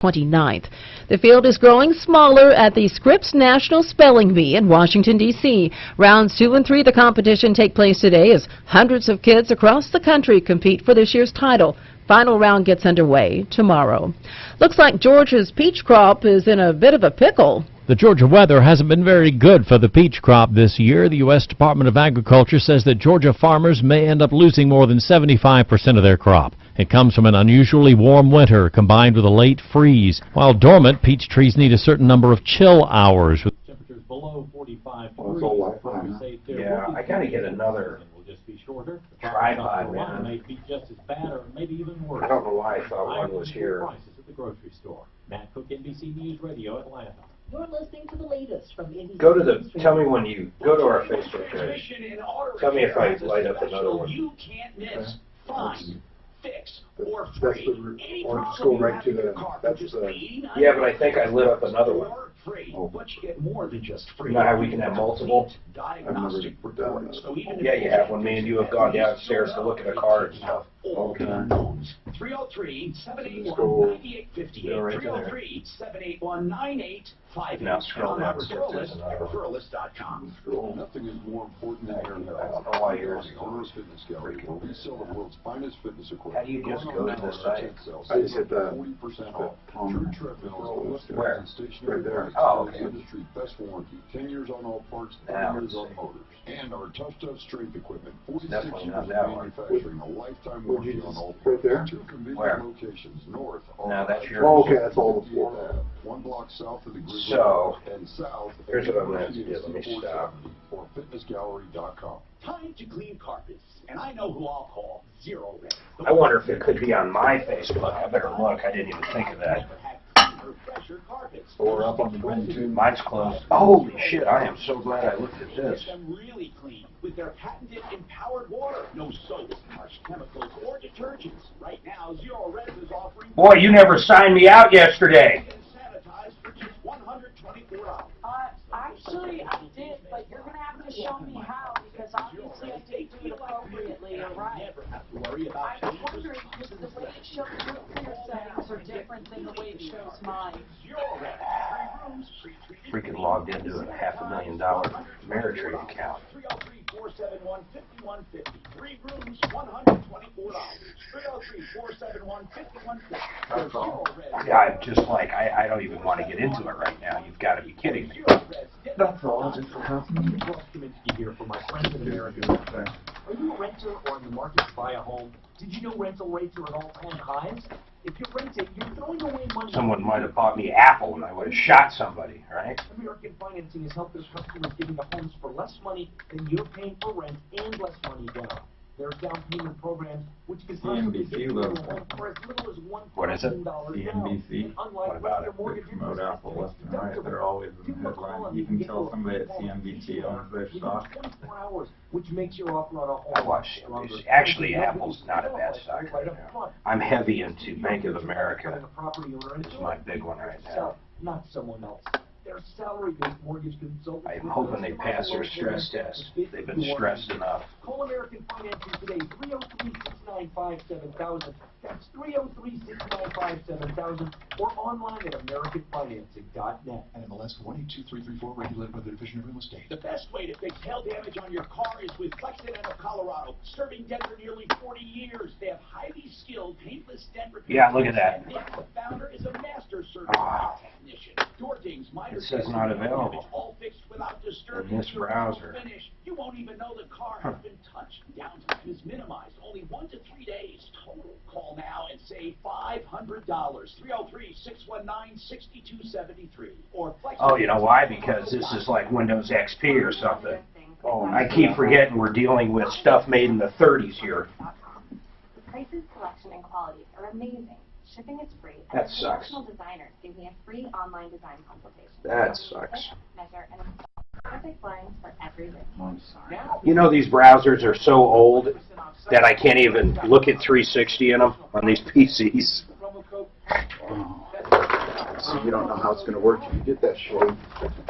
29th. The field is growing smaller at the Scripps National Spelling Bee in Washington, D.C. Rounds 2 and 3 of the competition take place today as hundreds of kids across the country compete for this year's title. Final round gets underway tomorrow. Looks like Georgia's peach crop is in a bit of a pickle. The Georgia weather hasn't been very good for the peach crop this year. The U.S. Department of Agriculture says that Georgia farmers may end up losing more than 75% of their crop. It comes from an unusually warm winter combined with a late freeze. While dormant, peach trees need a certain number of chill hours. With temperatures below 45 degrees. Yeah, I gotta get another tripod, man. May be just as bad or maybe even worse. I don't know why I thought one was here. Prices at the grocery store. Matt Cook, NBC News Radio, Atlanta. You're listening to the latest from NBC. Go to the, tell me when you, go to our Facebook page. Tell me if I light up another one. You can't miss. Find, fix, or That's free. the, or just go right to the, that's the, Yeah, but I think I lit up another one. Free, but you get more than just free. You know how we can have multiple? Diagnostic I've never done reports. So even Yeah, you have. When me and you have gone downstairs to look at a car and stuff. Okay. 303-781-9858. 303-781-9858. Now scroll On down. our referral list at referralist.com. Nothing is more important than your I health. don't know why yours is Owner's Fitness Gallery, where we sell the world's finest fitness equipment. How do you just go to the site? I just hit the 40% off. True treadmills, Where? and stationary Right there. bikes. Oh, okay. Industry best warranty, 10 years on all parts, Now 30 years let's on motors. And our tough strength equipment, 46 Definitely years not of that one. manufacturing, a lifetime Would you warranty on just all put it there? Two convenient Where? locations, north. No, that's yours. Oh, okay, that's all the floor. One block south of the grid. So, and south of here's the what I'm gonna have to University do. Let me of stop. 470 or fitnessgallery.com. Time to clean carpets. And I know who I'll call Zero Red. I wonder if it could be on my Facebook. I better look. I didn't even think of that. Fresher carpets. Or up on the wind too. Mine's closed. Holy shit, I am so glad I looked at this. Get them really clean with their patented empowered water. No soaps, harsh chemicals, or detergents. Right now, Zero Res is offering... Boy, you never signed me out yesterday. ...sanitized for just $124. Actually, I did, but you're going to have to show me how, because obviously I didn't do it appropriately, all right? Never have to worry about I was wondering, because the way it shows your clear settings are different than the way it shows mine. Zero Res. Free rooms, pre-treated Freaking logged into a $500,000 Ameritrade account. 303-471-5150. 3 rooms, $124. 303-471-5150. That's all. I'm just like, I don't even want to get into it right now. You've got to be kidding me. That's all, just for company. Coming to here for my friends in America. Are you a renter or in the market to buy a home? Did you know rental rates are at all-time highs? If you're renting, you're throwing away money. Someone might have bought me Apple and I would have shot somebody, right? American Financing has helped their customers getting the homes for less money than you're paying for rent and less money down. There are down payment programs which can possibly get you a home for as little as $1,000 What is it? down. CNBC. What about it? They promote Apple left and right. They're always in the headline. You can tell somebody at CNBC owns their stock. 24 hours, which makes your offer on a home I watch CNBC. Actually, Apple's not a bad stock right now. I'm heavy into Bank of America. It's my big one right now. Not someone else. Their salary-based mortgage consultants. I'm hoping they pass their stress test. They've been stressed enough. Call American Financing today, 303-695-7000. That's 303-695-7000 or online at AmericanFinancing.net. NMLS 182334, regulated by the Division of Real Estate. The best way to fix hail damage on your car is with Flexit of Colorado. Serving Denver nearly 40 years. They have highly skilled, painless dent repair. Yeah, look at that. And Nick, the founder, is a master certified technician. Door dings, minor It says not available all fixed without disturbing in this your browser. finish. You won't even know the car has been touched. Downtime is minimized. Only 1 to 3 days total. Call now and save $500. 303-619-6273 or Flexit. Oh, you know why? Because this is like Windows XP or something. Oh, I keep forgetting we're dealing with stuff made in the 30s here. The prices, selection, and quality are amazing. Shipping is free. That and sucks. professional designers give me a free online design consultation. That sucks. Pick, measure, and install perfect blinds for every room. You know, these browsers are so old that I can't even look at 360 in them on these PCs. So you don't know how it's going to work. You get that shade.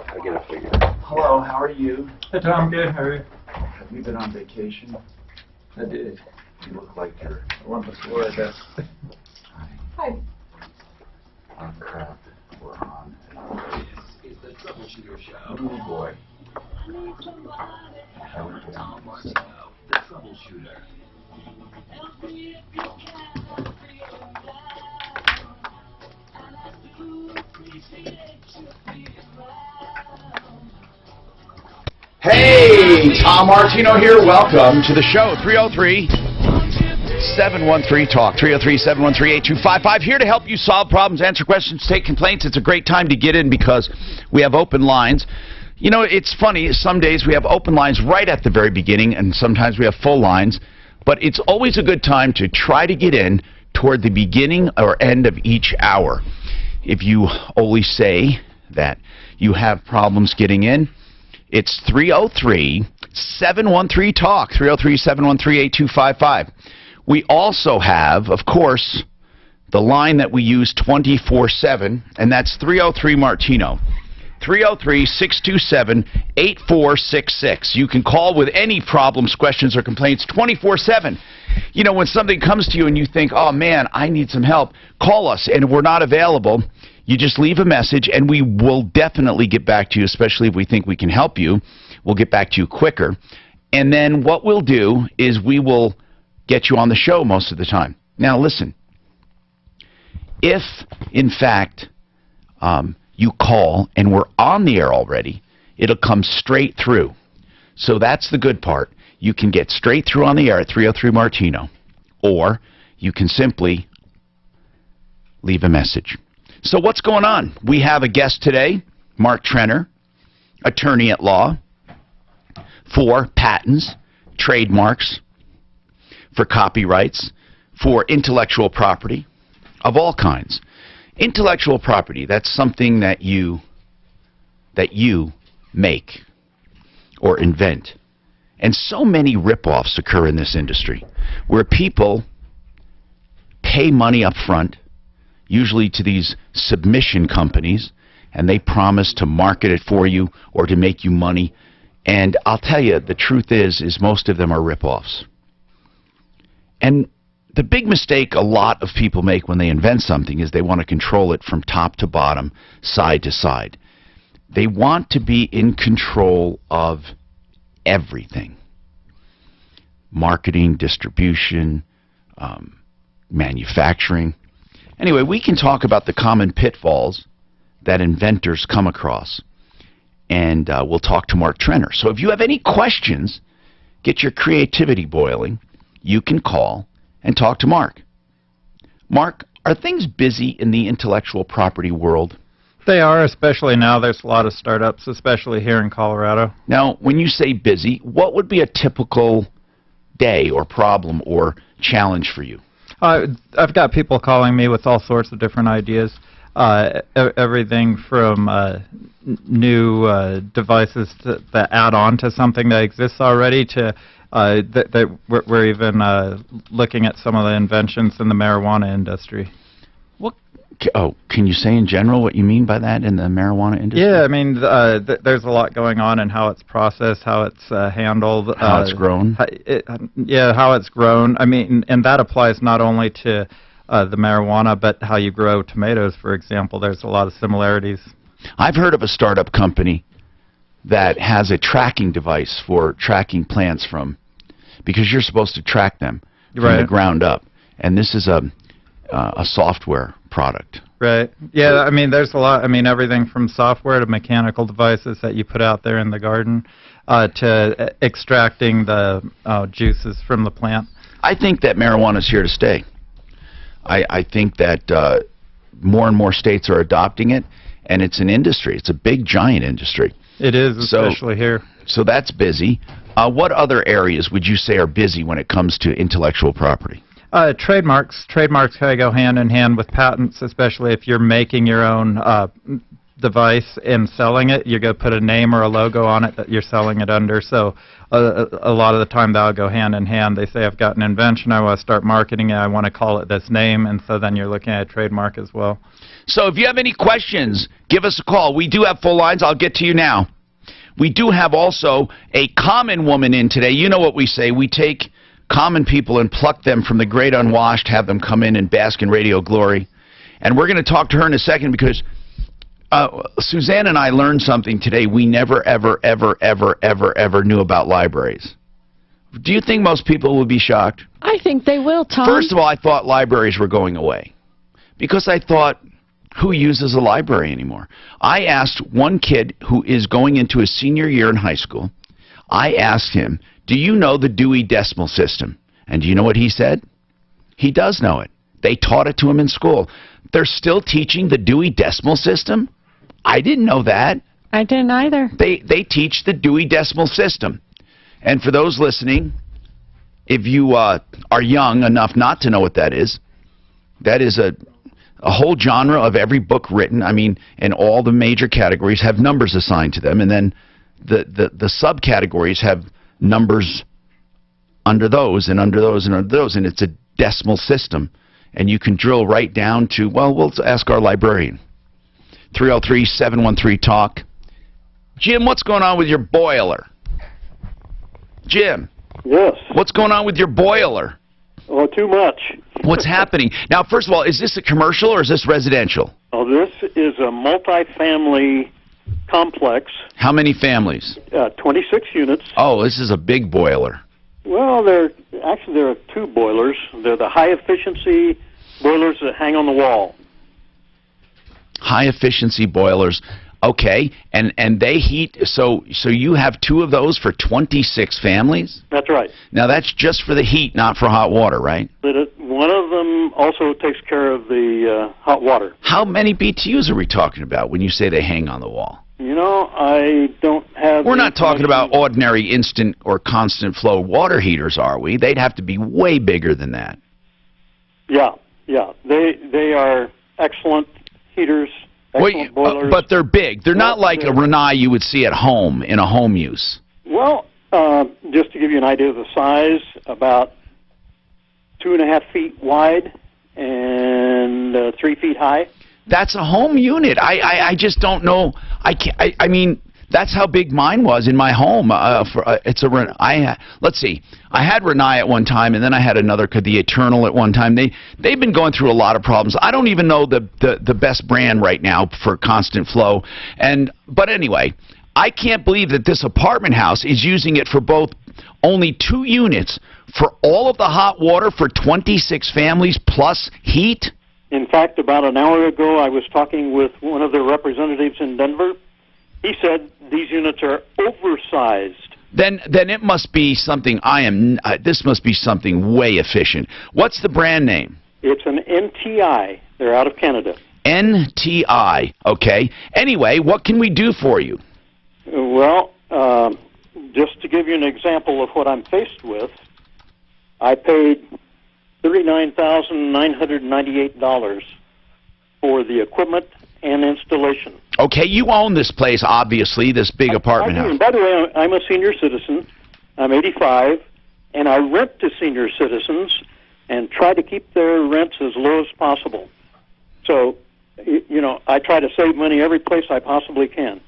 I get a figure. Hello, how are you? Hey Tom, good. How are you? Have you been on vacation? I did. You look like you're... One before, I guess. Hi. Oh crap, we're on. This is the Troubleshooter Show. Oh boy. Tom Martino, the Troubleshooter. Hey, Tom Martino here. Welcome to the show. 303-713-TALK. 303-713-8255. Here to help you solve problems, answer questions, take complaints. It's a great time to get in because we have open lines. You know, it's funny. Some days we have open lines right at the very beginning, and sometimes we have full lines. But it's always a good time to try to get in toward the beginning or end of each hour. If you only say that you have problems getting in, it's 303-713-TALK, 303-713-8255. We also have, of course, the line that we use 24/7, and that's 303-MARTINO, 303-627-8466. You can call with any problems, questions, or complaints 24/7. You know, when something comes to you and you think, oh, man, I need some help, call us, and if we're not available, you just leave a message, and we will definitely get back to you, especially if we think we can help you. We'll get back to you quicker. And then what we'll do is we will get you on the show most of the time. Now, listen. If, in fact, you call and we're on the air already, it'll come straight through. So that's the good part. You can get straight through on the air at 303-MARTINO, or you can simply leave a message. So what's going on? We have a guest today, Mark Trenner, attorney at law for patents, trademarks, for copyrights, for intellectual property of all kinds. Intellectual property, that's something that you make or invent. And so many rip-offs occur in this industry where people pay money up front, usually to these submission companies, and they promise to market it for you or to make you money. And I'll tell you, the truth is most of them are rip-offs. And the big mistake a lot of people make when they invent something is they want to control it from top to bottom, side to side. They want to be in control of everything. Marketing, distribution, manufacturing. Anyway, we can talk about the common pitfalls that inventors come across. And we'll talk to Mark Trenner. So if you have any questions, get your creativity boiling, you can call and talk to Mark. Mark, are things busy in the intellectual property world? They are, especially now. There's a lot of startups, especially here in Colorado. Now, when you say busy, what would be a typical day or problem or challenge for you? I've got people calling me with all sorts of different ideas. Everything from new devices that add on to something that exists already to we're even looking at some of the inventions in the marijuana industry. What? Oh, can you say in general what you mean by that in the marijuana industry? Yeah, I mean, there's a lot going on in how it's processed, how it's handled. How it's grown? How it's grown. I mean, and that applies not only to the marijuana, but how you grow tomatoes, for example. There's a lot of similarities. I've heard of a startup company that has a tracking device for tracking plants because you're supposed to track them from the ground up. And this is a software product. Right. Yeah, I mean, there's a lot. I mean, everything from software to mechanical devices that you put out there in the garden to extracting the juices from the plant. I think that marijuana is here to stay. I think that more and more states are adopting it, and it's an industry. It's a big, giant industry. It is, especially here. So that's busy. What other areas would you say are busy when it comes to intellectual property? Trademarks. Trademarks kind of go hand in hand with patents, especially if you're making your own device and selling it. You're going to put a name or a logo on it that you're selling it under. So a lot of the time that'll go hand in hand. They say, I've got an invention, I want to start marketing it, I want to call it this name, and so then you're looking at a trademark as well. So if you have any questions, give us a call. We do have full lines. I'll get to you now. We do have also a common woman in today. You know what we say. We take common people and pluck them from the great unwashed, have them come in and bask in radio glory. And we're going to talk to her in a second because Suzanne and I learned something today we never, ever, ever, ever, ever, ever knew about libraries. Do you think most people will be shocked? I think they will, Tom. First of all, I thought libraries were going away because I thought, who uses a library anymore? I asked one kid who is going into his senior year in high school, I asked him, do you know the Dewey Decimal System? And do you know what he said? He does know it. They taught it to him in school. They're still teaching the Dewey Decimal System? I didn't know that. I didn't either. They teach the Dewey Decimal System. And for those listening, if you are young enough not to know what that is a whole genre of every book written, I mean, and all the major categories have numbers assigned to them, and then the subcategories have numbers under those, and under those, and under those, and it's a decimal system. And you can drill right down to, well, we'll ask our librarian. 303-713-TALK. Jim, what's going on with your boiler? Jim. Yes. What's going on with your boiler? Oh, too much. What's happening? Now, first of all, is this a commercial or is this residential? Oh, this is a multi-family complex. How many families? 26 units. Oh, this is a big boiler. Well, there are two boilers. They're the high-efficiency boilers that hang on the wall. High-efficiency boilers. Okay, and they heat, so you have two of those for 26 families? That's right. Now, that's just for the heat, not for hot water, right? One of them also takes care of the hot water. How many BTUs are we talking about when you say they hang on the wall? You know, I don't have... We're not talking about ordinary instant or constant flow water heaters, are we? They'd have to be way bigger than that. Yeah. They are excellent heaters. Boilers. But they're big. They're not like a Rinnai you would see at home in a home use. Well, just to give you an idea of the size, about 2.5 feet wide and 3 feet high. That's a home unit. I just don't know. I mean, that's how big mine was in my home. Let's see. I had Rinnai at one time, and then I had another, the Eternal at one time. They've been going through a lot of problems. I don't even know the best brand right now for constant flow. But anyway, I can't believe that this apartment house is using it for both only 2 units for all of the hot water for 26 families plus heat. In fact, about an hour ago, I was talking with one of the representatives in Denver. He said these units are oversized. Then it must be something this must be something way efficient. What's the brand name? It's an NTI. They're out of Canada. NTI. Okay. Anyway, what can we do for you? Well, just to give you an example of what I'm faced with, I paid $39,998 for the equipment and installation. Okay, you own this place, obviously, this big apartment house. By the way, I'm a senior citizen. I'm 85, and I rent to senior citizens and try to keep their rents as low as possible. So, you know, I try to save money every place I possibly can.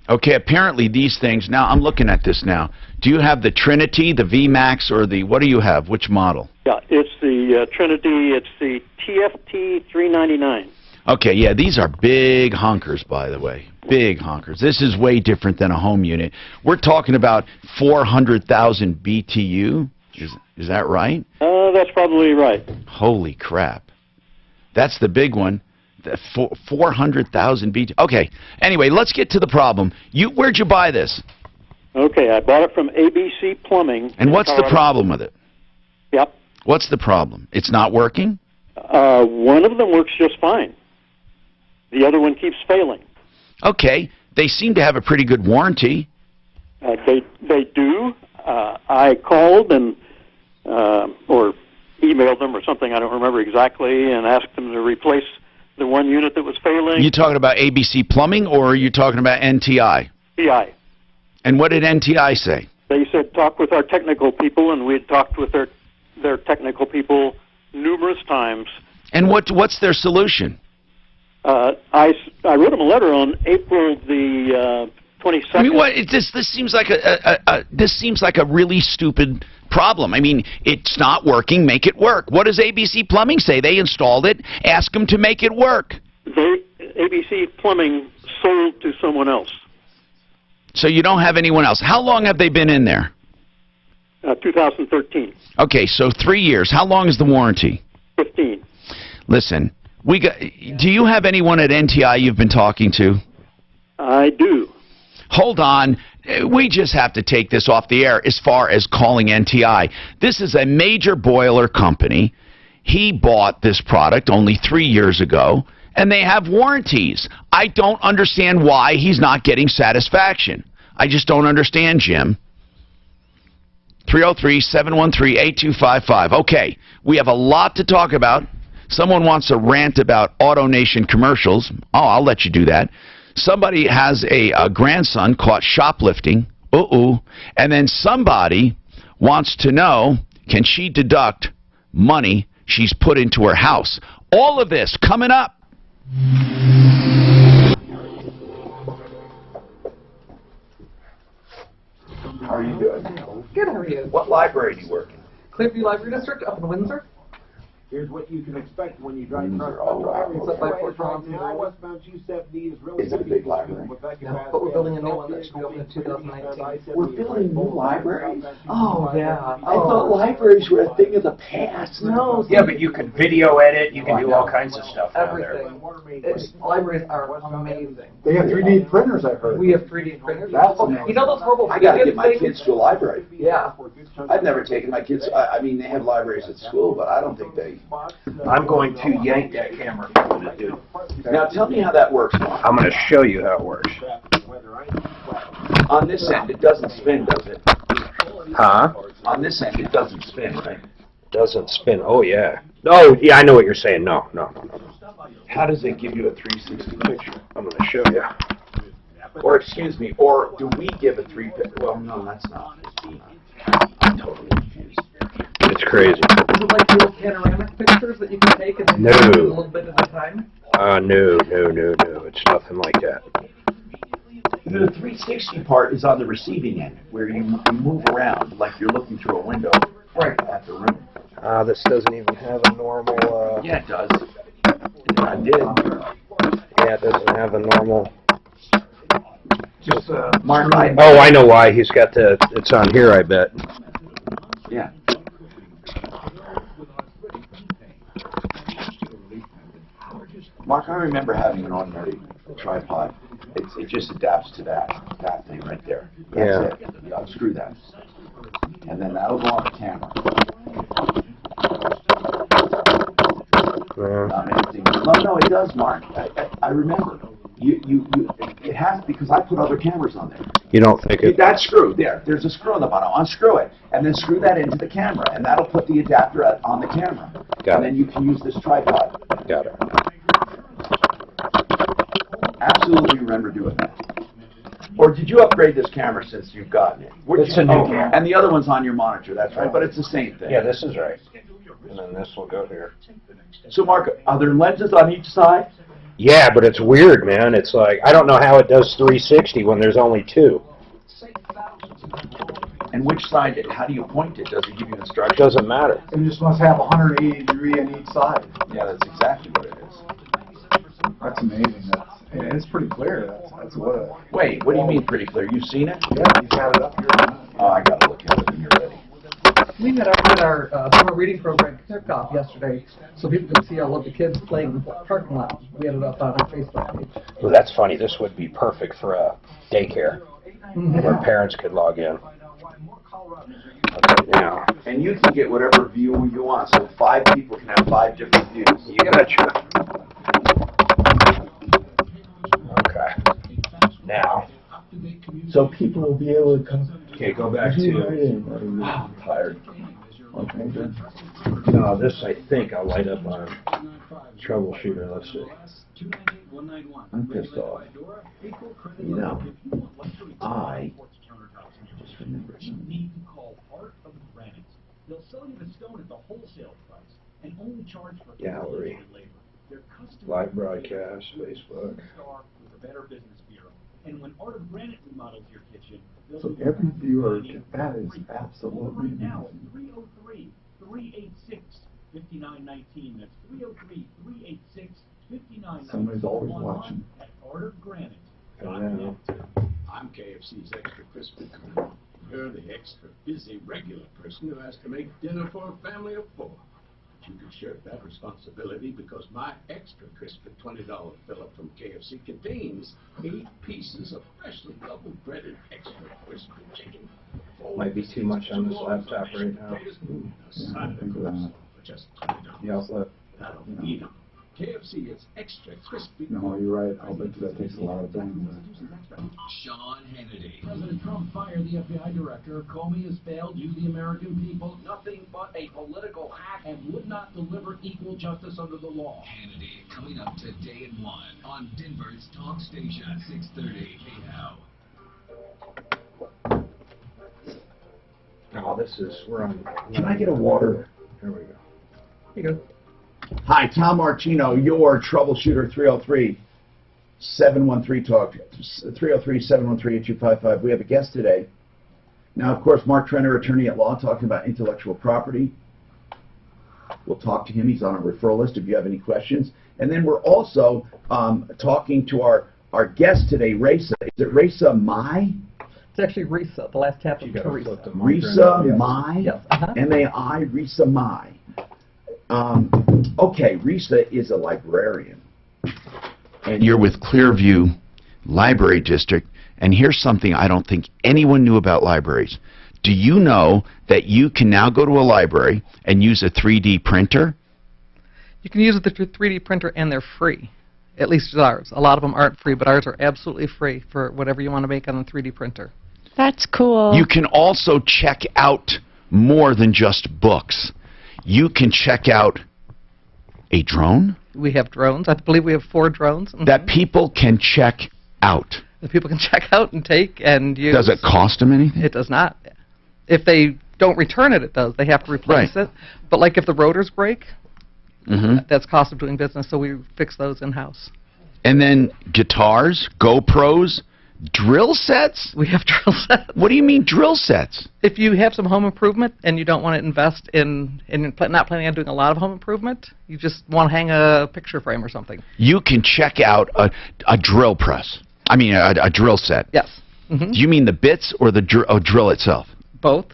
Okay, apparently these things, now I'm looking at this now. Do you have the Trinity, the VMAX, or what do you have? Which model? Yeah, it's the Trinity. It's the TFT 399. Okay, yeah, these are big honkers, by the way. Big honkers. This is way different than a home unit. We're talking about 400,000 BTU. Is that right? That's probably right. Holy crap. That's the big one. 400,000 BTU. Okay, anyway, let's get to the problem. Where'd you buy this? Okay, I bought it from ABC Plumbing. And what's the problem with it? Yep. What's the problem? It's not working? One of them works just fine. The other one keeps failing. Okay. They seem to have a pretty good warranty. They do. I called and or emailed them or something, I don't remember exactly, and asked them to replace the one unit that was failing. You talking about ABC Plumbing, or are you talking about NTI? TI. And what did NTI say? They said talk with our technical people, and we had talked with their technical people numerous times. And what's their solution? I wrote them a letter on April the 22nd. I mean, what? This seems like this seems like a really stupid problem. I mean, it's not working. Make it work. What does ABC Plumbing say? They installed it. Ask them to make it work. ABC Plumbing sold to someone else. So you don't have anyone else. How long have they been in there? 2013. Okay, so 3 years. How long is the warranty? 15. Listen, do you have anyone at NTI you've been talking to? I do. Hold on. We just have to take this off the air as far as calling NTI. This is a major boiler company. He bought this product only 3 years ago, and they have warranties. I don't understand why he's not getting satisfaction. I just don't understand, Jim. 303-713-8255. Okay, we have a lot to talk about. Someone wants to rant about AutoNation commercials. Oh, I'll let you do that. Somebody has a grandson caught shoplifting. And then somebody wants to know, can she deduct money she's put into her house? All of this coming up. How are you doing? Good, how are you? What library do you work in? Clearview Library District up in Windsor. Here's what you can expect when you drive Windsor, It's up by Fort Thompson. Westbound 270 is really Is it a big library? No, but we're building a new one that should be open in 2019. We're building new libraries? Oh, yeah. I thought libraries were a thing of the past. No. Yeah, but you can video edit, you can do all kinds of stuff down there. Everything. Libraries are amazing. They have 3D printers, I heard. We have 3D printers. That's You know those horrible I gotta video get my things? kids to a library. Yeah. I've never taken my kids, I mean, they have libraries at school, but I don't think they... I'm going to yank that camera from the dude. Now tell me how that works, Mark. I'm going to show you how it works. On this end, it doesn't spin, does it? Huh? On this end, it doesn't spin, right? Doesn't spin. Oh, yeah. Oh, yeah, I know what you're saying. No. How does it give you a 360 picture? I'm going to show you. Or, excuse me, or do we give a 360? Well, no, that's not. I'm totally confused. It's crazy. Is it like little panoramic pictures that you can take and No. a little bit at a time? No. It's nothing like that. The 360 part is on the receiving end, where you move around like you're looking through a window at the room. This doesn't even have a normal... Yeah, it does. I did. Yeah, it doesn't have a normal... Just, Mark, Oh, I know why. He's got the... It's on here, I bet. Yeah. Mark, I remember having an ordinary tripod. It just adapts to that thing right there. That's it. You unscrew that. And then that'll go on the camera. Not anything. No, it does, Mark. I remember. It has, because I put other cameras on there. You don't think it... That screw, there's a screw on the bottom. Unscrew it, and then screw that into the camera, and that'll put the adapter on the camera. Got and then you can use this tripod. Got it. Absolutely remember doing that. Or did you upgrade this camera since you've gotten it? It's a new camera. And the other one's on your monitor, that's right, but it's the same thing. Yeah, this is right. And then this will go here. So, Mark, are there lenses on each side? Yeah, but it's weird, man. It's like, I don't know how it does 360 when there's only two. And which side, how do you point it? Does it give you It instructions? doesn't matter. It just must have 180 degree on each side. Yeah, that's exactly what it is. That's amazing. It's pretty clear. That's what it... Wait, what do you mean pretty clear? You've seen it? Yeah, he's got it up here. Oh, I gotta look at it when you're ready. We had our summer reading program kickoff yesterday, so people could see all of the kids playing in the parking lot. We had it up on our Facebook page. Well, that's funny. This would be perfect for a daycare where parents could log in. Okay, now. And you can get whatever view you want, so 5 people can have 5 different views. You betcha. Okay. Now. So people will be able to come. Okay, go back to... I'm tired. Okay, good. No, this I think I'll light up on Troubleshooter. Let's see. I'm pissed off. You know, I just remember something. They'll sell you the stone at the wholesale price and only charge for Gallery. Live broadcast, Facebook. with the Better Business Bureau. And when Art of Granite remodels your kitchen, they'll So do every that viewer, for that is free. absolutely Right now, amazing. 303-386-5919. That's 303-386-5919. Somebody's always watching. At Art of Granite. Yeah. I'm KFC's extra crispy colonel. You're the extra busy regular person who has to make dinner for a family of 4. You can shirk that responsibility because my extra crispy $20 fill-up from KFC contains 8 pieces of freshly double-breaded extra crispy chicken. Might be too much on this laptop right now. Just $20. You also That'll feed 'em. KFC, it's extra crispy. No, you're right. I'll bet you that takes a lot of bandwidth. Sean Hannity. President Trump fired the FBI director. Comey has failed you, the American people. Nothing but a political hack and would not deliver equal justice under the law. Hannity coming up today at 1 on Denver's Talk Station, 630 KHOW. Oh, we're on. Can I get a water? Here we go. You go. Hi, Tom Martino, your troubleshooter, 303-713-TALK, 303-713-8255. We have a guest today. Now, of course, Mark Trenner, attorney at law, talking about intellectual property. We'll talk to him. He's on our referral list if you have any questions. And then we're also talking to our guest today, Risa. Is it Risa Mai? It's actually Risa, the last half of Teresa. Risa Mai? Yes. M-A-I, Risa Mai. Okay, Risa is a librarian. And you're with Clearview Library District. And here's something I don't think anyone knew about libraries. Do you know that you can now go to a library and use a 3D printer? You can use the 3D printer and they're free. At least ours. A lot of them aren't free, but ours are absolutely free for whatever you want to make on a 3D printer. That's cool. You can also check out more than just books. You can check out a drone. We have drones. I believe we have 4 drones. That people can check out. That people can check out and take and use. Does it cost them anything? It does not. If they don't return it, it does. They have to replace it. But like if the rotors break, that's cost of doing business, so we fix those in-house. And then guitars, GoPros, drill sets? We have drill sets. What do you mean drill sets? If you have some home improvement and you don't want to invest in not planning on doing a lot of home improvement, you just want to hang a picture frame or something. You can check out a drill press. I mean, a drill set. Yes. Do you mean the bits or the drill itself? Both.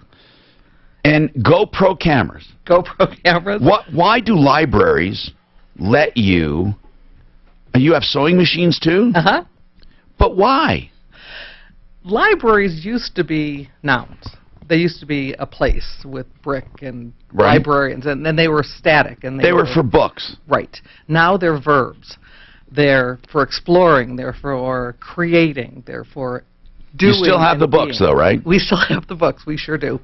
And GoPro cameras. GoPro cameras. Why do libraries let you... You have sewing machines too? Uh-huh. But why? Libraries used to be nouns. They used to be a place with brick and librarians, and then they were static. And they were for books. Right. Now they're verbs. They're for exploring. They're for creating. They're for doing. You still have the books, though, right? We still have the books. We sure do.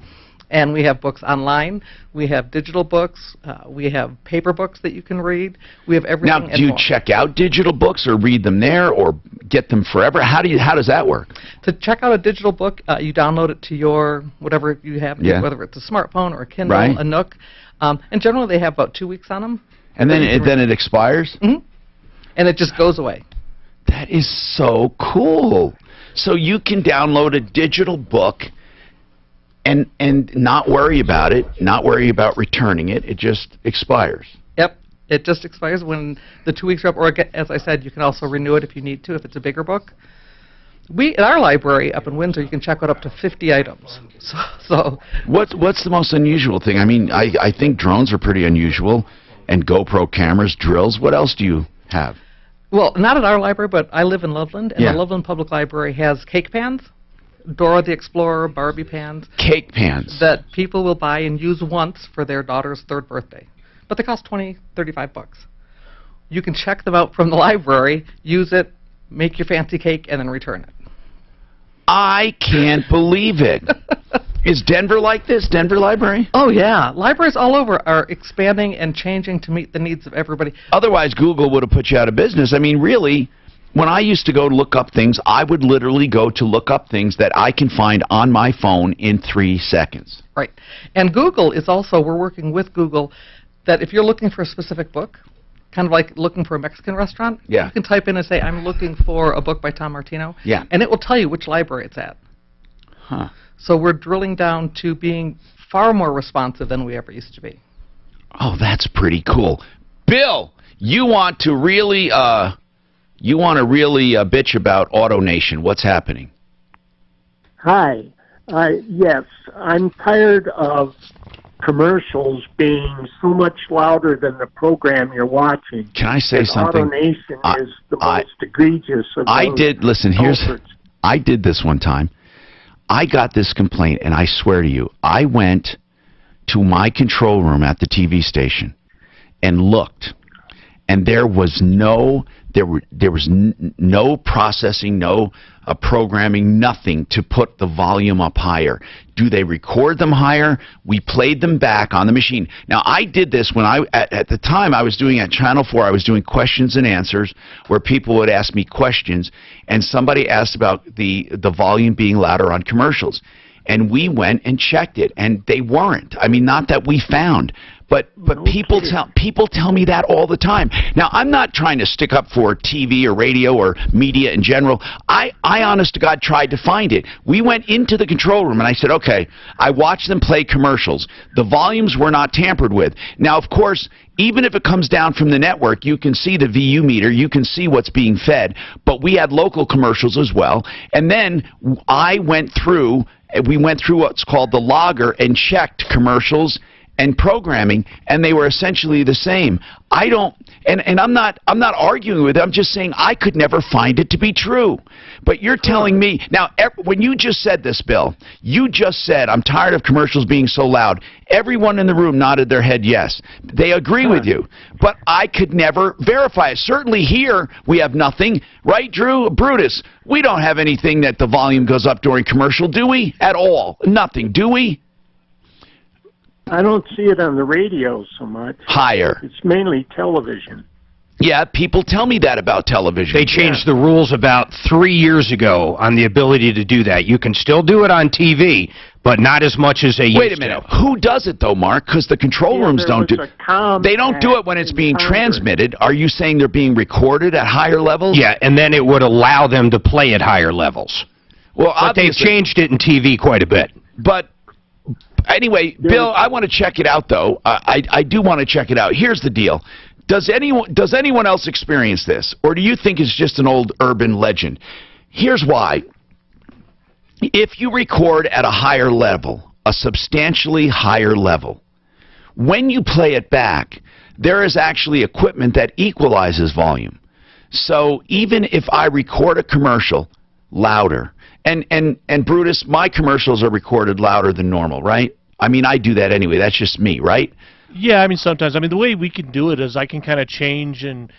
And we have books online. We have digital books. We have paper books that you can read. We have everything. Now, do you check out digital books or read them there or get them forever? How does that work? To check out a digital book, you download it to your whatever you have, whether it's a smartphone or a Kindle, a Nook. And generally, they have about 2 weeks on them. And then it expires? Mm-hmm. And it just goes away. That is so cool. So you can download a digital book and not worry about it, not worry about returning it. It just expires. Yep. It just expires when the 2 weeks are up. Or, as I said, you can also renew it if you need to, if it's a bigger book. In our library up in Windsor, you can check out up to 50 items. So What's the most unusual thing? I mean, I think drones are pretty unusual, and GoPro cameras, drills. What else do you have? Well, not at our library, but I live in Loveland, and the Loveland Public Library has cake pans. Dora the Explorer, Barbie pans. Cake pans. That people will buy and use once for their daughter's 3rd birthday. But they cost $20, $35. You can check them out from the library, use it, make your fancy cake, and then return it. I can't believe it. Is Denver like this, Denver Library? Oh, yeah. Libraries all over are expanding and changing to meet the needs of everybody. Otherwise, Google would have put you out of business. I mean, really... When I used to go to look up things, I would literally go to look up things that I can find on my phone in 3 seconds. Right. And Google is also, we're working with Google, that if you're looking for a specific book, kind of like looking for a Mexican restaurant. Yeah. You can type in and say, I'm looking for a book by Tom Martino. Yeah. And it will tell you which library it's at. Huh. So we're drilling down to being far more responsive than we ever used to be. Oh, that's pretty cool. Bill, you want to really bitch about AutoNation. What's happening? Hi. Yes, I'm tired of commercials being so much louder than the program you're watching. Can I say something? AutoNation is the most egregious of those culprits. I did this one time. I got this complaint, and I swear to you, I went to my control room at the TV station and looked, and there was no processing, no programming, nothing to put the volume up higher. Do they record them higher? We played them back on the machine. Now, I did this when at the time I was doing at Channel 4, I was doing questions and answers where people would ask me questions, and somebody asked about the volume being louder on commercials. And we went and checked it, and they weren't. I mean, not that we found. But people tell me that all the time. Now, I'm not trying to stick up for TV or radio or media in general. I honest to God, tried to find it. We went into the control room, and I said, okay, I watched them play commercials. The volumes were not tampered with. Now, of course, even if it comes down from the network, you can see the VU meter, you can see what's being fed, but we had local commercials as well. And then we went through what's called the logger and checked commercials and programming, and they were essentially the same. I'm not arguing with it. I'm just saying I could never find it to be true. But you're telling me now, when you just said this, Bill, you just said, I'm tired of commercials being so loud. Everyone in the room nodded their head yes. They agree with you. But I could never verify it. Certainly here we have nothing, right, Drew? Brutus, we don't have anything that the volume goes up during commercial, do we? At all. Nothing, do we? I don't see it on the radio so much. Higher. It's mainly television. Yeah, people tell me that about television. They changed the rules about 3 years ago on the ability to do that. You can still do it on TV, but not as much as they used to. Wait a minute. Who does it, though, Mark? Because the control rooms don't do it. They don't do it when it's being transmitted. Are you saying they're being recorded at higher levels? Yeah, and then it would allow them to play at higher levels. Well, but they've changed it in TV quite a bit. But anyway, Bill, I want to check it out, though. I do want to check it out. Here's the deal. Does anyone else experience this? Or do you think it's just an old urban legend? Here's why. If you record at a higher level, a substantially higher level, when you play it back, there is actually equipment that equalizes volume. So even if I record a commercial louder, and Brutus, my commercials are recorded louder than normal, right? I mean, I do that anyway. That's just me, right? Yeah, I mean, sometimes. I mean, the way we can do it is I can kind of change and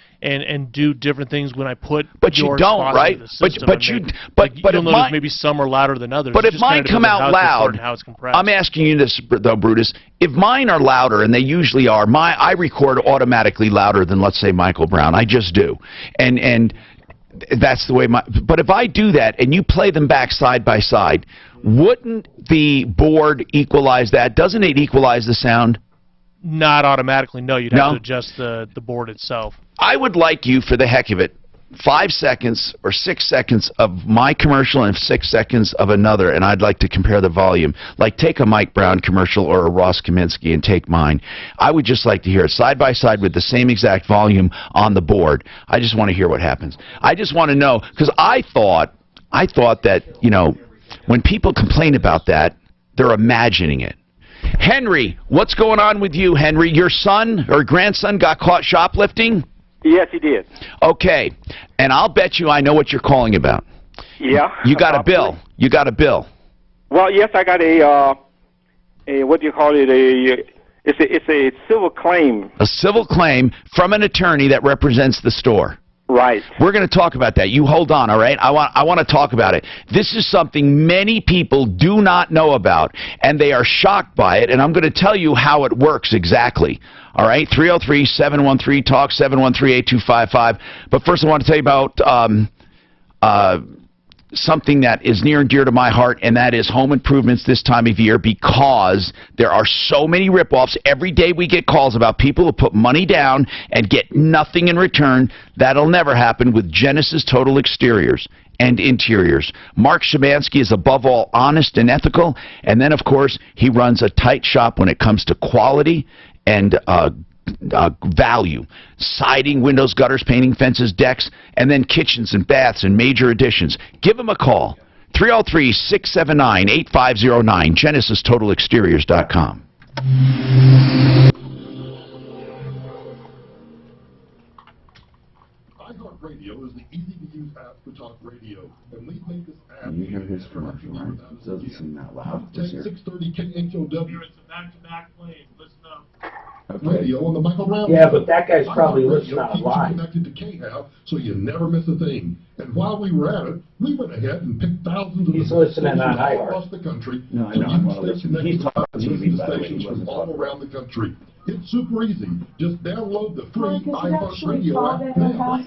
do different things when I put you don't, right? But you'll notice maybe some are louder than others. But if mine come out loud, I'm asking you this, though, Brutus. If mine are louder, and they usually are, I record automatically louder than, let's say, Michael Brown. I just do. And that's the way but if I do that and you play them back side by side, wouldn't the board equalize that? Doesn't it equalize the sound? Not automatically, no. You'd have to adjust the board itself. I would like you, for the heck of it, 5 seconds or 6 seconds of my commercial and 6 seconds of another, and I'd like to compare the volume. Like, take a Mike Brown commercial or a Ross Kaminsky and take mine. I would just like to hear it side by side with the same exact volume on the board. I just want to hear what happens. I just want to know, because I thought that, you know, when people complain about that, they're imagining it. Henry, what's going on with you, Henry? Your son or grandson got caught shoplifting? Yes, he did. Okay, and I'll bet you I know what you're calling about. Yeah. You got a bill. You got a bill. Well, yes, I got a what do you call it? It's a civil claim. A civil claim from an attorney that represents the store. Right. We're going to talk about that. You hold on, all right? I want to talk about it. This is something many people do not know about, and they are shocked by it, and I'm going to tell you how it works exactly. All right? 303-713-TALK, 713-8255. But first I want to tell you about something that is near and dear to my heart, and that is home improvements this time of year, because there are so many ripoffs. Every day we get calls about people who put money down and get nothing in return. That'll never happen with Genesis Total Exteriors and Interiors. Mark Szymanski is above all honest and ethical, and then of course he runs a tight shop when it comes to quality and value. Siding, windows, gutters, painting, fences, decks, and then kitchens and baths and major additions. Give them a call. 303-679-8509, GenesisTotalExteriors.com. iHeartRadio is the easy-to-use app for talk radio, and we make this app. You hear his commercial, right? It doesn't seem that loud. Just hear. 630 KHOW. Here it's a back-to-back plane. Listen up. Radio on the Michael Brown. Yeah, but that guy's probably listening live. Connected to KHAV, so you never miss a thing. And while we were at it, we went ahead and picked thousands of He's listening on all iHeart. across the country. No, I know. I'm well listening. He's talking TV stations from all around the country. It's super easy. Just download the free iHeartRadio app now.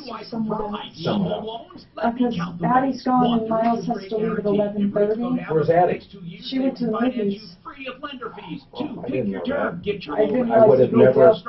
Because Addie's gone and Miles has to leave at 11:30. Where's Addie? She went to the movies. Free of lender fees. Oh, I didn't know that. Get your I didn't I would have never realize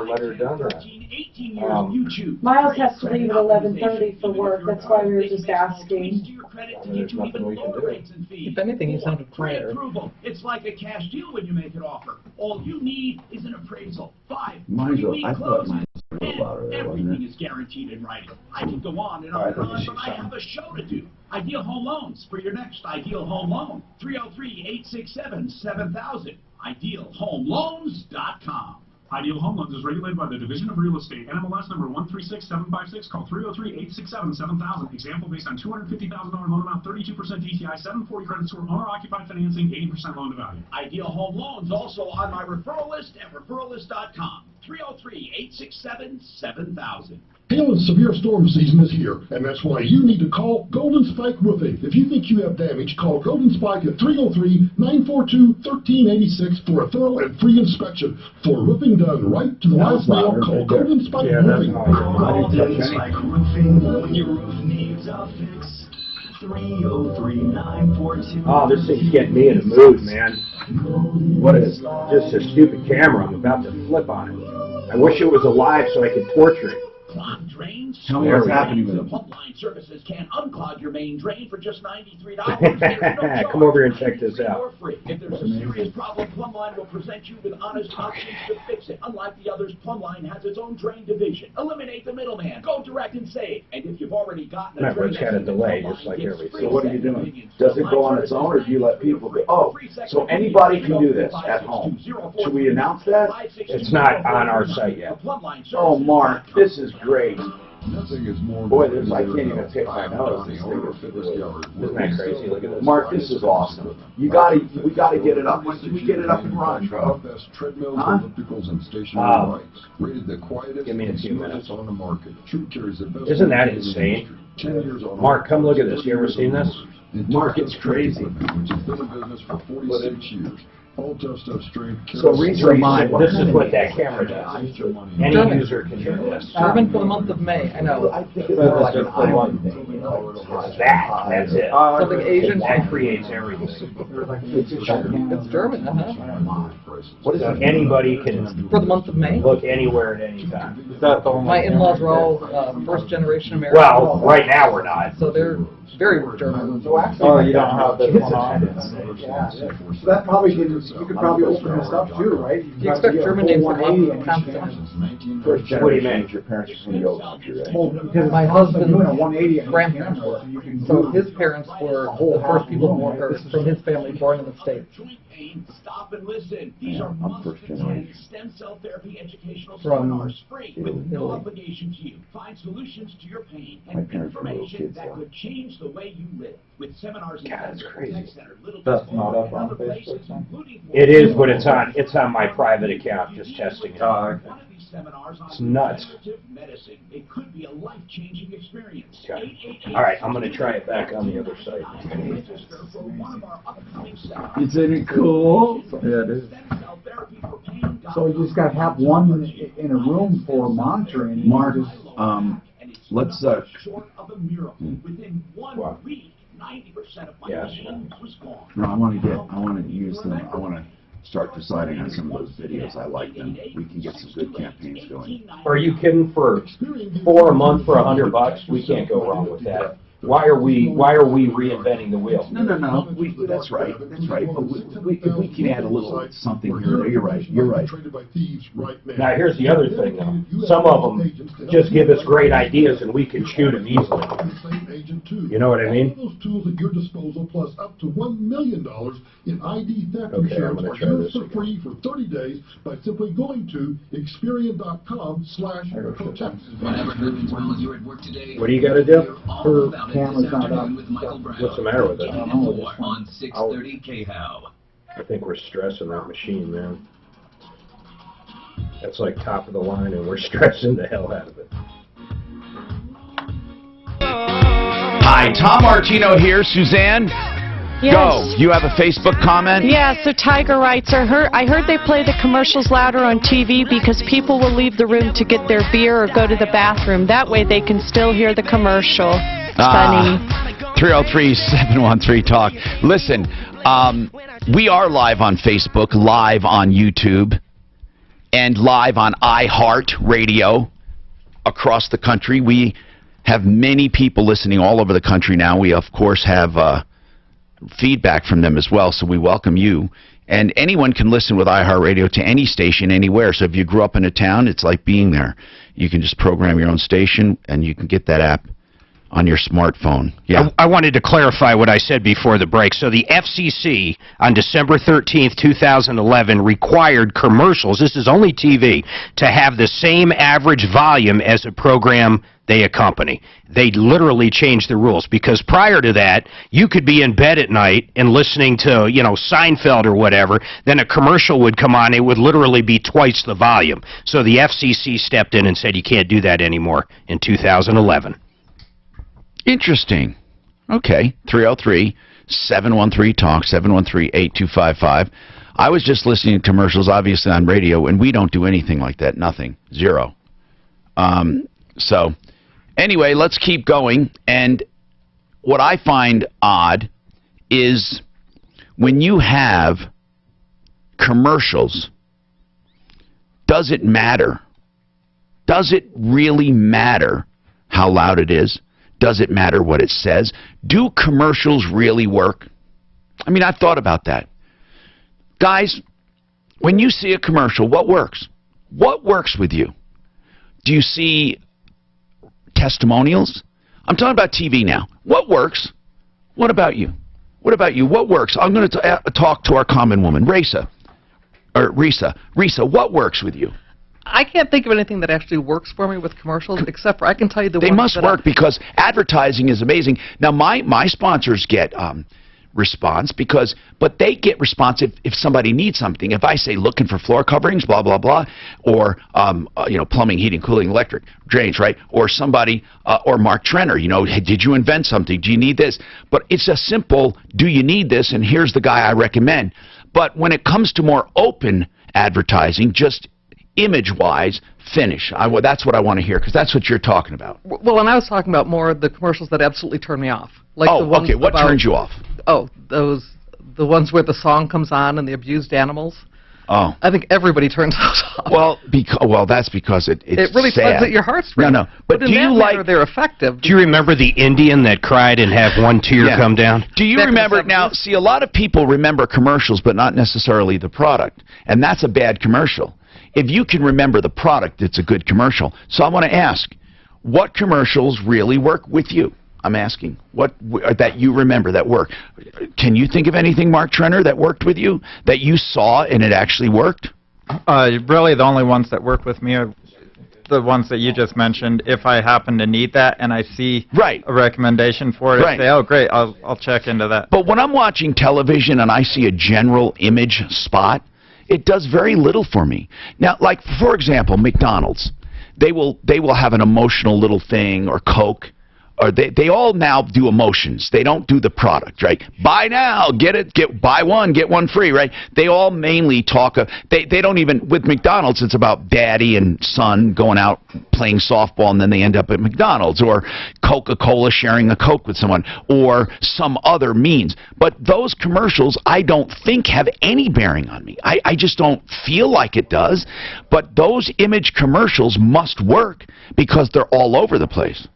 let her done that. 18 years of YouTube. Miles has to leave at 11:30 for work. That's why we were just asking. There's nothing we can do. If anything, he sounded quieter. Pre-approval. It's like a cash deal when you make an offer. All you need is an appraisal. 5 Mine's a, 3-week I thought closing. mine was a little louder there, wasn't Everything it? is guaranteed in writing. I can go on and All on right, and let me on, see but I something. have a show to do. Ideal Home Loans for your next Ideal Home Loan. 303-867-7000. IdealHomeLoans.com. Ideal Home Loans is regulated by the Division of Real Estate, NMLS number 136756. Call 303-867-7000. Example based on $250,000 loan amount, 32% DTI, 740 credit score, owner-occupied financing, 80% loan to value. Ideal Home Loans also on my referral list at referrallist.com. 303-867-7000. Hail and severe storm season is here, and that's why you need to call Golden Spike Roofing. If you think you have damage, call Golden Spike at 303-942-1386 for a thorough and free inspection. For roofing done right to the last nail, call Golden Spike Roofing. Golden Spike Roofing, when your roof needs a fix. 303-942. Oh, this thing's getting me in a mood, man. What is just a stupid camera? I'm about to flip on it. I wish it was alive so I could torture it. Clogged drains? Tell me what's happening with them. Plumb Line Services can unclog your main drain for just $93. Come over here and check this out. If there's a serious problem, Plumb Line will present you with honest options to fix it. Unlike the others, Plumb Line has its own drain division. Eliminate the middleman. Go direct and save. And if you've already gotten a Remember, drain, it's got a delay, just like everything. So what are you doing? Does it go on its own, or do you let people go? Oh, so anybody can do this at home. Should we announce that? It's not on our site yet. Oh, Mark, this is great. Nothing is more Boy, I can't even pick my nose. This thing is, Isn't that crazy? Look at this. Mark, this is awesome. We gotta get it up. When can we get it up and running, bro? Best treadmills, Huh? ellipticals, and stationary bikes. Rated the quietest Give me a and few smoothest on the market. True carries the best. Isn't that insane? 10 years on Mark, come look at this. You ever seen this? Mark, it's crazy. Which has been in business for 46 years. All tough stuff straight. So read your mind. This is what that camera does. Any user can do this. German for the month of May. I know. I think it's more like an island thing. That's it. Something Asian. That creates everything. It's German, What is So it? anybody can For the month of May. look anywhere at any time. My in-laws are all first-generation Americans. Well, right now we're not. So they're very German. Oh, you don't have this one on. So that probably you could probably open this up too, right? Do you expect German names to come from First What do you generation, mean? your parents are from the old country, right? Well, because My husband's doing a 180 on grandparents camera, were. so you can So do his parents were the first people born from his family born in the States. Stop and listen. These are I'm first generation. stem cell therapy educational From seminars, free with no Italy. obligation to you. Find solutions to your pain My and parents were little information kids, that though. could change the way you live. With seminars in God, that's Denver, crazy. Tech Center, Little That's Biscuit, not up and on other places, Facebook, then? including It is, but it's on my private account, just testing it. one of these seminars on It's nuts. regenerative medicine. It could be a life-changing experience. Okay. All right, I'm going to try it back on the other side. Register for one of our upcoming seminars. Isn't it cool? Yeah, it is. Stem cell therapy for pain. So you just gotta have one in a room for monitoring. Mark, Just, let's short of a miracle. Within 1 week, 90% of my Yes. machines was gone. No, I want to use them. I want to start deciding on some of those videos. I like them. We can get some good campaigns going. Are you kidding? For $4 a month for $100, we can't go wrong with that. Why are we reinventing the wheel? No. That's right. That's right. But if we can add a little something here, there, you're right. You're right. Now, here's the other thing, though. Some of them just give us great ideas, and we can shoot them easily. You know what I mean? Those tools at your disposal, plus up to $1 million in ID theft Okay, insurance I'm gonna are try yours this for free for 30 days by simply going to Experian.com/protect. Whatever happens while you're at work today, What do you got to do? all about it camera's this not up. afternoon with Michael Brown. What's the matter with it? And more on 630 KHOW. I think we're stressing that machine, man. That's like top of the line, and we're stressing the hell out of it. Hi, Tom Martino here. Suzanne, Yes. go. You have a Facebook comment? Yeah, so Tiger writes, I heard they play the commercials louder on TV because people will leave the room to get their beer or go to the bathroom. That way they can still hear the commercial. Funny. 303-713-TALK. Listen, we are live on Facebook, live on YouTube, and live on iHeartRadio across the country. We have many people listening all over the country now. We, of course, have feedback from them as well, so we welcome you. And anyone can listen with iHeartRadio to any station anywhere. So if you grew up in a town, it's like being there. You can just program your own station, and you can get that app on your smartphone. Yeah. I wanted to clarify what I said before the break. So the FCC on December 13th, 2011 required commercials, this is only TV, to have the same average volume as a program they accompany. They literally changed the rules because prior to that, you could be in bed at night and listening to, you know, Seinfeld or whatever, then a commercial would come on, it would literally be twice the volume. So the FCC stepped in and said you can't do that anymore in 2011. Interesting. Okay. 303-713-TALK, 713-8255. I was just listening to commercials, obviously, on radio, and we don't do anything like that. Nothing. Zero. So, anyway, let's keep going. And what I find odd is when you have commercials, does it matter? Does it really matter how loud it is? Does it matter what it says? Do commercials really work? I mean, I've thought about that. Guys, when you see a commercial, what works? What works with you? Do you see testimonials? I'm talking about TV now. What works? What about you? What about you? What works? I'm going to talk to our common woman, Risa. Risa, what works with you? I can't think of anything that actually works for me with commercials, except for I can tell you the ones they must that work because advertising is amazing. Now, my sponsors get response but they get response if somebody needs something. If I say looking for floor coverings, blah blah blah, or you know, plumbing, heating, cooling, electric, drains, right? Or somebody or Mark Trenner, you know, hey, did you invent something? Do you need this? But it's a simple, do you need this? And here's the guy I recommend. But when it comes to more open advertising, just image-wise, finish. That's what I want to hear, because that's what you're talking about. Well, and I was talking about more the commercials that absolutely turn me off. Like oh, the ones okay. What turns you off? Oh, the ones where the song comes on and the abused animals. Oh. I think everybody turns those off. Well, that's because it's it really sad. tugs at your heartstrings. No. But in do you like? They're effective. Do you remember the Indian that cried and had one tear come down? Do you remember now? See, a lot of people remember commercials, but not necessarily the product, and that's a bad commercial. If you can remember the product, it's a good commercial. So I want to ask, what commercials really work with you? I'm asking, what that you remember that work. Can you think of anything, Mark Trenner, that worked with you, that you saw and it actually worked? Really, the only ones that work with me are the ones that you just mentioned. If I happen to need that and I see a recommendation for it, I say, oh, great, I'll check into that. But when I'm watching television and I see a general image spot, it does very little for me. Now, like, for example, McDonald's, they will have an emotional little thing, or Coke, or they all now do emotions. They don't do the product, right? Buy now, buy one, get one free, right? They all mainly talk, they don't even, with McDonald's, it's about daddy and son going out playing softball and then they end up at McDonald's, or Coca-Cola sharing a Coke with someone, or some other means. But those commercials, I don't think have any bearing on me. I just don't feel like it does. But those image commercials must work because they're all over the place.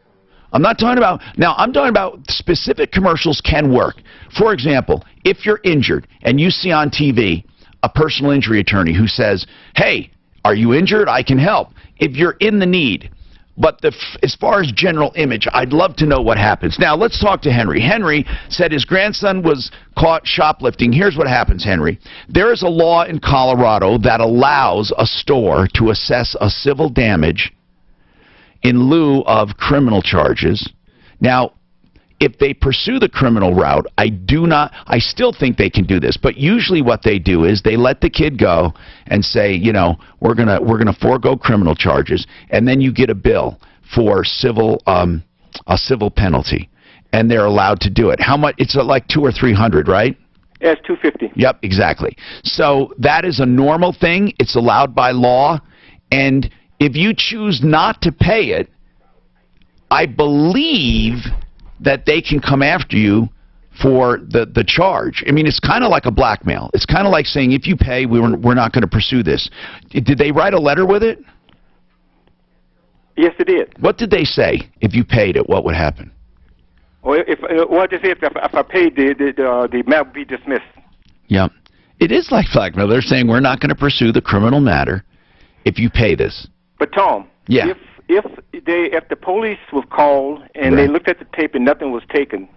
I'm not talking about, now I'm talking about specific commercials can work. For example, if you're injured and you see on TV a personal injury attorney who says, hey, are you injured? I can help. If you're in the need. But as far as general image, I'd love to know what happens. Now, let's talk to Henry. Henry said his grandson was caught shoplifting. Here's what happens, Henry. There is a law in Colorado that allows a store to assess a civil damage in lieu of criminal charges. Now, if they pursue the criminal route, I still think they can do this, but usually what they do is they let the kid go and say, you know, we're gonna forego criminal charges, and then you get a bill for a civil penalty, and they're allowed to do it. How much? It's like $200 or $300, right? Yeah, it's $250. Yep, exactly. So that is a normal thing. It's allowed by law, and if you choose not to pay it, I believe that they can come after you for the charge. I mean, it's kind of like a blackmail. It's kind of like saying, if you pay, we're not going to pursue this. Did they write a letter with it? Yes, they did. What did they say? If you paid it, what would happen? Well, what they say, if I paid, the matter would be dismissed. Yeah. It is like blackmail. They're saying, we're not going to pursue the criminal matter if you pay this. But Tom, yeah. If the police was called and they looked at the tape and nothing was taken.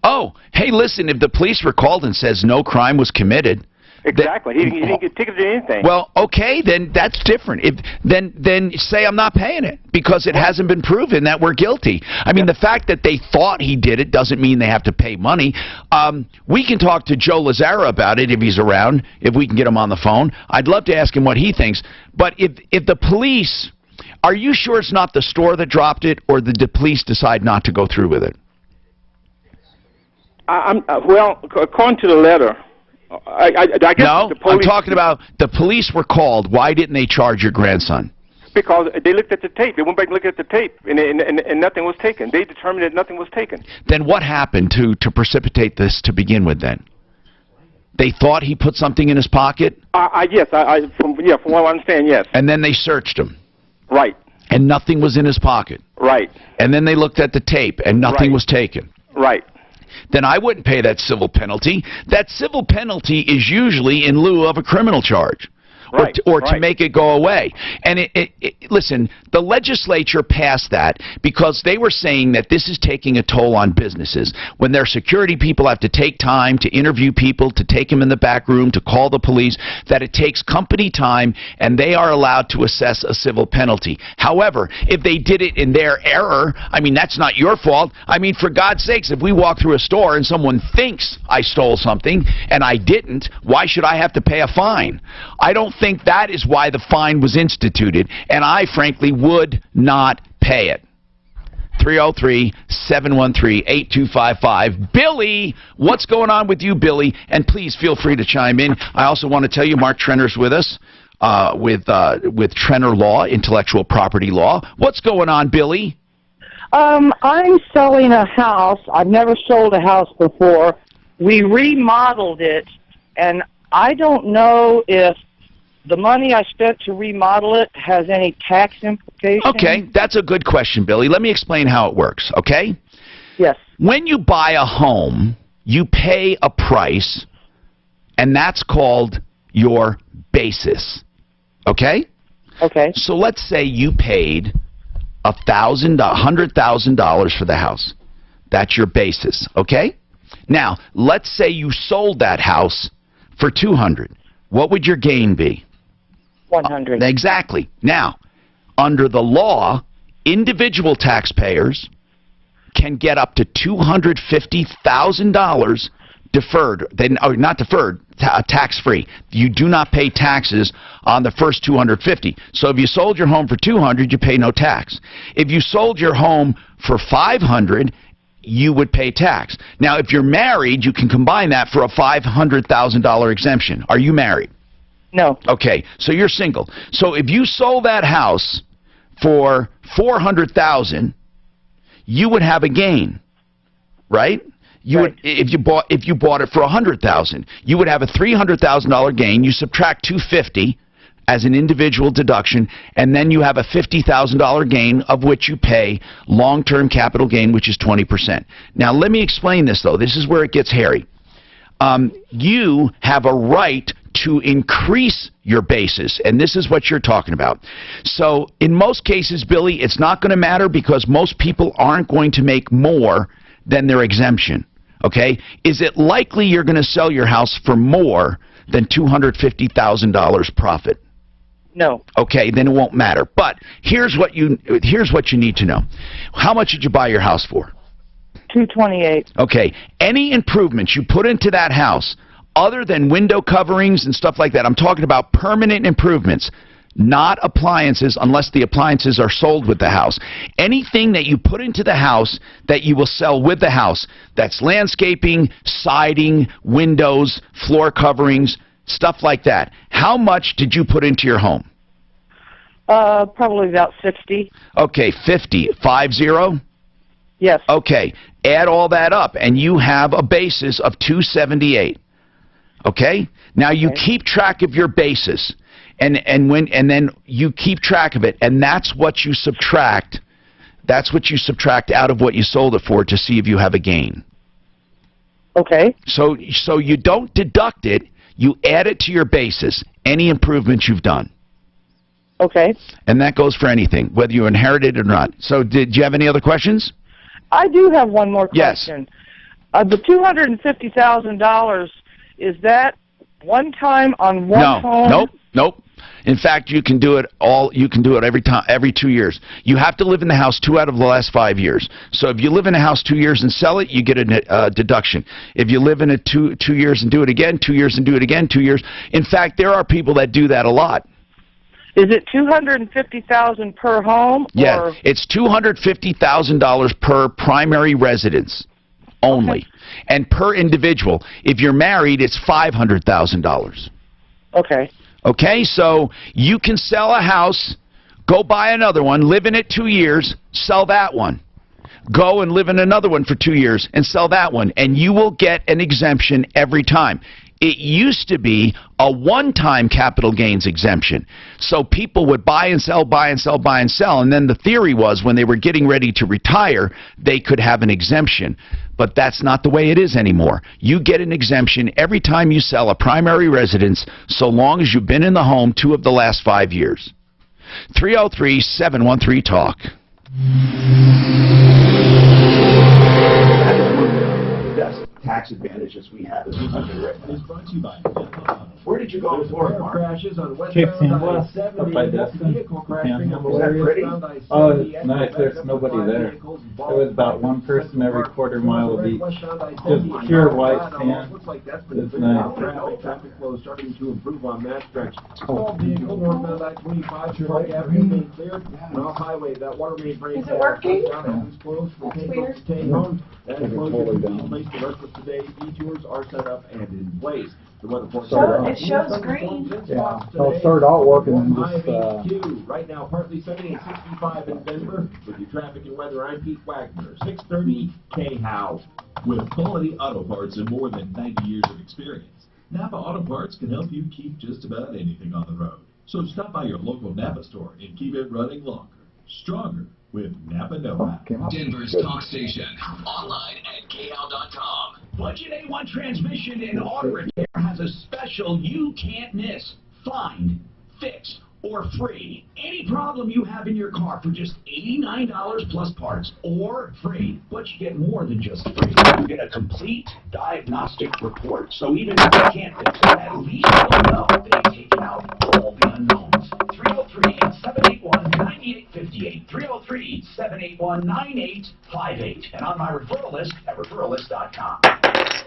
Oh, hey, listen, if the police were called and says no crime was committed. Exactly. He didn't get ticketed or anything. Well, okay, then that's different. Then say I'm not paying it because it hasn't been proven that we're guilty. I mean, the fact that they thought he did it doesn't mean they have to pay money. We can talk to Joe Lazzara about it if he's around, if we can get him on the phone. I'd love to ask him what he thinks. But if the police, are you sure it's not the store that dropped it, or did the police decide not to go through with it? Well, according to the letter, I guess no, the police... I'm talking about the police were called. Why didn't they charge your grandson? Because they looked at the tape. They went back and looked at the tape, and nothing was taken. They determined that nothing was taken. Then what happened to precipitate this to begin with then? They thought he put something in his pocket? Yes, from what I understand, yes. And then they searched him? Right. And nothing was in his pocket? Right. And then they looked at the tape, and nothing was taken? Right. Then I wouldn't pay that civil penalty. That civil penalty is usually in lieu of a criminal charge. Or to make it go away. And listen, the legislature passed that because they were saying that this is taking a toll on businesses. When their security people have to take time to interview people, to take them in the back room, to call the police, that it takes company time, and they are allowed to assess a civil penalty. However, if they did it in their error, I mean, that's not your fault. I mean, for God's sakes, if we walk through a store and someone thinks I stole something and I didn't, why should I have to pay a fine? I don't think that is why the fine was instituted, and I frankly would not pay it. 303-713-8255. Billy, what's going on with you, Billy? And please feel free to chime in. I also want to tell you Mark Trenner's with us with Trenner Law, Intellectual Property Law. What's going on, Billy? I'm selling a house. I've never sold a house before. We remodeled it, and I don't know if the money I spent to remodel it has any tax implications. Okay, that's a good question, Billy. Let me explain how it works, okay? Yes. When you buy a home, you pay a price, and that's called your basis, okay? Okay. So let's say you paid $100,000 for the house. That's your basis, okay? Now, let's say you sold that house for $200,000. What would your gain be? $100,000. Exactly. Now, under the law, individual taxpayers can get up to $250,000 deferred, not deferred, tax-free. You do not pay taxes on the first 250. So if you sold your home for 200, you pay no tax. If you sold your home for 500, you would pay tax. Now, if you're married, you can combine that for a $500,000 exemption. Are you married? No. Okay, so you're single. So if you sold that house for $400,000, you would have a gain, right? You would, if you bought it for $100,000, you would have a $300,000 gain. You subtract $250 as an individual deduction, and then you have a $50,000 gain, of which you pay long-term capital gain, which is 20%. Now, let me explain this, though. This is where it gets hairy. You have a right to increase your basis, and this is what you're talking about. So, in most cases, Billy, it's not going to matter because most people aren't going to make more than their exemption. Okay? Is it likely you're going to sell your house for more than $250,000 profit? No. Okay, then it won't matter. But here's what you need to know. How much did you buy your house for? $228,000. Okay. Any improvements you put into that house, other than window coverings and stuff like that, I'm talking about permanent improvements, not appliances, unless the appliances are sold with the house. Anything that you put into the house that you will sell with the house, that's landscaping, siding, windows, floor coverings, stuff like that. How much did you put into your home? Probably about 60. Okay, 50. 50? Yes. Okay, add all that up, and you have a basis of $278. Okay? Now you keep track of your basis, and then you keep track of it, and that's what you subtract. That's what you subtract out of what you sold it for to see if you have a gain. Okay. So you don't deduct it. You add it to your basis, any improvements you've done. Okay. And that goes for anything, whether you inherited it or not. So did you have any other questions? I do have one more question. Yes. The $250,000, is that one time on one home? Nope. In fact, you can do it every 2 years. You have to live in the house 2 out of the last 5 years. So if you live in a house 2 years and sell it, you get a deduction. If you live in it 2 years and do it again, 2 years and do it again, 2 years. In fact, there are people that do that a lot. Is it $250,000 per home? Yeah, or? It's $250,000 per primary residence only. Okay. And per individual. If you're married, it's $500,000. Okay. Okay, so you can sell a house, go buy another one, live in it 2 years, sell that one. Go and live in another one for 2 years and sell that one, and you will get an exemption every time. It used to be a one-time capital gains exemption. So people would buy and sell, buy and sell, buy and sell, and then the theory was when they were getting ready to retire, they could have an exemption. But that's not the way it is anymore. You get an exemption every time you sell a primary residence, so long as you've been in the home 2 of the last 5 years. 303-713-TALK. Best tax advantages we have in the country right now. Brought to you by Where did you go before, Mark? Cape San Blas, up by Destin. Is that pretty? Oh, it's nice. There's nobody there. There was about one person every quarter mile of beach. Just pure white sand. It's nice. Traffic flow starting to improve on that stretch. Small vehicle northbound I-25, Sherlock Avenue being cleared. And off highway, that water main break. Is it working? Down closed from Takeoff to Tayhome. That is closed for the place. The rest of today, detours are set up and in place. The weather forecast. It shows green. Yeah, I'll start out working and just, right now, partly sunny and 65 in Denver. With your traffic and weather, I'm Pete Wagner. 630 K-How. With quality auto parts and more than 90 years of experience, Napa Auto Parts can help you keep just about anything on the road. So stop by your local Napa store and keep it running longer, stronger with Napa Know-How. Denver's talk station. Online at KHOW.com. Budget A1 Transmission and Auto Repair has a special you can't miss. Find, fix, or free. Any problem you have in your car for just $89 plus parts, or free. But you get more than just free. You get a complete diagnostic report. So even if you can't fix it, at least you'll know they've taken out all the unknowns. 303-781-9858. 303-781-9858. And on my referral list at referrallist.com.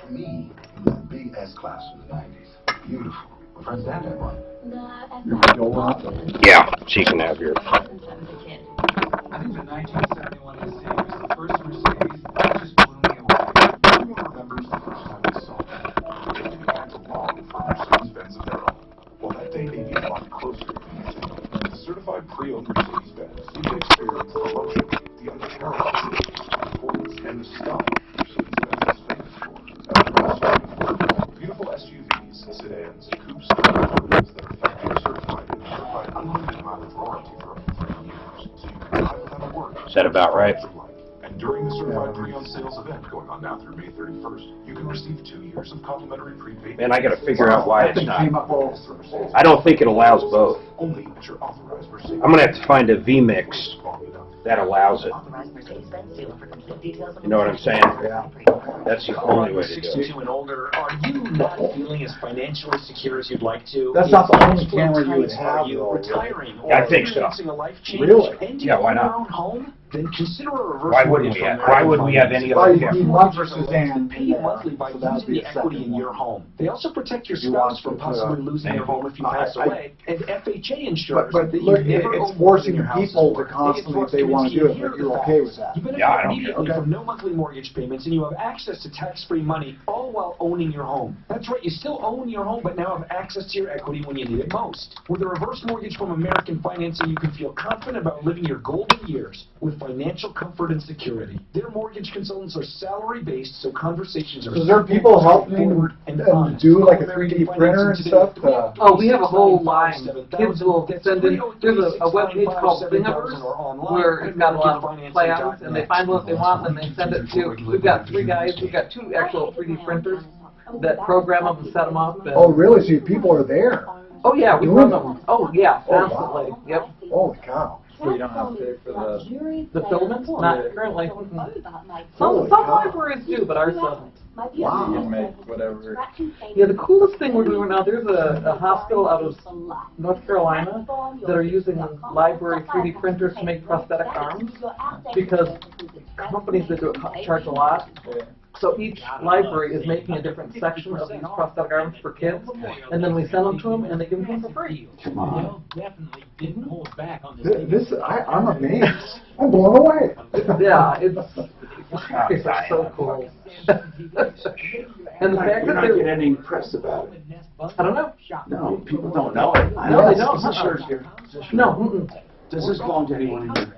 Me, the big S class from the 90s. Beautiful. My friend's dad had one. Yeah, she can have yours. I think the 1971 SC was the first Mercedes that just blew me away. Everyone remembers the first time they saw it. They began to long for Mercedes-Benz of their own. Well, that day may be a lot closer than you think. With a certified pre-owned Mercedes-Benz, you can experience the motion, the unparalleled performance, and the style Mercedes-Benz is famous for. Beautiful SUVs, sedans, coupes, and convertibles that are factory certified and provide unlimited amount of warranty for up to 3 years, so you can drive without a worry. Is that about right? And during the certified pre-owned sales event going on now through May 31st, you can receive 2 years of complimentary prepaid. Man, I got to figure out why it's not. I don't think it allows both. Only at your authorized Mercedes. I'm going to have to find a VMix that allows it. You know what I'm saying? Yeah. That's the only way to do it. 62 and older, are you not feeling as financially secure as you'd like to? That's not the only camera you would have, Are you though. retiring or Yeah, I think so. experiencing a life change? Really? And do Yeah, you why own not? your own home? Then consider a reverse Why wouldn't mortgage we have? from Why wouldn't we have any other You camera? need one for Suzanne. Pay you monthly by using the equity in your home. They also protect your spouse from possibly losing their home if you pass away. And FHA ensures But that you look, never it's own forcing your house people to anymore. constantly, if they want to do it, but you're okay with that. You benefit Yeah, I don't immediately care. from no monthly mortgage payments, and you have access to tax-free money, all while owning your home. That's right, you still own your home, but now have access to your equity when you need it most. With a reverse mortgage from American Financing, you can feel confident about living your golden years with financial comfort and security. Their mortgage consultants are salary-based, so conversations are Is there people helping forward and honest. do like a 3D printer and stuff? Oh, we have a whole line. Kids will send in, there's a web page called Thingiverse where it's got a lot of plans, and they find what they want, and they send it to, we've got 3 guys, we've got 2 actual 3D printers that program them and set them up. And, Oh, really? So people are there? oh, yeah, we doing run it? them. Oh, yeah, Oh, wow. constantly. Yep. Holy cow. So you don't have to pay for The filaments? Not currently. Holy Some cow. libraries do, but ours doesn't. you can make whatever. Yeah, the coolest thing we're doing now, there's a hospital out of North Carolina that are using library 3D printers to make prosthetic arms because companies that do it charge a lot. So each library is making a different section of these prosthetic arms for kids, and then we send them to them, and they give them for free. Come on. Definitely didn't hold back on this. I'm amazed. I'm blown away. Yeah, it's so cool. And the fact You're that not getting they're, any press about it. I don't know. No, people don't know it. No, they don't. Is this yours here? No, mm-mm. Does this belong to anyone in here?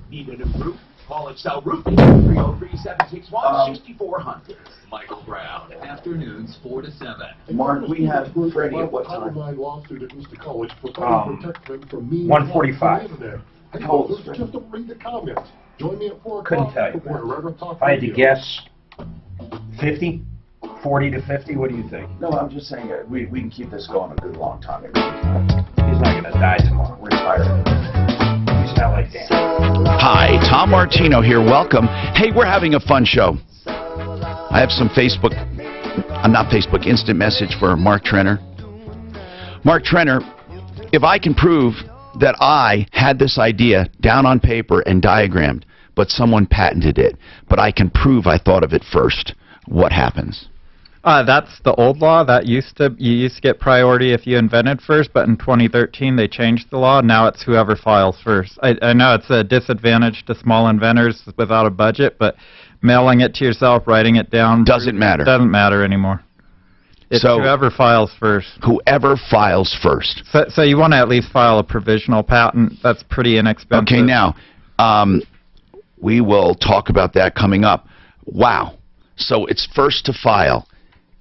Need a new roof? Call Excel Roofing, 303-761-6400. Michael Brown, afternoons 4 to 7. Mark, we have Freddie at what time? Lawsuit against the college for trying to protect them from mean 1:45. Hey, How old is just Freddie? to read the comments. Join me at 4 Couldn't o'clock tell you. for the Reverend Talk If I had to Radio. guess, 50? 40 to 50? What do you think? No, I'm just saying we can keep this going a good long time. He's not going to die tomorrow. We're tired. He's not like Dan. Hi, Tom Martino here. Welcome. Hey, we're having a fun show. I have some instant message for Mark Trenner. Mark Trenner, if I can prove that I had this idea down on paper and diagrammed, but someone patented it, but I can prove I thought of it first, what happens? That's the old law. You used to get priority if you invented first, but in 2013 they changed the law. Now it's whoever files first. I know it's a disadvantage to small inventors without a budget, but mailing it to yourself, writing it down Doesn't matter. Doesn't matter anymore. It's So- whoever files first. Whoever files first. So you want to at least file a provisional patent. That's pretty inexpensive. Okay, now, we will talk about that coming up. Wow. So it's first to file.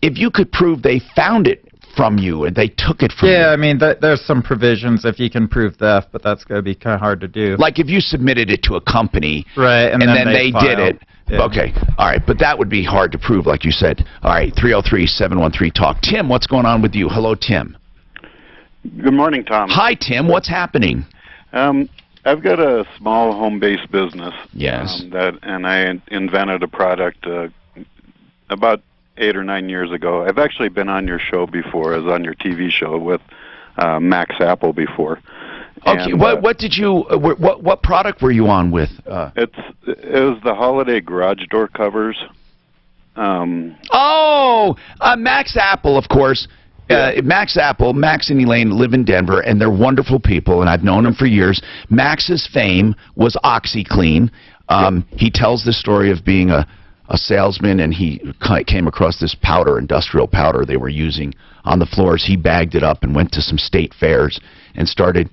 If you could prove they found it from you and they took it from you. Yeah, I mean, there's some provisions if you can prove theft, but that's going to be kind of hard to do. Like if you submitted it to a company Right, and then they file. did it, Okay, all right, but that would be hard to prove, like you said. All right, 303-713-TALK. Tim, what's going on with you? Hello, Tim. Good morning, Tom. Hi, Tim. What's happening? I've got a small home-based business. Yes. And I invented a product about 8 or 9 years ago. I've actually been on your show before. I was on your TV show with Max Apple before. Okay, And, what did you? What product were you on with? It was the holiday garage door covers. Max Apple, of course. Max Apple, Max and Elaine live in Denver, and they're wonderful people, and I've known them for years. Max's fame was OxyClean. He tells the story of being a salesman, and he came across this powder, industrial powder they were using on the floors. He bagged it up and went to some state fairs and started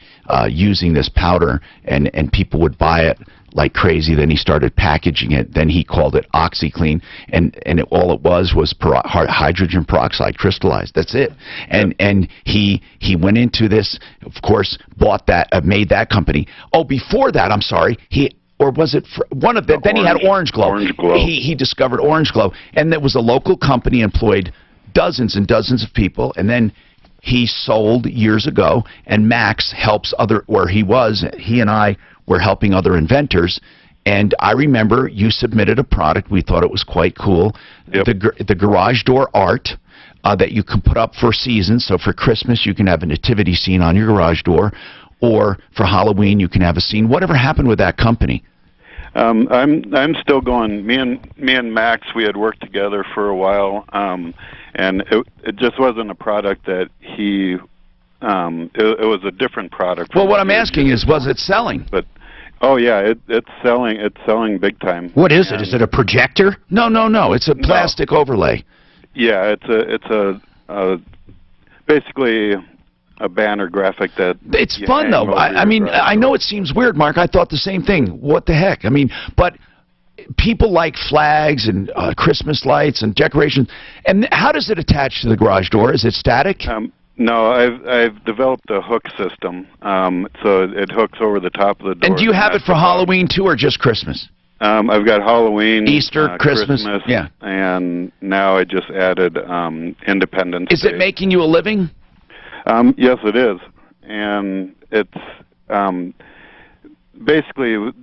using this powder, and people would buy it like crazy. Then he started packaging it. Then he called it OxyClean, and all it was hydrogen peroxide crystallized. That's it. And he went into this, of course, bought that, made that company. Oh, before that, I'm sorry, or was it one of them? Then he had Orange Glow. Orange Glow. He discovered Orange Glow, and there was a local company, employed dozens and dozens of people, and then he sold years ago, and Max helps he and I were helping other inventors, and I remember you submitted a product. We thought it was quite cool. Yep. The garage door art that you can put up for seasons. So for Christmas, you can have a nativity scene on your garage door, or for Halloween, you can have a scene. Whatever happened with that company? I'm still going. Me and Max, we had worked together for a while, and it just wasn't a product that he. It was a different product. Well, what I'm asking is, was it selling? But oh yeah, it's selling. It's selling big time. What is it? Is it a projector? No. It's a plastic overlay. Yeah, it's a basically a banner graphic that. It's fun though. I mean, I know it seems weird, Mark. I thought the same thing. What the heck? I mean, but people like flags and Christmas lights and decorations. And how does it attach to the garage door? Is it static? No, I've developed a hook system, so it hooks over the top of the door. And do you have it for Halloween too, or just Christmas? I've got Halloween, Easter, Christmas, yeah, and now I just added Independence Day. Is it making you a living? Yes, it is, and it's basically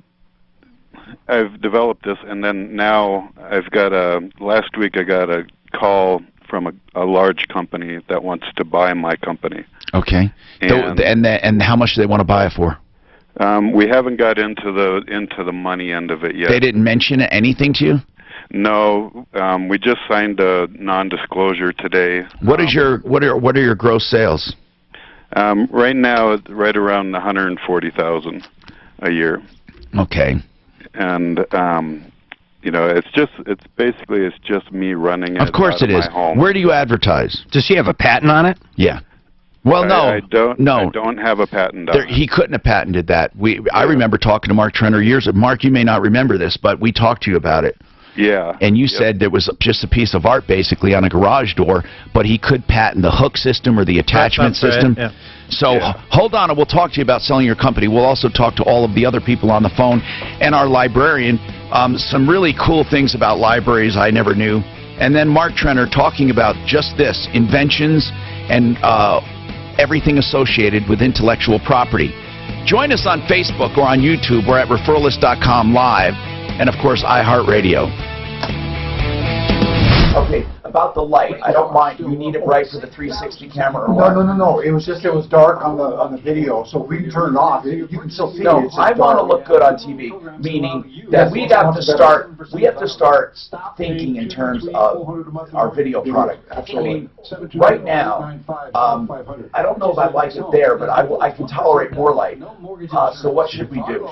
I've developed this, and then now I've got last week I got a call from a large company that wants to buy my company. Okay. And how much do they want to buy it for? We haven't got into the money end of it yet. They didn't mention anything to you? No. We just signed a non-disclosure today. What are your gross sales? Right now, it's right around $140,000 a year. Okay. And you know, it's just me running it. Of course it is. Home. Where do you advertise? Does he have a patent on it? Yeah. Well, no. I don't have a patent on it. He couldn't have patented that. I remember talking to Mark Trenner years ago. Mark, you may not remember this, but we talked to you about it. Yeah. And you said there was just a piece of art basically on a garage door, but he could patent the hook system or the attachment system. Right. Yeah. So hold on, and we'll talk to you about selling your company. We'll also talk to all of the other people on the phone and our librarian. Some really cool things about libraries I never knew. And then Mark Trenner talking about just this, inventions and everything associated with intellectual property. Join us on Facebook or on YouTube. We're at referralist.com live, and of course iHeartRadio. Okay, about the light, I don't mind. You need it bright for the 360 camera or what? No. It was dark on the video, so we can turn it off. You can still see it. No, It's just I want to dark. look good on TV, meaning that we have to start thinking in terms of our video product. I mean, right now, I don't know if I like it there, but I can tolerate more light. So what should we do?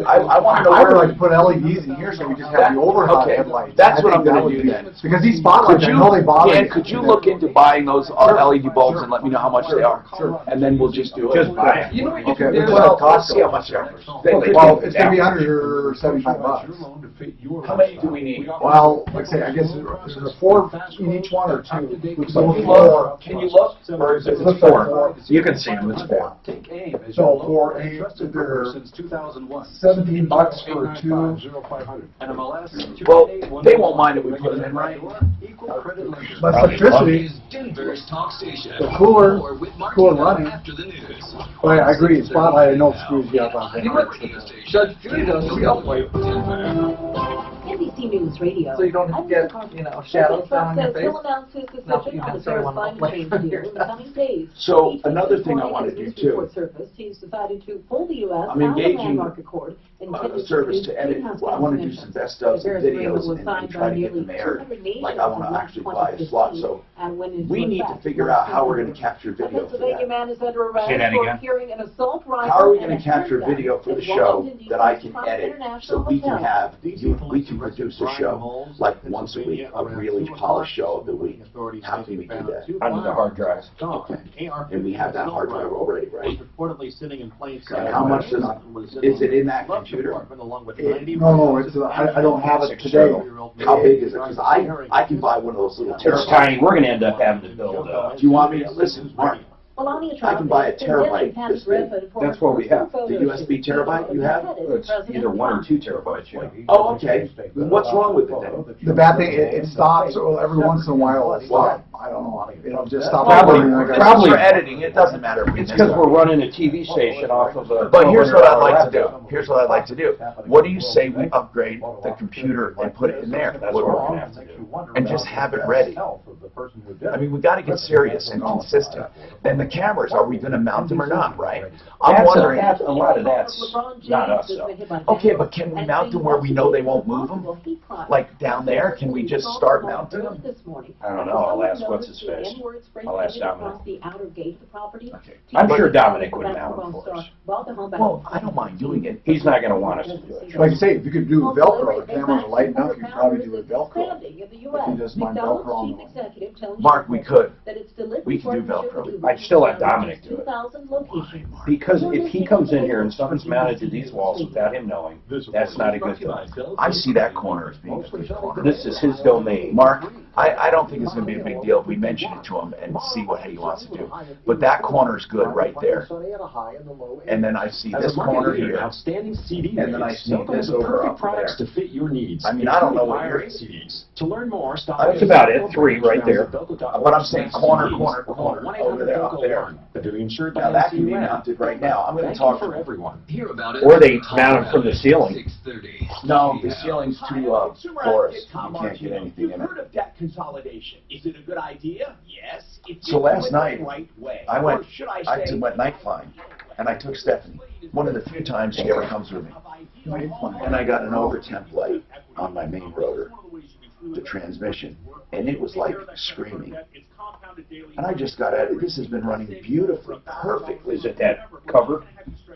I want to know. I would like to put LEDs in here so we just have the overhead headlights. That's what I'm going to do then. Because these spotlights, I know they bother Dan, me. could you look into buying those LED bulbs and let me know how much they are? Sure. And then we'll just do it. Just buy it. You know what you can do? Well, let's see how much they are. Well, it's going to be under for $75. How many do we need? Well, like I say, I guess there's 4 in each one or 2. Can you look? Or is it It's 4. You can see them, it's 4. So for a, they're $17 for 2. Well, they won't mind if we put them in, right? But electricity, Denver's talk station. the cooler running. After the news. But I agree, Spotlight, I know it screws you up on that. Judge Judy doesn't see up like NBC News Radio. so you don't get, shadows down on your face. He'll announce his decision on the Sarah's Fine Change deal in the coming days. So another thing I want to do too, He's decided to pull the U.S. I'm out of the engaging landmark accord and a service to edit. Well, I want to do some best ofs and videos and try to get them aired. Like I want to actually buy a slot. So we need to figure out how we're going to capture video for Pennsylvania that. man is under arrest Say that for again. hearing an assault rifle. How are we and going a to capture handgun video for the at show Washington, that I D.C. can edit International so we can Hotel. have, we can produce a show like once a week, a really polished show of the week. How can we do that? Under the hard drives. Okay. And we have that hard drive already, right? Reportedly sitting in plain sight. And how much is it in that computer? No, it's, I don't have it today. How big is it? Because I can buy one of those little It's tiny, we're gonna end up having to build Do you want me to, listen, Mark, Melania I can buy a Trump terabyte this big. That's what we have. The USB terabyte you have? It's either 1 or 2 terabytes, yeah. Oh, okay. What's wrong with it then? The bad thing, it stops, or every once in a while it'll stop. I don't know, it'll just stop. Probably for editing, it doesn't matter. It's because we're running a TV station off of a. But here's what I'd like to do. Here's what I'd like to do. What do you say we upgrade the computer and put it in there? That's what we're gonna have to do. And just have it ready. I mean, we got to get serious and consistent. And the cameras, are we going to mount them or not, right? I'm wondering. A lot of that's not us, though. Okay, but can we mount them where we know they won't move them? Like down there, can we just start mounting them? I don't know, I'll ask what's his face. I'll ask Dominic. Okay. I'm sure Dominic would mount them for us. Well, I don't mind doing it. He's not gonna want us to do it. Like I say, if you could do Velcro, the cameras are light enough, you could probably do it Velcro. If you just mind Velcro on the Mark, we could. We could do Velcro. I'd still let Dominic do it. Because if he comes in here and something's mounted to these walls without him knowing, that's not a good thing. I see that corner as being a good corner. This is his domain. Mark, I don't think it's going to be a big deal if we mention it to him and see what he wants to do. But that corner's good right there. And then I see this corner here. Outstanding CD And then I see this the over perfect up products there. to fit your needs. I mean, I don't know what Higher your CDs. To learn more, stop. That's about it, 3 right there. But I'm saying corner, over there, up there. Now that can be mounted right now. I'm going to talk for everyone. Hear about it. Or they mount them from the ceiling. 6:30. No, the ceiling's too porous. You can't get anything in it. Heard of debt consolidation? Is it a good idea? Yes. If So you last do it night, the right way. I went, Or should I I say, went night flying, and I took Stephanie. One of the few times she ever comes with me. And I got an over temp light on my main rotor, the transmission, and it was like screaming. And I just got at it. This has been running beautifully, perfectly. Is it that cover?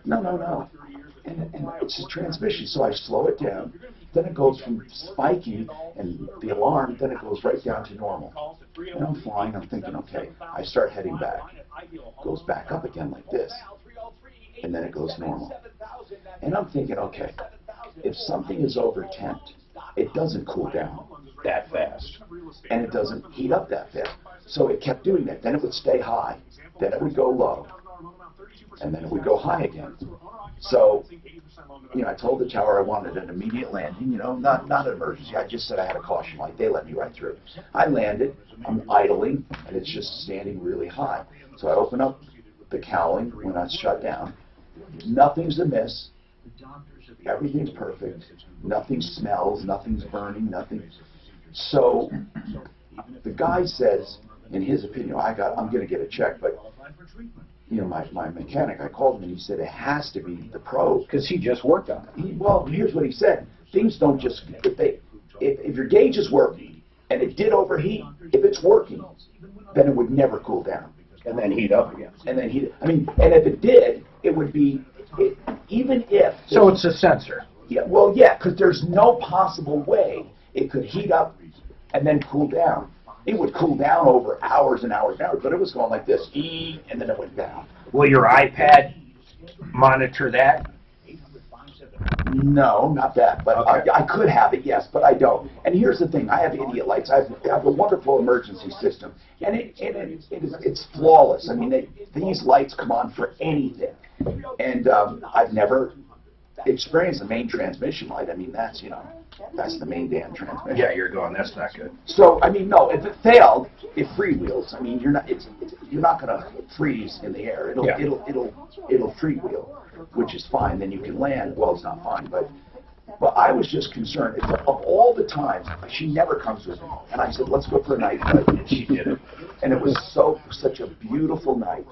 No. And it's a transmission, so I slow it down. Then it goes from spiking and the alarm, then it goes right down to normal. And I'm flying, I'm thinking, okay, I start heading back. Goes back up again like this. And then it goes normal. And I'm thinking, okay, if something is over temp, it doesn't cool down that fast. And it doesn't heat up that fast. So it kept doing that. Then it would stay high. Then it would go low. And then it would go high again. So, I told the tower I wanted an immediate landing, not an emergency. I just said I had a caution light. They let me right through. I landed, I'm idling, and it's just standing really high. So I open up the cowling when it's shut down. Nothing's amiss. Everything's perfect. Nothing smells, nothing's burning, nothing. So the guy says, in his opinion, I'm going to get a check, but my mechanic, I called him and he said it has to be the probe. Because he just worked on it. Well, here's what he said. Things don't just, if your gauge is working and it did overheat, if it's working, then it would never cool down. And then heat up again. And then and if it did, it would be, even if. So it's a sensor. Yeah, because there's no possible way it could heat up and then cool down. It would cool down over hours and hours and hours, but it was going like this, and then it went down. Will your iPad monitor that? No, not that, but I could have it, yes, but I don't. And here's the thing, I have idiot lights. I have a wonderful emergency system, and it's flawless. I mean, these lights come on for anything. And I've never experienced the main transmission light. I mean, that's, that's the main damn transmission. Yeah, you're going, that's not good. So, I mean, no, if it failed, it freewheels. I mean, you're not gonna freeze in the air. It'll freewheel, which is fine. Then you can land. Well, it's not fine, but I was just concerned. Of all the times, she never comes with me, and I said, let's go for a night. But she did it, and it was such a beautiful night.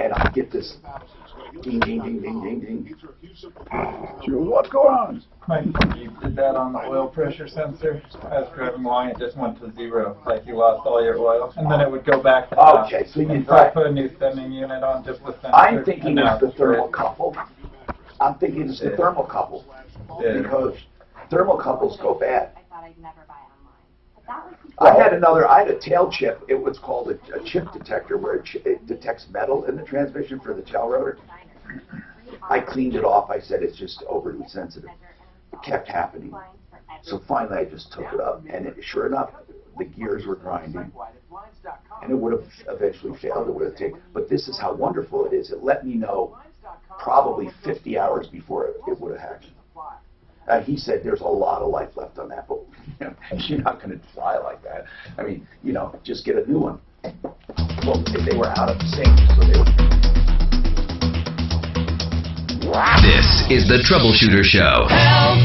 And I get this ding, ding, ding, ding, ding, ding. What's going on? Mike, you did that on the oil pressure sensor. I was driving along, it just went to 0, like you lost all your oil, and then it would go back to okay, so you put a new sending unit on just the sensor. I'm thinking it's the thermocouple. Yeah. Because thermocouples go bad. I had a tail chip. It was called a chip detector, where it detects metal in the transmission for the tail rotor. I cleaned it off. I said it's just overly sensitive. It kept happening. So finally I just took it up, and sure enough, the gears were grinding. And it would have eventually failed. It would have taken. But this is how wonderful it is. It let me know probably 50 hours before it would have happened. He said there's a lot of life left on that, but you're not going to fly like that. I mean, just get a new one. Well, they were out of sync, so they were... This is the Troubleshooter Show. Help!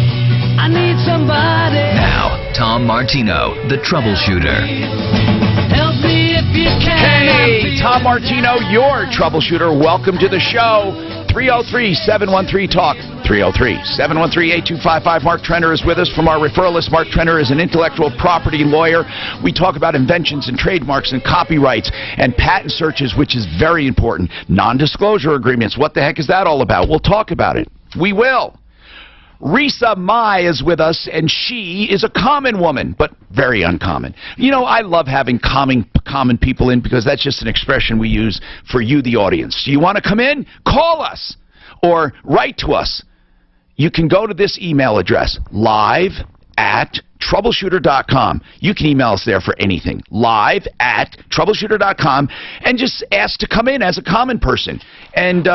I need somebody. Now, Tom Martino, the Troubleshooter. Help me if you can. Hey, Tom Martino, your troubleshooter. Welcome to the show. 303-713-TALK. 303-713-8255. Mark Trenner is with us from our referral list. Mark Trenner is an intellectual property lawyer. We talk about inventions and trademarks and copyrights and patent searches, which is very important. Non-disclosure agreements. What the heck is that all about? We'll talk about it. We will. Risa Mai is with us, and she is a common woman, but very uncommon. I love having common people in, because that's just an expression we use for you, the audience. Do you want to come in? Call us or write to us. You can go to this email address, live@troubleshooter.com. You can email us there for anything, live@troubleshooter.com, and just ask to come in as a common person. And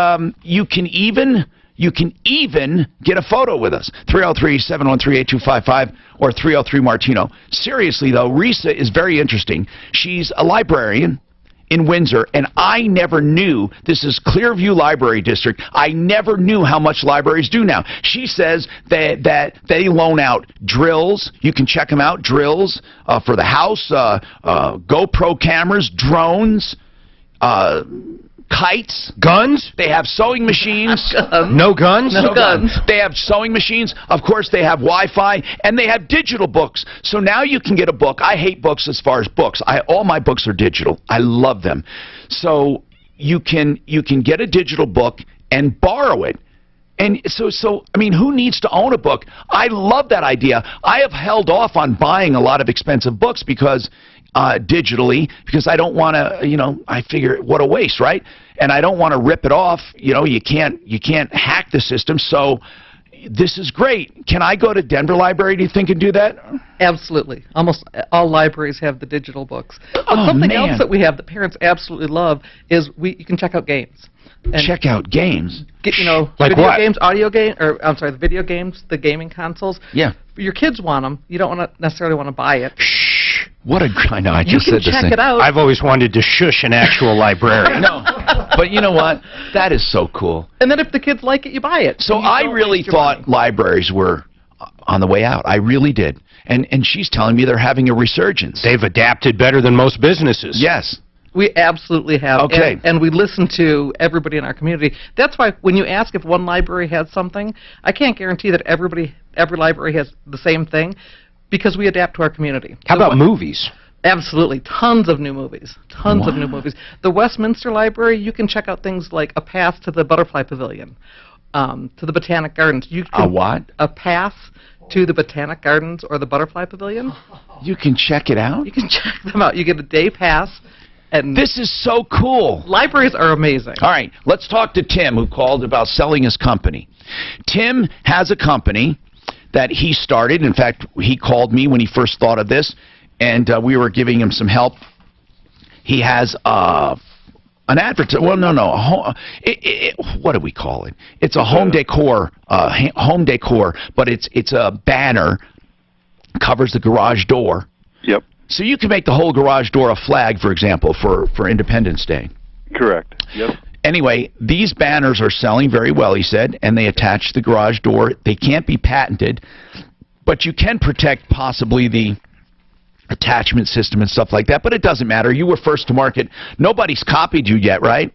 you can even get a photo with us, 303-713-8255 or 303-MARTINO. Seriously, though, Risa is very interesting. She's a librarian in Windsor, and I never knew, this is Clearview Library District, I never knew how much libraries do now. She says that they loan out drills. You can check them out, drills for the house, GoPro cameras, drones, kites, guns. They have sewing machines. No guns. No guns. They have sewing machines. Of course, they have Wi-Fi, and they have digital books. So now you can get a book. I hate books as far as books. All my books are digital. I love them. So you can get a digital book and borrow it. And so I mean, who needs to own a book? I love that idea. I have held off on buying a lot of expensive books because digitally, because I don't want to, I figure what a waste, right? And I don't want to rip it off. You can't hack the system. So this is great. Can I go to Denver Library, do you think, and do that? Absolutely. Almost all libraries have the digital books. But something else that we have that parents absolutely love is you can check out games. And check out games? Like video what? Games, audio game, or I'm sorry, the video games, the gaming consoles. Yeah. Your kids want them. You don't necessarily want to buy it. What a... I know, I just said the same. You can check it out. I've always wanted to shush an actual librarian. No, but you know what? That is so cool. And then if the kids like it, you buy it. So I really thought libraries were on the way out. I really did. And she's telling me they're having a resurgence. They've adapted better than most businesses. Yes. We absolutely have. Okay. And we listen to everybody in our community. That's why when you ask if one library has something, I can't guarantee that every library has the same thing, because we adapt to our community. How about movies? Absolutely. Tons of new movies. Tons of new movies. The Westminster Library, you can check out things like a pass to the Butterfly Pavilion, to the Botanic Gardens. A what? A pass to the Botanic Gardens or the Butterfly Pavilion. You can check it out? You can check them out. You get a day pass, And this is so cool. Libraries are amazing. All right, let's talk to Tim, who called about selling his company. Tim has a company that he started. In fact, he called me when he first thought of this, and we were giving him some help. He has an advert. Well, no. What do we call it? It's a home decor, but it's a banner, covers the garage door. Yep. So you can make the whole garage door a flag, for example, for Independence Day. Correct. Yep. Anyway, these banners are selling very well, he said, and they attach the garage door. They can't be patented, but you can protect possibly the attachment system and stuff like that, but it doesn't matter. You were first to market. Nobody's copied you yet, right?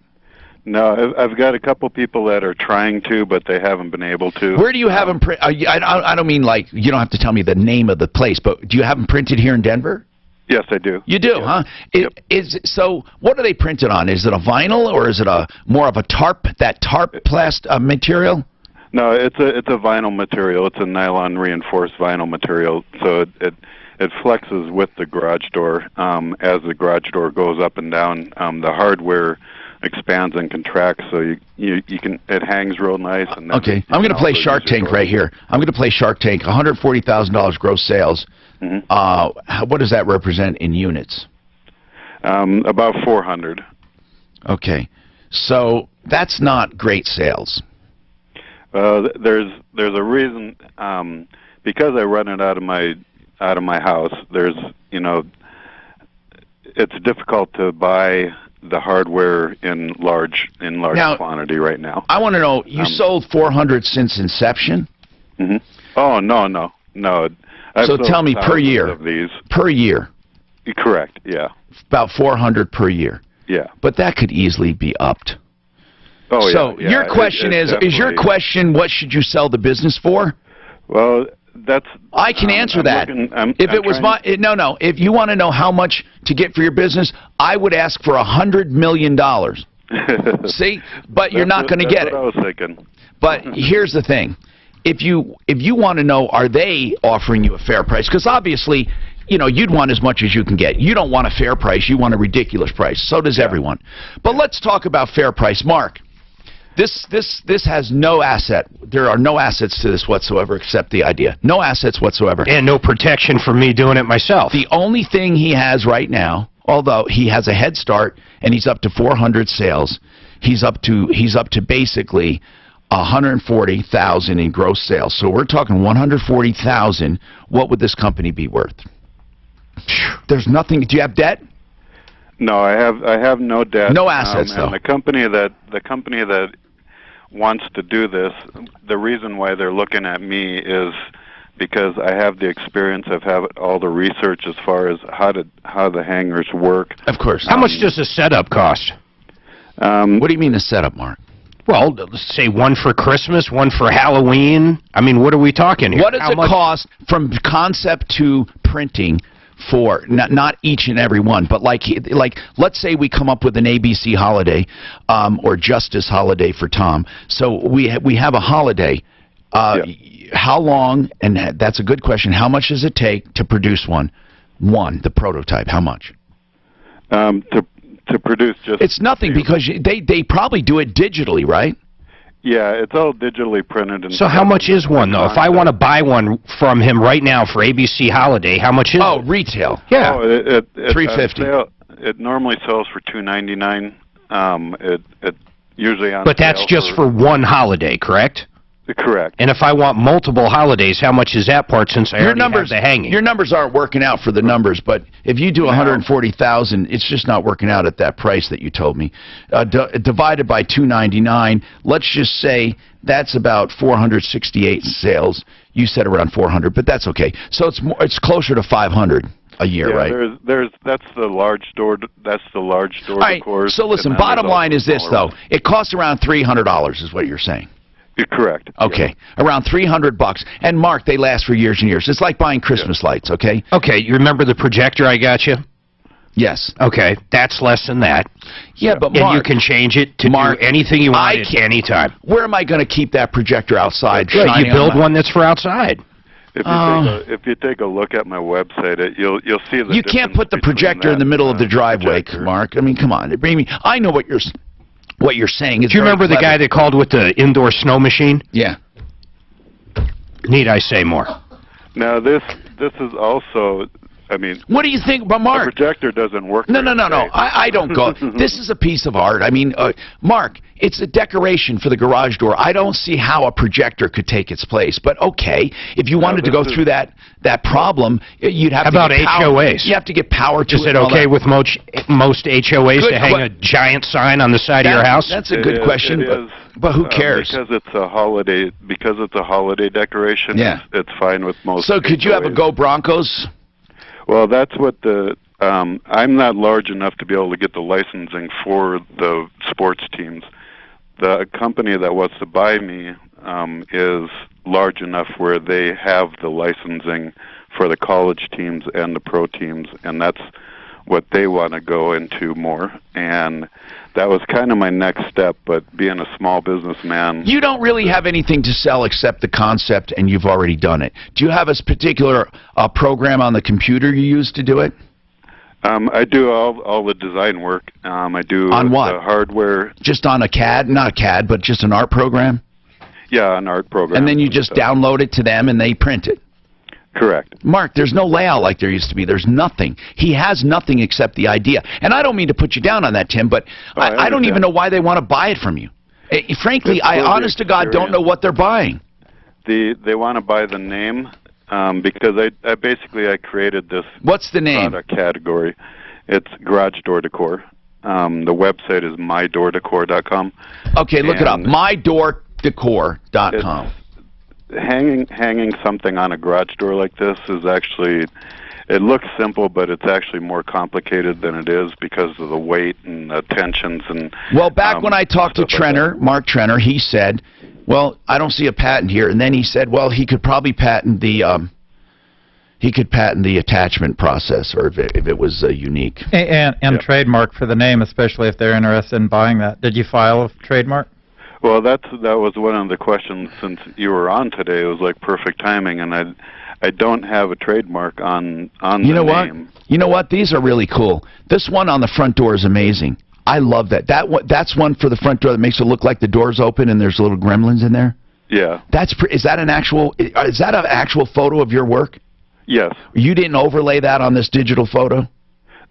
No, I've got a couple people that are trying to, but they haven't been able to. Where do you have them print? I don't mean like, you don't have to tell me the name of the place, but do you have them printed here in Denver? Yes, I do. You do, huh? Yep. So what are they printed on? Is it a vinyl or is it more of a tarp, that tarp material? No, it's a vinyl material. It's a nylon reinforced vinyl material. So it flexes with the garage door. As the garage door goes up and down, the hardware expands and contracts, so you can, it hangs real nice. And okay, I'm going to play Shark Tank right here. I'm going to play Shark Tank. $140,000 gross sales. Mm-hmm. What does that represent in units? About 400. Okay, so that's not great sales. There's a reason, because I run it out of my house. There's, it's difficult to buy the hardware in large quantity right now. I want to know, you sold 400 since inception? Mm-hmm. Oh, no. So tell me, per year. Of these. Per year. Correct, yeah. About 400 per year. Yeah. But that could easily be upped. Oh, yeah. So your question is your question, what should you sell the business for? Well, that's... I can answer that. If you want to know how much to get for your business, I would ask for $100 million. See? But you're not going to get it. That's what I was thinking. But here's the thing. If you want to know, are they offering you a fair price? Because obviously, you'd want as much as you can get. You don't want a fair price. You want a ridiculous price. So does everyone. But let's talk about fair price. Mark, this has no asset. There are no assets to this whatsoever except the idea. No assets whatsoever. And no protection for me doing it myself. The only thing he has right now, although he has a head start and he's up to 400 sales, he's up to basically 140,000 in gross sales. So we're talking 140,000. What would this company be worth? There's nothing. Do you have debt? No, I have no debt. No assets, though. And the company that wants to do this, the reason why they're looking at me is because I have the experience. I've had all the research as far as how the hangers work. Of course. How much does a setup cost? What do you mean a setup, Mark? Well, let's say one for Christmas, one for Halloween. I mean, what are we talking here? What does it cost from concept to printing for, not each and every one, but like let's say we come up with an ABC holiday or Justice holiday for Tom. So we have a holiday. How long, and that's a good question, how much does it take to produce one, the prototype? How much? To produce just... It's nothing because they probably do it digitally, right? Yeah, it's all digitally printed. And so how much is one, though? If I want to buy one from him right now for ABC Holiday, how much is it? Oh, retail. Yeah. Oh, it $350. It normally sells for $299. It usually on But that's just for one holiday, correct? Correct. And if I want multiple holidays, how much is that part since I already have the hanging? Your numbers aren't working out for the numbers, but if you do 140,000, it's just not working out at that price that you told me. Divided by $299, let's just say that's about 468 sales. You said around 400, but that's okay. So it's closer to 500 a year, right? That's the large store. That's the large store. All right. So listen, bottom line is this though: it costs around $300, is what you're saying. Correct. Okay, around $300. And Mark, they last for years and years. It's like buying Christmas lights. Okay. Okay, you remember the projector I got you? Yes. Okay, that's less than that. Yeah, but and Mark, you can change it to do anything you want at any time. Where am I going to keep that projector outside? Yeah, you build one that's for outside. If you take a look at my website, you'll see the You can't put the projector in the middle of the driveway, Mark. I mean, come on. I know what you're saying. It's Do you remember the guy that called with the indoor snow machine? Yeah. Need I say more? Now this is also, I mean, what do you think about Mark? The projector doesn't work. No. I don't go. This is a piece of art. I mean, Mark, it's a decoration for the garage door. I don't see how a projector could take its place. But okay, if you wanted to go through that problem, you'd have How to about get power. HOAs? You have to get power to Is it and all okay that. with most HOAs to hang a giant sign on the side of your house? That's a good question. But who cares? Because it's a holiday decoration. Yeah. It's fine with most. So could you have a HOAs. Go Broncos? Well, that's what I'm not large enough to be able to get the licensing for the sports teams. The company that wants to buy me is large enough where they have the licensing for the college teams and the pro teams, and that's what they want to go into more. And that was kind of my next step, but being a small businessman... You don't really have anything to sell except the concept, and you've already done it. Do you have a particular program on the computer you use to do it? I do all the design work. I do on what? The hardware. Just on a CAD? Not a CAD, but just an art program? Yeah, an art program. And then you just download it to them and they print it? Correct. Mark, there's no layout like there used to be. There's nothing. He has nothing except the idea. And I don't mean to put you down on that, Tim, but I don't even know why they want to buy it from you. Frankly, I honest to God don't know what they're buying. They want to buy the name because I basically created this. What's the name? Product category. It's garage door decor. The website is mydoordecor.com. Okay, look it up. mydoordecor.com. Hanging something on a garage door like this is actually, it looks simple, but it's actually more complicated than it is because of the weight and the tensions and. Well, back when I talked to Trenner, Mark Trenner, he said, "Well, I don't see a patent here." And then he said, "Well, he could probably patent the attachment process, or if it was unique." And trademark for the name, especially if they're interested in buying that. Did you file a trademark? Well, that was one of the questions since you were on today. It was like perfect timing, and I don't have a trademark on the name. You know what? These are really cool. This one on the front door is amazing. I love that. That's one for the front door that makes it look like the door's open and there's little gremlins in there. Yeah. Is that an actual photo of your work? Yes. You didn't overlay that on this digital photo?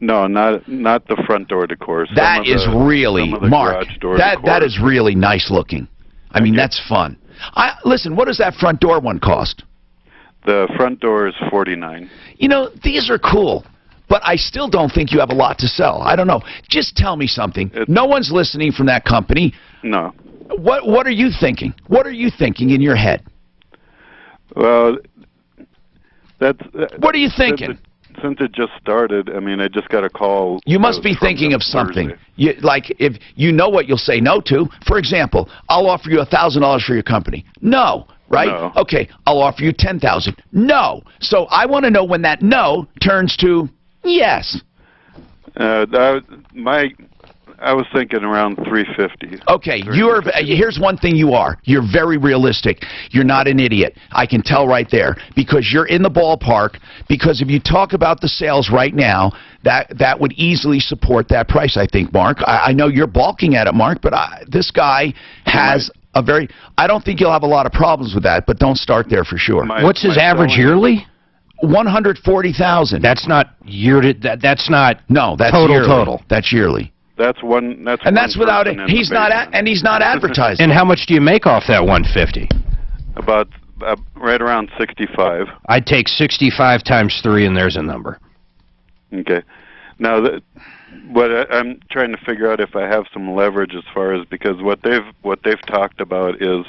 No, not the front door decor. That is really, Mark, that is really nice looking. I mean, that's fun. Listen, what does that front door one cost? The front door is $49. You know, these are cool, but I still don't think you have a lot to sell. I don't know. Just tell me something. No one's listening from that company. No. What are you thinking? What are you thinking in your head? Well, what are you thinking? Since it just started, I mean, I just got a call. You must be thinking of something. Like, if you know what you'll say no to. For example, I'll offer you $1,000 for your company. No, right? No. Okay, I'll offer you $10,000. No. So I want to know when that no turns to yes. I was thinking around $350. Okay, here's one thing you are. You're very realistic. You're not an idiot. I can tell right there because you're in the ballpark. Because if you talk about the sales right now, that would easily support that price, I think, Mark. I know you're balking at it, Mark, but this guy has a very... I don't think you'll have a lot of problems with that, but don't start there for sure. What's his average yearly? $140,000. That's not yearly. That's not. No, that's total. Total. That's yearly. That's one. And that's without it. He's not advertising. And how much do you make off that 150? About right around 65. I'd take 65 times 3, and there's a number. Okay. Now, what I'm trying to figure out if I have some leverage as far as because what they've talked about is.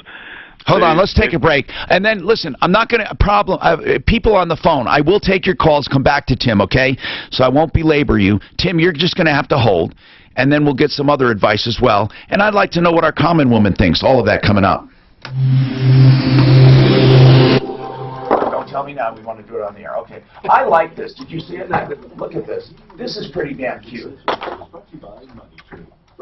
Hold on, let's take a break. And then, listen, I'm not going to... people on the phone, I will take your calls, come back to Tim, okay? So I won't belabor you. Tim, you're just going to have to hold. And then we'll get some other advice as well. And I'd like to know what our common woman thinks. All of that coming up. Don't tell me now we want to do it on the air. Okay. I like this. Did you see it? Look at this. This is pretty damn cute.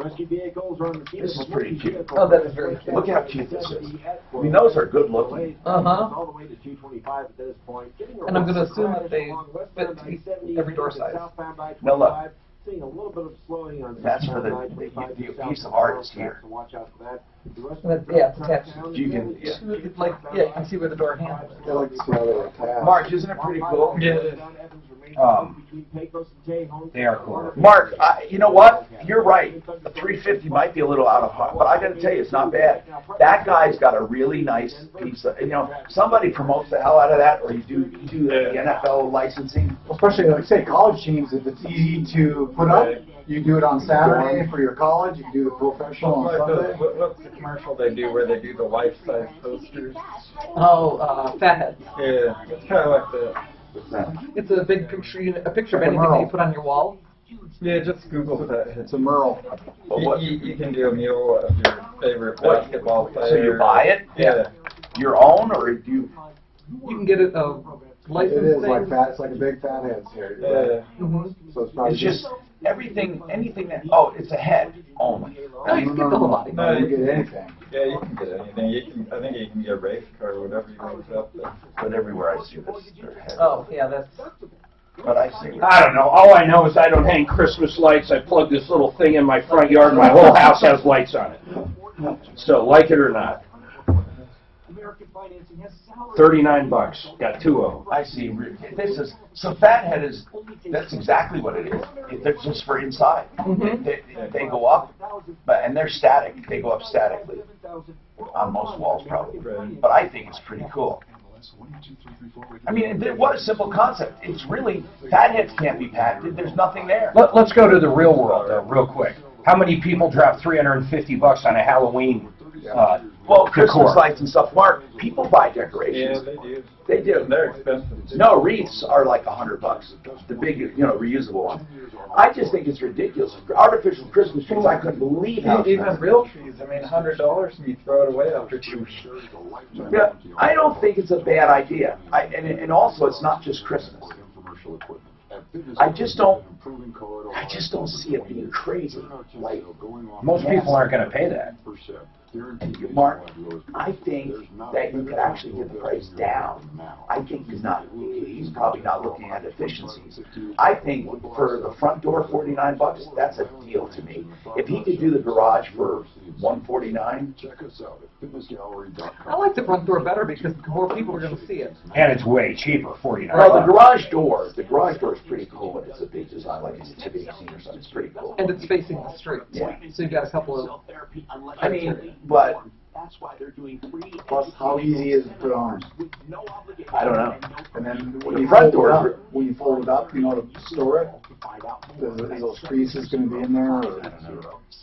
Rescue vehicles are on the scene. This is pretty cute. Oh, that is very cute. Look how cute this is. I mean, those are good looking. Uh-huh. All the way to 225 at this point. And I'm going to assume that they fit every door size. No, look. Seeing a little bit of slowing on that's for the piece of art is here. Yeah, it's attached. You can, yeah. It's like, yeah, you can see where the door handle is. Mark, isn't it pretty cool? Yeah, it is. They are cool. Mark, you know what? You're right. The 350 might be a little out of heart, but I got to tell you, it's not bad. That guy's got a really nice piece of, somebody promotes the hell out of that, or you do the NFL licensing. Especially, like say, college teams, if it's easy to put up, you do it on Saturday for your college, you do the professional on Sunday. What's the commercial they do where they do the life-size posters? Oh, Fathead. Yeah, it's kind of like that. It's a big picture, a picture of anything that you put on your wall. Yeah, just Google that. It's a Merle. You can do a mural of your favorite basketball player. So you buy it? Yeah. Your own, or do you? You can get it licensed. It is like that. It's like a big Fathead's here. Yeah. So it's probably It's just anything that. Oh, it's a head only. No, you can get the whole body. No, you get anything. Yeah, you can get anything. I think you can get a race car or whatever you want to up there. But everywhere I see this, their head. Oh, yeah, that's. But I see. I don't know. All I know is I don't hang Christmas lights. I plug this little thing in my front yard, and my whole house has lights on it. So, like it or not. $39. Got 2 of them. I see. This is so. Fathead is. That's exactly what it is. They're just for inside. They go up, and they're static. They go up statically on most walls, probably. But I think it's pretty cool. I mean, what a simple concept. It's really fatheads can't be patented. There's nothing there. Let's go to the real world, though, real quick. How many people drop $350 on a Halloween? Well, Christmas lights and stuff. Mark, people buy decorations. Yeah, they do. They do. They're expensive. No, wreaths are like $100. The big, reusable one. I just think it's ridiculous. Artificial Christmas trees, I couldn't believe how even real trees. I mean, $100 and you throw it away after 2 weeks. Yeah, I don't think it's a bad idea. And also, it's not just Christmas. I just don't see it being crazy. Like most people aren't going to pay that. Mark, I think that you could actually get the price down. I think he's probably not looking at efficiencies. I think for the front door, $49, that's a deal to me. If he could do the garage for $149, I like the front door better because more people are going to see it. And it's way cheaper, $49. Well, the garage door is pretty cool, and it's a big design, like it's a nativity scene or something. It's pretty cool. And it's facing the street. Yeah. So you've got a couple of. I mean, but that's why they're doing free. Plus, how easy is it to put on? I don't know. And then The when you front fold it door- up, to store it, is those creases going to be in there? Or?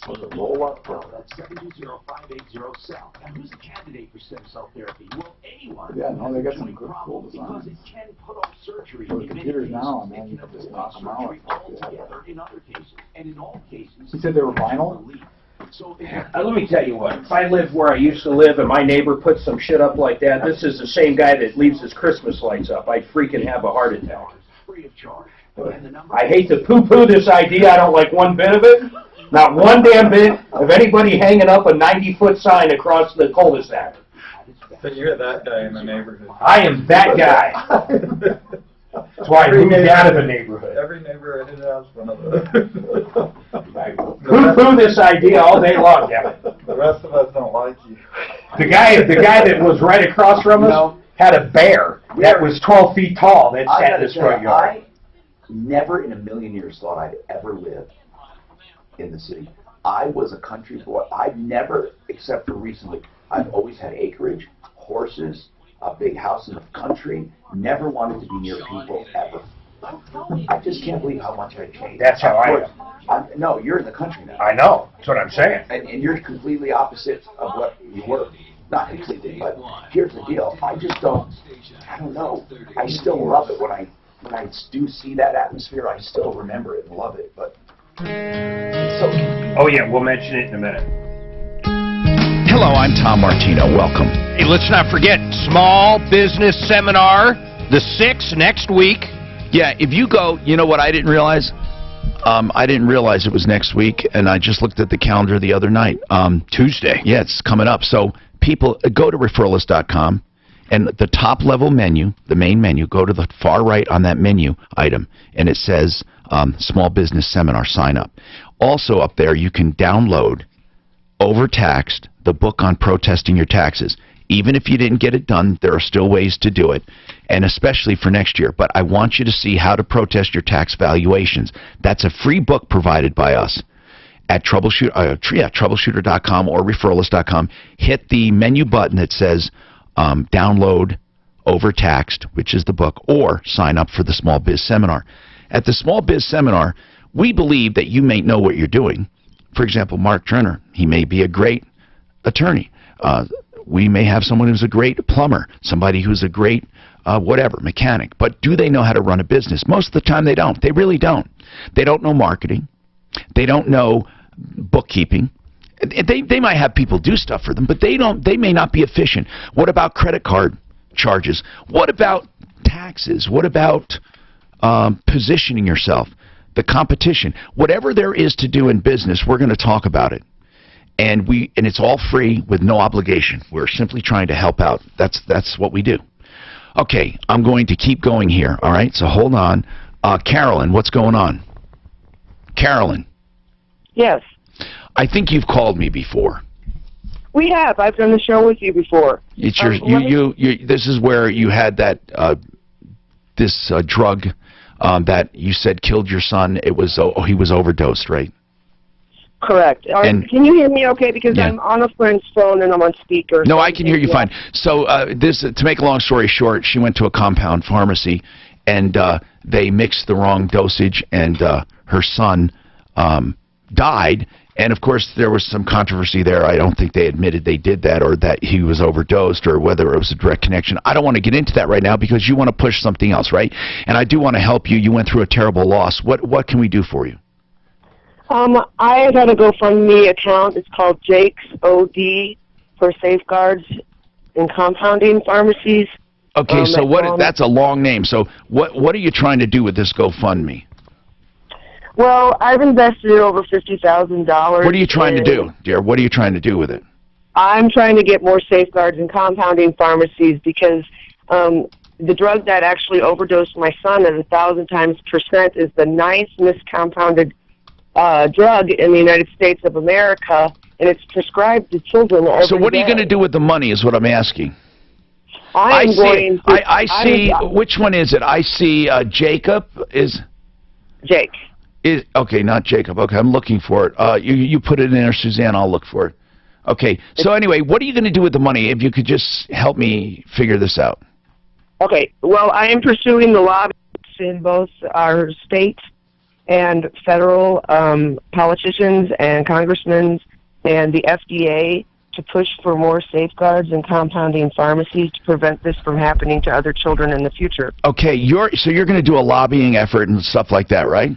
Was it roll up? That's 720-580 cell. And who's the candidate for stem cell therapy? Well, anyone. Yeah, no, they got some good cool because designs. it can put off surgery. For the in many computers cases. now, and It then you can can just put knock off them out. surgery altogether in other cases. And in all cases. You said they were vinyl? So Let me tell you what, if I lived where I used to live and my neighbor put some shit up like that, this is the same guy that leaves his Christmas lights up. I'd freaking have a heart attack. free of charge. I hate to poo-poo this idea. I don't like one bit of it. Not one damn bit of anybody hanging up a 90-foot sign across the cul-de-sac. So you're that guy in the neighborhood. I am that guy. That's why I moved out of the neighborhood. Every neighborhood has one of those. Poo-poo this idea all day long, damn it. The rest of us don't like you. The guy that was right across from us had a bear that was 12 feet tall that I sat in gotta his say, front yard. I never in a million years thought I'd ever live in the city. I was a country boy. I've never, except for recently, I've always had acreage, horses, a big house in the country, never wanted to be near people ever. I just can't believe how much I changed. That's how I am. No, you're in the country now. I know. That's what I'm saying. And you're completely opposite of what you were. Not completely, but here's the deal. I just don't know. I still love it when I do see that atmosphere. I still remember it and love it, but it's so convenient. Oh yeah, we'll mention it in a minute. Hello, I'm Tom Martino. Welcome. Hey, let's not forget, Small Business Seminar, the 6th next week. Yeah, if you go, you know what I didn't realize? I didn't realize it was next week, and I just looked at the calendar the other night. Tuesday. Yeah, it's coming up. So people, go to referralist.com, and the top level menu, the main menu, go to the far right on that menu item, and it says Small Business Seminar, sign up. Also up there, you can download Overtaxed, the book on protesting your taxes. Even if you didn't get it done, there are still ways to do it, and especially for next year. But I want you to see how to protest your tax valuations. That's a free book provided by us at troubleshooter.com or referralist.com. Hit the menu button that says download Overtaxed, which is the book, or sign up for the Small Biz Seminar. At the Small Biz Seminar, we believe that you may know what you're doing. For example, Mark Turner, he may be a great attorney. We may have someone who's a great plumber, somebody who's a great mechanic. But do they know how to run a business? Most of the time they don't. They really don't. They don't know marketing. They don't know bookkeeping. They might have people do stuff for them, but they may not be efficient. What about credit card charges? What about taxes? What about positioning yourself? The competition. Whatever there is to do in business, we're going to talk about it. And it's all free with no obligation. We're simply trying to help out. That's what we do. Okay, I'm going to keep going here. All right, so hold on. Carolyn, what's going on? Carolyn. Yes. I think you've called me before. We have. I've done the show with you before. It's this is where you had that this drug that you said killed your son. It was he was overdosed, right? Correct. Can you hear me okay? Because I'm on a friend's phone and I'm on speaker. No, I can hear you fine. So to make a long story short, she went to a compound pharmacy, and they mixed the wrong dosage, and her son died. And, of course, there was some controversy there. I don't think they admitted they did that or that he was overdosed or whether it was a direct connection. I don't want to get into that right now because you want to push something else, right? And I do want to help you. You went through a terrible loss. What can we do for you? I had a GoFundMe account. It's called Jake's OD for Safeguards in Compounding Pharmacies. Okay, so that's a long name. So what are you trying to do with this GoFundMe? Well, I've invested over $50,000. What are you trying to do, dear? What are you trying to do with it? I'm trying to get more safeguards in compounding pharmacies because the drug that actually overdosed my son at 1,000 times percent is the ninth miscompounded drug in the United States of America, and it's prescribed to children every So what are you day. going to do with the money is what I'm asking. I see. Which one is it? I see Jacob is... Jake. Okay, not Jacob. Okay, I'm looking for it. You put it in there, Suzanne. I'll look for it. Okay, so anyway, what are you going to do with the money? If you could just help me figure this out. Okay, well, I am pursuing the lobbies in both our state and federal politicians and congressmen and the FDA to push for more safeguards in compounding pharmacies to prevent this from happening to other children in the future. Okay, so you're going to do a lobbying effort and stuff like that, right?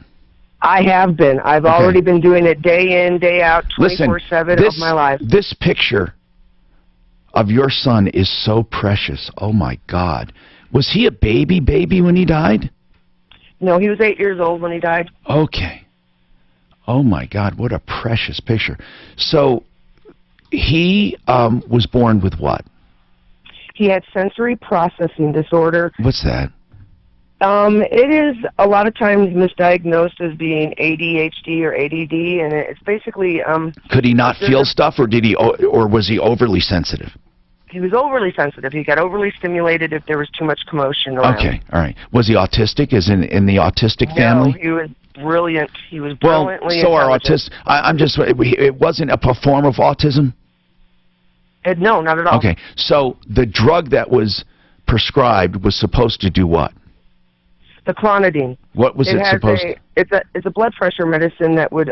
I have been. I've already been doing it day in, day out, 24/7 of my life. This picture of your son is so precious. Oh, my God. Was he a baby when he died? No, he was 8 years old when he died. Okay. Oh, my God, what a precious picture. So he was born with what? He had sensory processing disorder. What's that? It is a lot of times misdiagnosed as being ADHD or ADD, and it's basically... Could he not feel stuff, or was he overly sensitive? He was overly sensitive. He got overly stimulated if there was too much commotion around. Okay, all right. Was he autistic, as in the autistic family? No, he was brilliant. He was brilliantly so are intelligent. autists. It wasn't a form of autism? No, not at all. Okay, so the drug that was prescribed was supposed to do what? The clonidine. What was it supposed to? It's a blood pressure medicine that would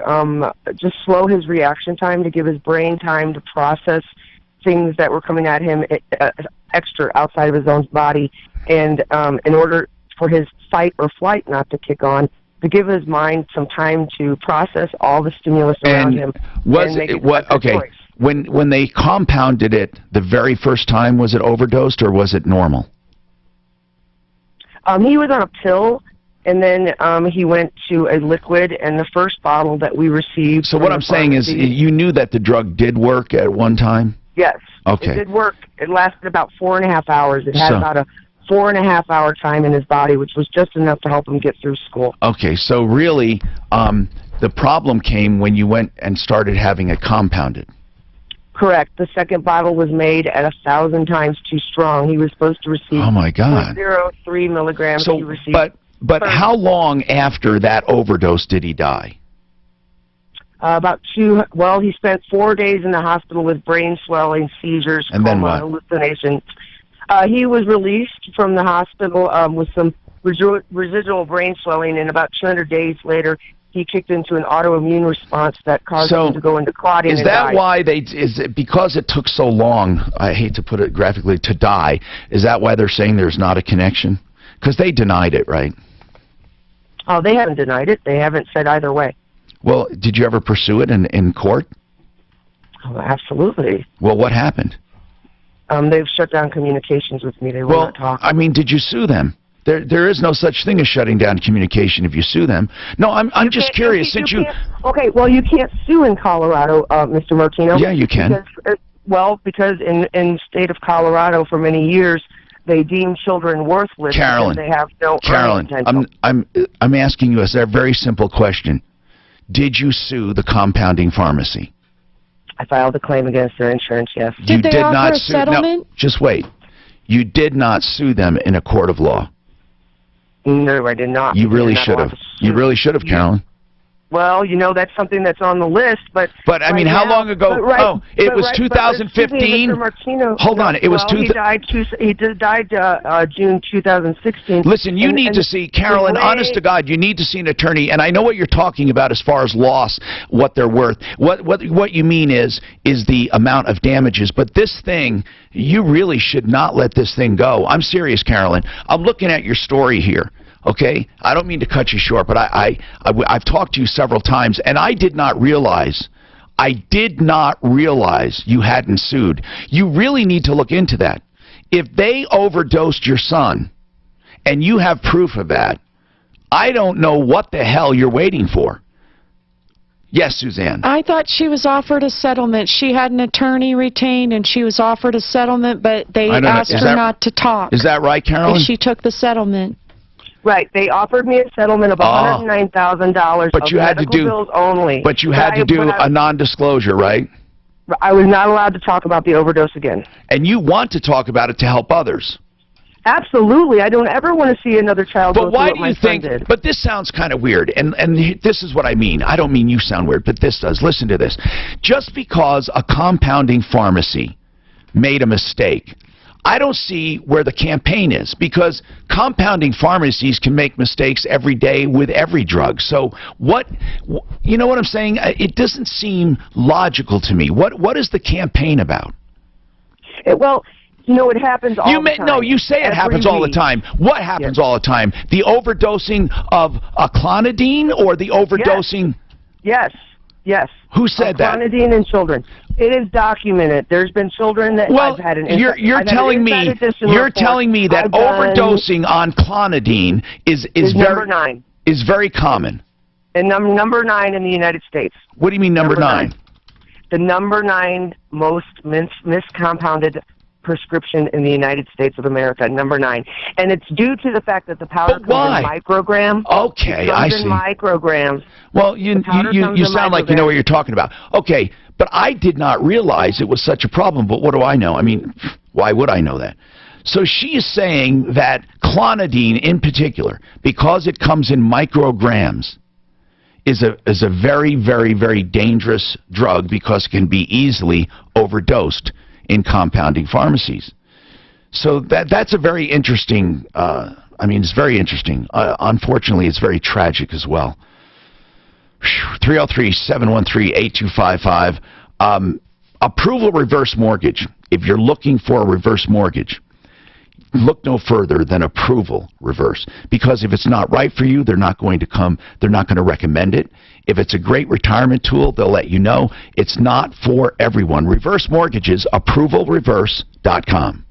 just slow his reaction time to give his brain time to process things that were coming at him extra outside of his own body, and in order for his fight or flight not to kick on, to give his mind some time to process all the stimulus around him. Was it what? Okay, when they compounded it the very first time, was it overdosed or was it normal? He was on a pill and then he went to a liquid, and the first bottle that we received. So what I'm saying is, you knew that the drug did work at one time? Yes. Okay. It did work. It lasted about 4.5 hours. It had about a 4.5 hour time in his body, which was just enough to help him get through school. Okay, so really, the problem came when you went and started having it compounded. Correct. The second bottle was made at 1,000 times too strong. He was supposed to receive. Oh my God. 0.03 milligrams. So, he received. But how long after that overdose did he die? About 2. Well, he spent 4 days in the hospital with brain swelling, seizures, and coma, then what? hallucination. He was released from the hospital with some residual brain swelling, and about 200 days later, he kicked into an autoimmune response that caused him to go into clotting. Is that why is it because it took so long, I hate to put it graphically, to die, is that why they're saying there's not a connection? Because they denied it, right? Oh, they haven't denied it. They haven't said either way. Well, did you ever pursue it in court? Oh, absolutely. Well, what happened? They've shut down communications with me. They will not talk. I mean, did you sue them? There is no such thing as shutting down communication if you sue them. No, I'm just curious. Okay, well, you can't sue in Colorado, Mr. Martino. Yeah, you can. Because in the state of Colorado for many years they deem children worthless Carolyn, because they have no Carolyn, I'm asking you a very simple question. Did you sue the compounding pharmacy? I filed a claim against their insurance, yes. Did they offer a settlement? No, just wait. You did not sue them in a court of law. No, I did not. You really should have. You really should have, Carolyn. Well, you know, that's something that's on the list, but... But, I mean, how long ago? It was 2015? Hold on, it was... He died June 2016. Listen, you need to see, Carolyn, honest to God, you need to see an attorney, and I know what you're talking about as far as loss, what they're worth. What you mean is the amount of damages, but this thing, you really should not let this thing go. I'm serious, Carolyn. I'm looking at your story here. Okay, I don't mean to cut you short, but I've talked to you several times, and I did not realize you hadn't sued. You really need to look into that. If they overdosed your son, and you have proof of that, I don't know what the hell you're waiting for. Yes, Suzanne. I thought she was offered a settlement. She had an attorney retained, and she was offered a settlement, but they asked her not to talk. Is that right, Carolyn? And she took the settlement. Right, they offered me a settlement of $109,000 but you had to do bills only. But you had to do a non-disclosure, right? I was not allowed to talk about the overdose again. And you want to talk about it to help others? Absolutely. I don't ever want to see another child go through what my son did. But this sounds kind of weird, and this is what I mean. I don't mean you sound weird, but this does. Listen to this. Just because a compounding pharmacy made a mistake, I don't see where the campaign is, because compounding pharmacies can make mistakes every day with every drug. So you know what I'm saying? It doesn't seem logical to me. What is the campaign about? Well, you know, it happens all the time. No, you say it happens all the time. What happens all the time? The overdosing of clonidine or the overdosing? Yes. Who said that? Clonidine in children. It is documented. There's been children that I've had an you're telling me that overdosing on clonidine is very common. And number 9 in the United States. What do you mean number 9? The number 9 most miscompounded prescription in the United States of America, number 9. And it's due to the fact that the powder comes in micrograms. Okay, I see. Micrograms. Well, you sound like you know what you're talking about. Okay, but I did not realize it was such a problem, but what do I know? I mean, why would I know that? So she is saying that clonidine in particular, because it comes in micrograms, is a very, very, very dangerous drug because it can be easily overdosed in compounding pharmacies. So that's a very interesting, it's very interesting. Unfortunately, it's very tragic as well. 303-713-8255. Approval reverse mortgage. If you're looking for a reverse mortgage, look no further than Approval Reverse, because if it's not right for you, they're not going to recommend it. If it's a great retirement tool, they'll let you know. It's not for everyone. Reverse mortgages, approvalreverse.com.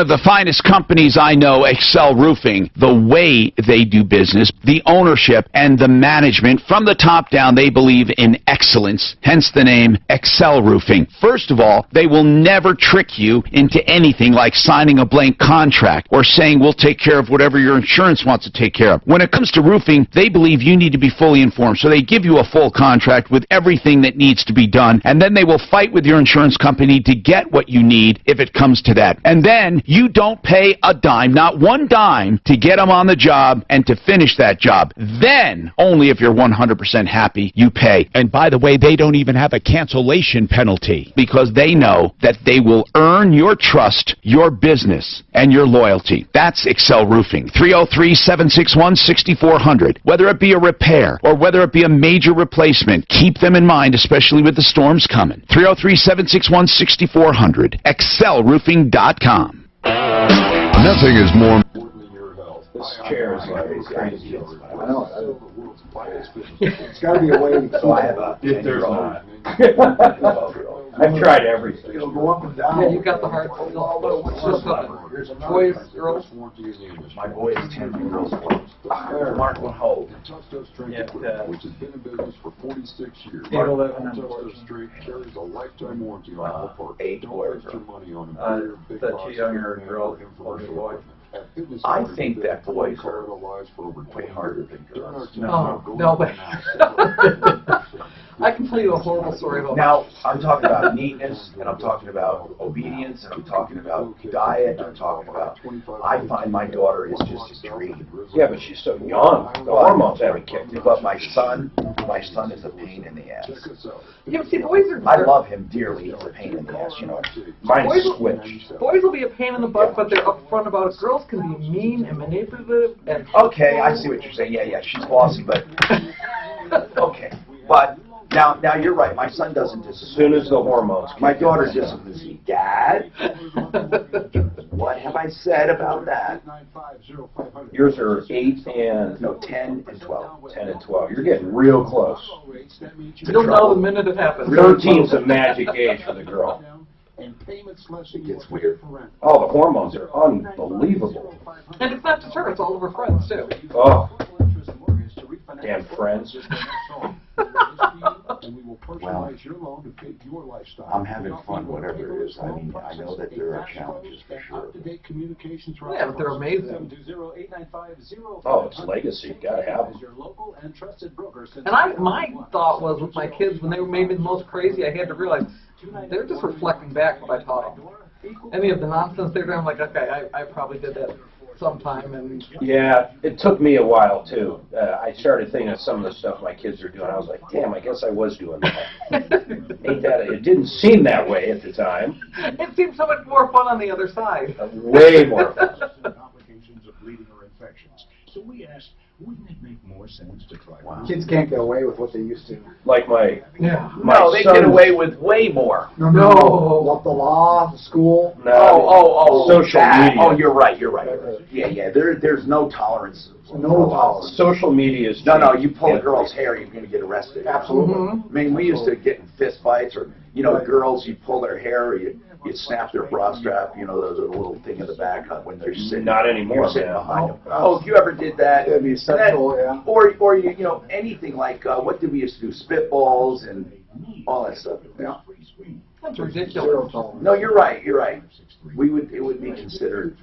of the finest companies I know, Excel Roofing, the way they do business, the ownership, and the management, from the top down, they believe in excellence, hence the name Excel Roofing. First of all, they will never trick you into anything like signing a blank contract or saying we'll take care of whatever your insurance wants to take care of. When it comes to roofing, they believe you need to be fully informed, so they give you a full contract with everything that needs to be done, and then they will fight with your insurance company to get what you need if it comes to that. And then you don't pay a dime, not one dime, to get them on the job and to finish that job. Then, only if you're 100% happy, you pay. And by the way, they don't even have a cancellation penalty because they know that they will earn your trust, your business, and your loyalty. That's Excel Roofing. 303-761-6400. Whether it be a repair or whether it be a major replacement, keep them in mind, especially with the storms coming. 303-761-6400. ExcelRoofing.com. Nothing is more. This chair is crazy. I know. It's got to be a way to So I have a. If there's not. I've tried everything. It'll go up and down. Yeah, you got the hard one. What's just boys, girls? My boy is 10, girls 12. Mark will hold. Which has been in business for 46 years. 811 and carries a lifetime warranty on all parts. 8 boys. Your money on Is that you younger girl or boy? I think that boys are way harder than girls. No, but I can tell you a horrible story about. Now, I'm talking about neatness, and I'm talking about obedience, and I'm talking about diet, and I'm talking about. I find my daughter is just a dream. Yeah, but she's so young. The hormones haven't kicked in. But my son is a pain in the ass. Yeah, see, boys are. I love him dearly. He's a pain in the ass, you know. Mine's switched. Boys will be a pain in the butt, but they're upfront about it. Girls can be mean and manipulative and. Okay, I see what you're saying. Yeah, she's bossy, but okay, but. Now you're right. My son doesn't As soon as the hormones. My daughter doesn't see. Dad, what have I said about that? Yours are 8 and 10 and 12. 10 and 12. You're getting real close. You'll know the minute it happens. 13's a magic age for the girl. It gets weird. Oh, the hormones are unbelievable. And it's not just her; it's all of her friends too. Oh, damn friends. Well, I'm having fun, whatever it is. I mean, I know that there are challenges for sure. Yeah, but they're amazing. Oh, it's legacy. You gotta have them. And my thought was with my kids, when they were maybe the most crazy, I had to realize they're just reflecting back what I taught them. Any of the nonsense they're doing, I'm like, okay, I probably did that sometime. And yeah, it took me a while too. I started thinking of some of the stuff my kids are doing. I was like, damn, I guess I was doing that. Ain't that? It didn't seem that way at the time. It seemed so much more fun on the other side. Way more fun. Complications of bleeding or infections. So we asked, wouldn't it make more sense to try? Wow. Kids can't get away with what they used to. Like my No, they get away with way more. No. What, the law, the school? No. Oh, social media. Oh, you're right. Yeah. There's no tolerance. No tolerance. Social media is. No. You pull a girl's hair, you're going to get arrested. Absolutely. I mean, we used to get in fist fights, or girls, you pull their hair, or you snap their bra strap. You know, the little thing in the back when they're sitting. Not anymore. You're sitting behind them. Oh, if you ever did that, it'd be sexual, yeah. Or anything like what did we used to do? Spitballs and all that stuff. Yeah. That's ridiculous. No, you're right. It would be considered,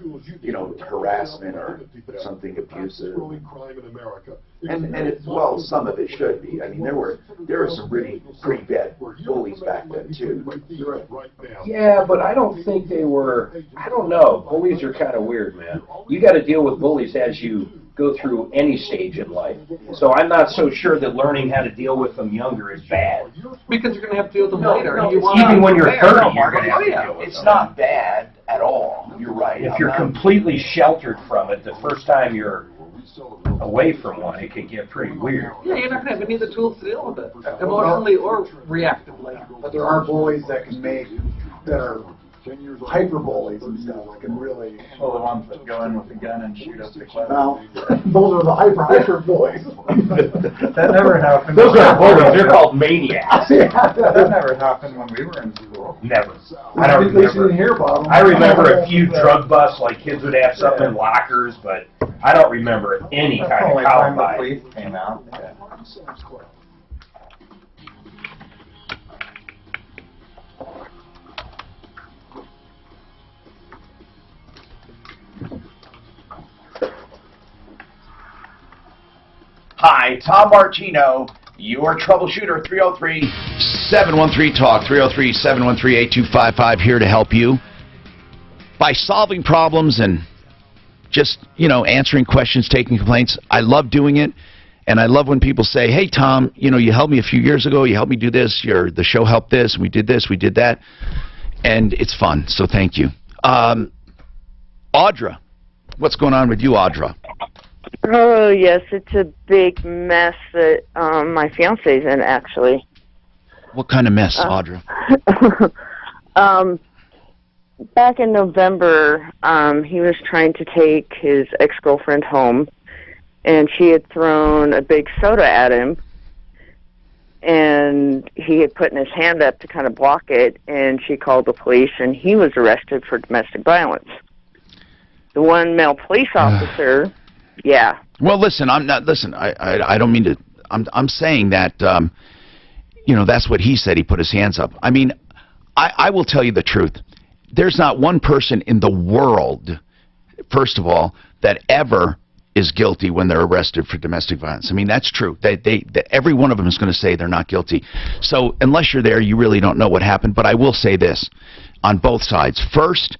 harassment or something abusive. And some of it should be. I mean, there were some pretty bad bullies back then too. Yeah, but I don't think they were. I don't know. Bullies are kind of weird, man. You got to deal with bullies as you go through any stage in life. So I'm not so sure that learning how to deal with them younger is bad. Because you're going to have to deal with them later. Even when you're 30, you're going to have to deal with them. It's not bad at all. You're right. If you're completely sheltered from it, the first time you're away from one, it can get pretty weird. Yeah, you're not going to have any of the tools to deal with it, emotionally or reactively. But there are bullies that are hyperbullies and stuff can really. Well, the ones that go in with a gun and shoot up the class. Well, those are the hyperbullies. That never happened. Those aren't bullies, they're called maniacs. That never happened when we were in school. Never. I don't At least you remember. didn't hear about them. I remember a few drug busts, like kids would have something in lockers, but I don't remember any That's kind the of only time the Columbine. police came out. Hi, Tom Martino, your troubleshooter, 303-713-TALK, 303-713-8255, here to help you by solving problems and just, answering questions, taking complaints. I love doing it, and I love when people say, hey, Tom, you helped me a few years ago, you helped me do this, the show helped this, we did this, we did that, and it's fun, so thank you. Audra, what's going on with you, Audra? Oh, yes, it's a big mess that my fiance's in, actually. What kind of mess, Audra? Back in November, he was trying to take his ex-girlfriend home, and she had thrown a big soda at him, and he had put his hand up to kind of block it, and she called the police, and he was arrested for domestic violence. The one male police officer... Yeah. Well, listen, I don't mean to. I'm saying that that's what he said. He put his hands up. I mean, I will tell you the truth. There's not one person in the world, first of all, that ever is guilty when they're arrested for domestic violence. I mean, that's true. Every one of them is going to say they're not guilty. So unless you're there, you really don't know what happened. But I will say this on both sides. First,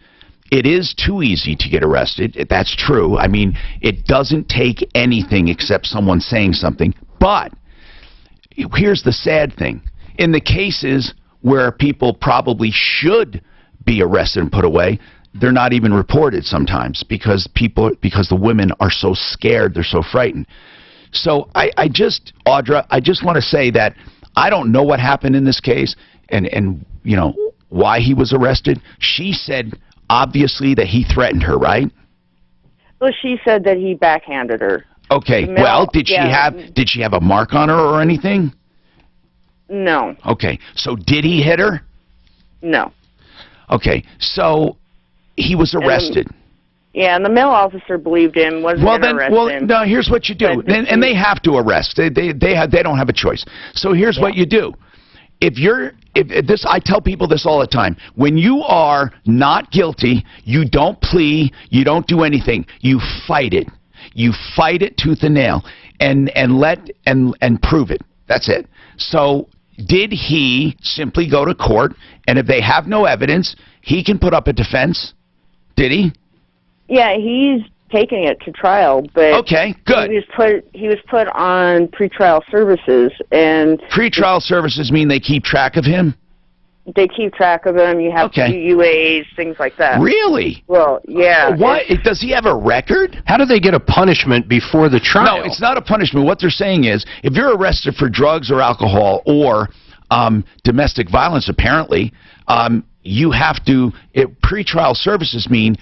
it is too easy to get arrested. That's true. I mean, it doesn't take anything except someone saying something. But here's the sad thing. In the cases where people probably should be arrested and put away, they're not even reported sometimes because the women are so scared, they're so frightened. So Audra, I just want to say that I don't know what happened in this case and why he was arrested. She said obviously that he threatened her, right? Well, she said that he backhanded her. Okay. Well, did she have a mark on her or anything? No. Okay. So did he hit her? No. Okay. So he was arrested. And the male officer believed him, wasn't going to arrest him. No, here's what you do. And they have to arrest. They don't have a choice. So here's what you do. I tell people this all the time. When you are not guilty, you don't plea, you don't do anything. You fight it. You fight it tooth and nail and prove it. That's it. So did he simply go to court, and if they have no evidence, he can put up a defense? Did he? Yeah, he's taking it to trial, but okay, good. He was put on pretrial services, and pretrial services mean they keep track of him. They keep track of him. You have UAs, things like that. Really? Well, yeah. What? Does he have a record? How do they get a punishment before the trial? No, it's not a punishment. What they're saying is, if you're arrested for drugs or alcohol or domestic violence, apparently, you have to. Pretrial services mean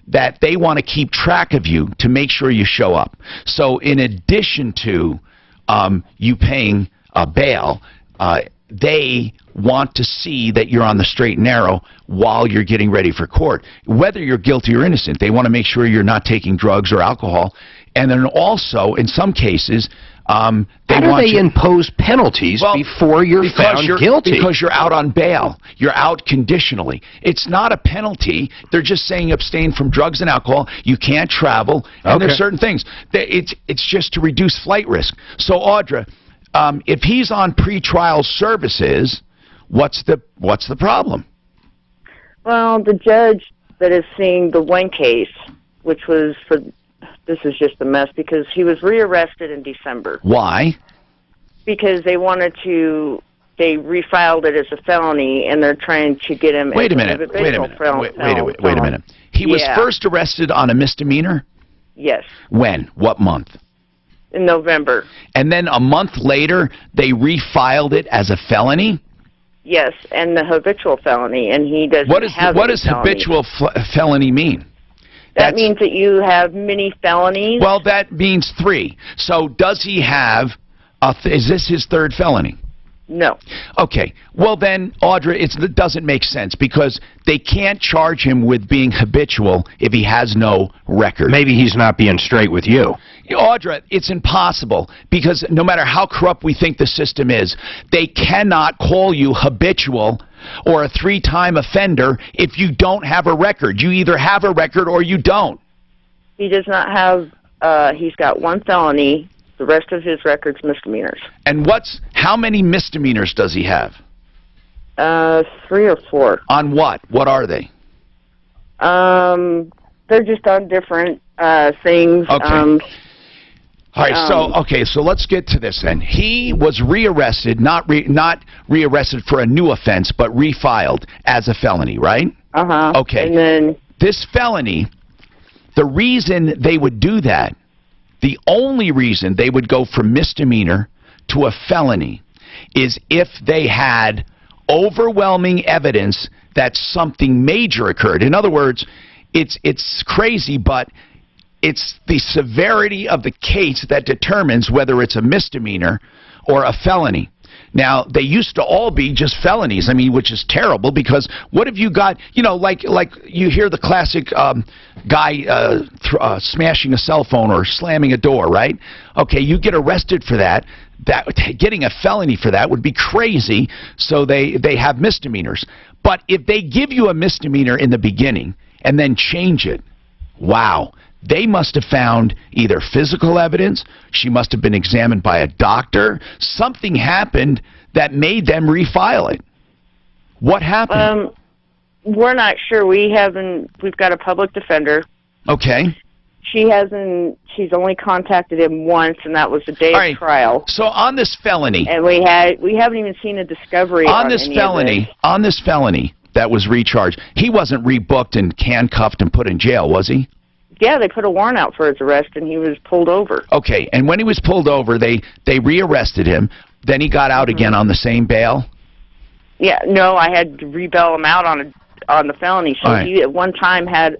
that they want to keep track of you to make sure you show up. So in addition to you paying bail, they want to see that you're on the straight and narrow while you're getting ready for court. Whether you're guilty or innocent, they want to make sure you're not taking drugs or alcohol. And then also, in some cases, how do they impose penalties before you're found guilty? Because you're out on bail. You're out conditionally. It's not a penalty. They're just saying abstain from drugs and alcohol. You can't travel. And there's certain things. It's just to reduce flight risk. So, Audra, if he's on pretrial services, what's the problem? Well, the judge that is seeing the one case, which was for... This is just a mess because he was rearrested in December. Why? Because they refiled it as a felony, and they're trying to get him. Wait a minute. He was first arrested on a misdemeanor? Yes. When? What month? In November. And then a month later, they refiled it as a felony? Yes, and the habitual felony, and he doesn't have What any does felonies. habitual felony mean? That means that you have many felonies. Well, that means 3. So does he have, is this his 3rd felony? No. Okay. Well then, Audra, it doesn't make sense because they can't charge him with being habitual if he has no record. Maybe he's not being straight with you. Audra, it's impossible because no matter how corrupt we think the system is, they cannot call you habitual or a 3-time offender if you don't have a record. You either have a record or you don't. He does not have, he's got 1 felony. The rest of his record's misdemeanors. And how many misdemeanors does he have? 3 or 4. On what? What are they? They're just on different things. Okay. All right, so let's get to this then. He was rearrested, not rearrested for a new offense, but refiled as a felony, right? Uh-huh. Okay. And then this felony, the reason they would do that, the only reason they would go from misdemeanor to a felony is if they had overwhelming evidence that something major occurred. In other words, it's crazy, but it's the severity of the case that determines whether it's a misdemeanor or a felony. Now, they used to all be just felonies, I mean, which is terrible because what have you got, you know, like you hear the classic guy smashing a cell phone or slamming a door, right? Okay, you get arrested for that. Getting a felony for that would be crazy, so they have misdemeanors. But if they give you a misdemeanor in the beginning and then change it, wow. They must have found either physical evidence, she must have been examined by a doctor, something happened that made them refile it. What happened? We're not sure. We've got a public defender. Okay. She's only contacted him once, and that was the day of trial. So on this felony. And we haven't even seen a discovery on this felony. On this felony that was recharged, he wasn't rebooked and handcuffed and put in jail, was he? Yeah, they put a warrant out for his arrest, and he was pulled over. Okay, and when he was pulled over, they rearrested him. Then he got out again on the same bail? Yeah, no, I had to re-bail him out on the felony. So he at one time had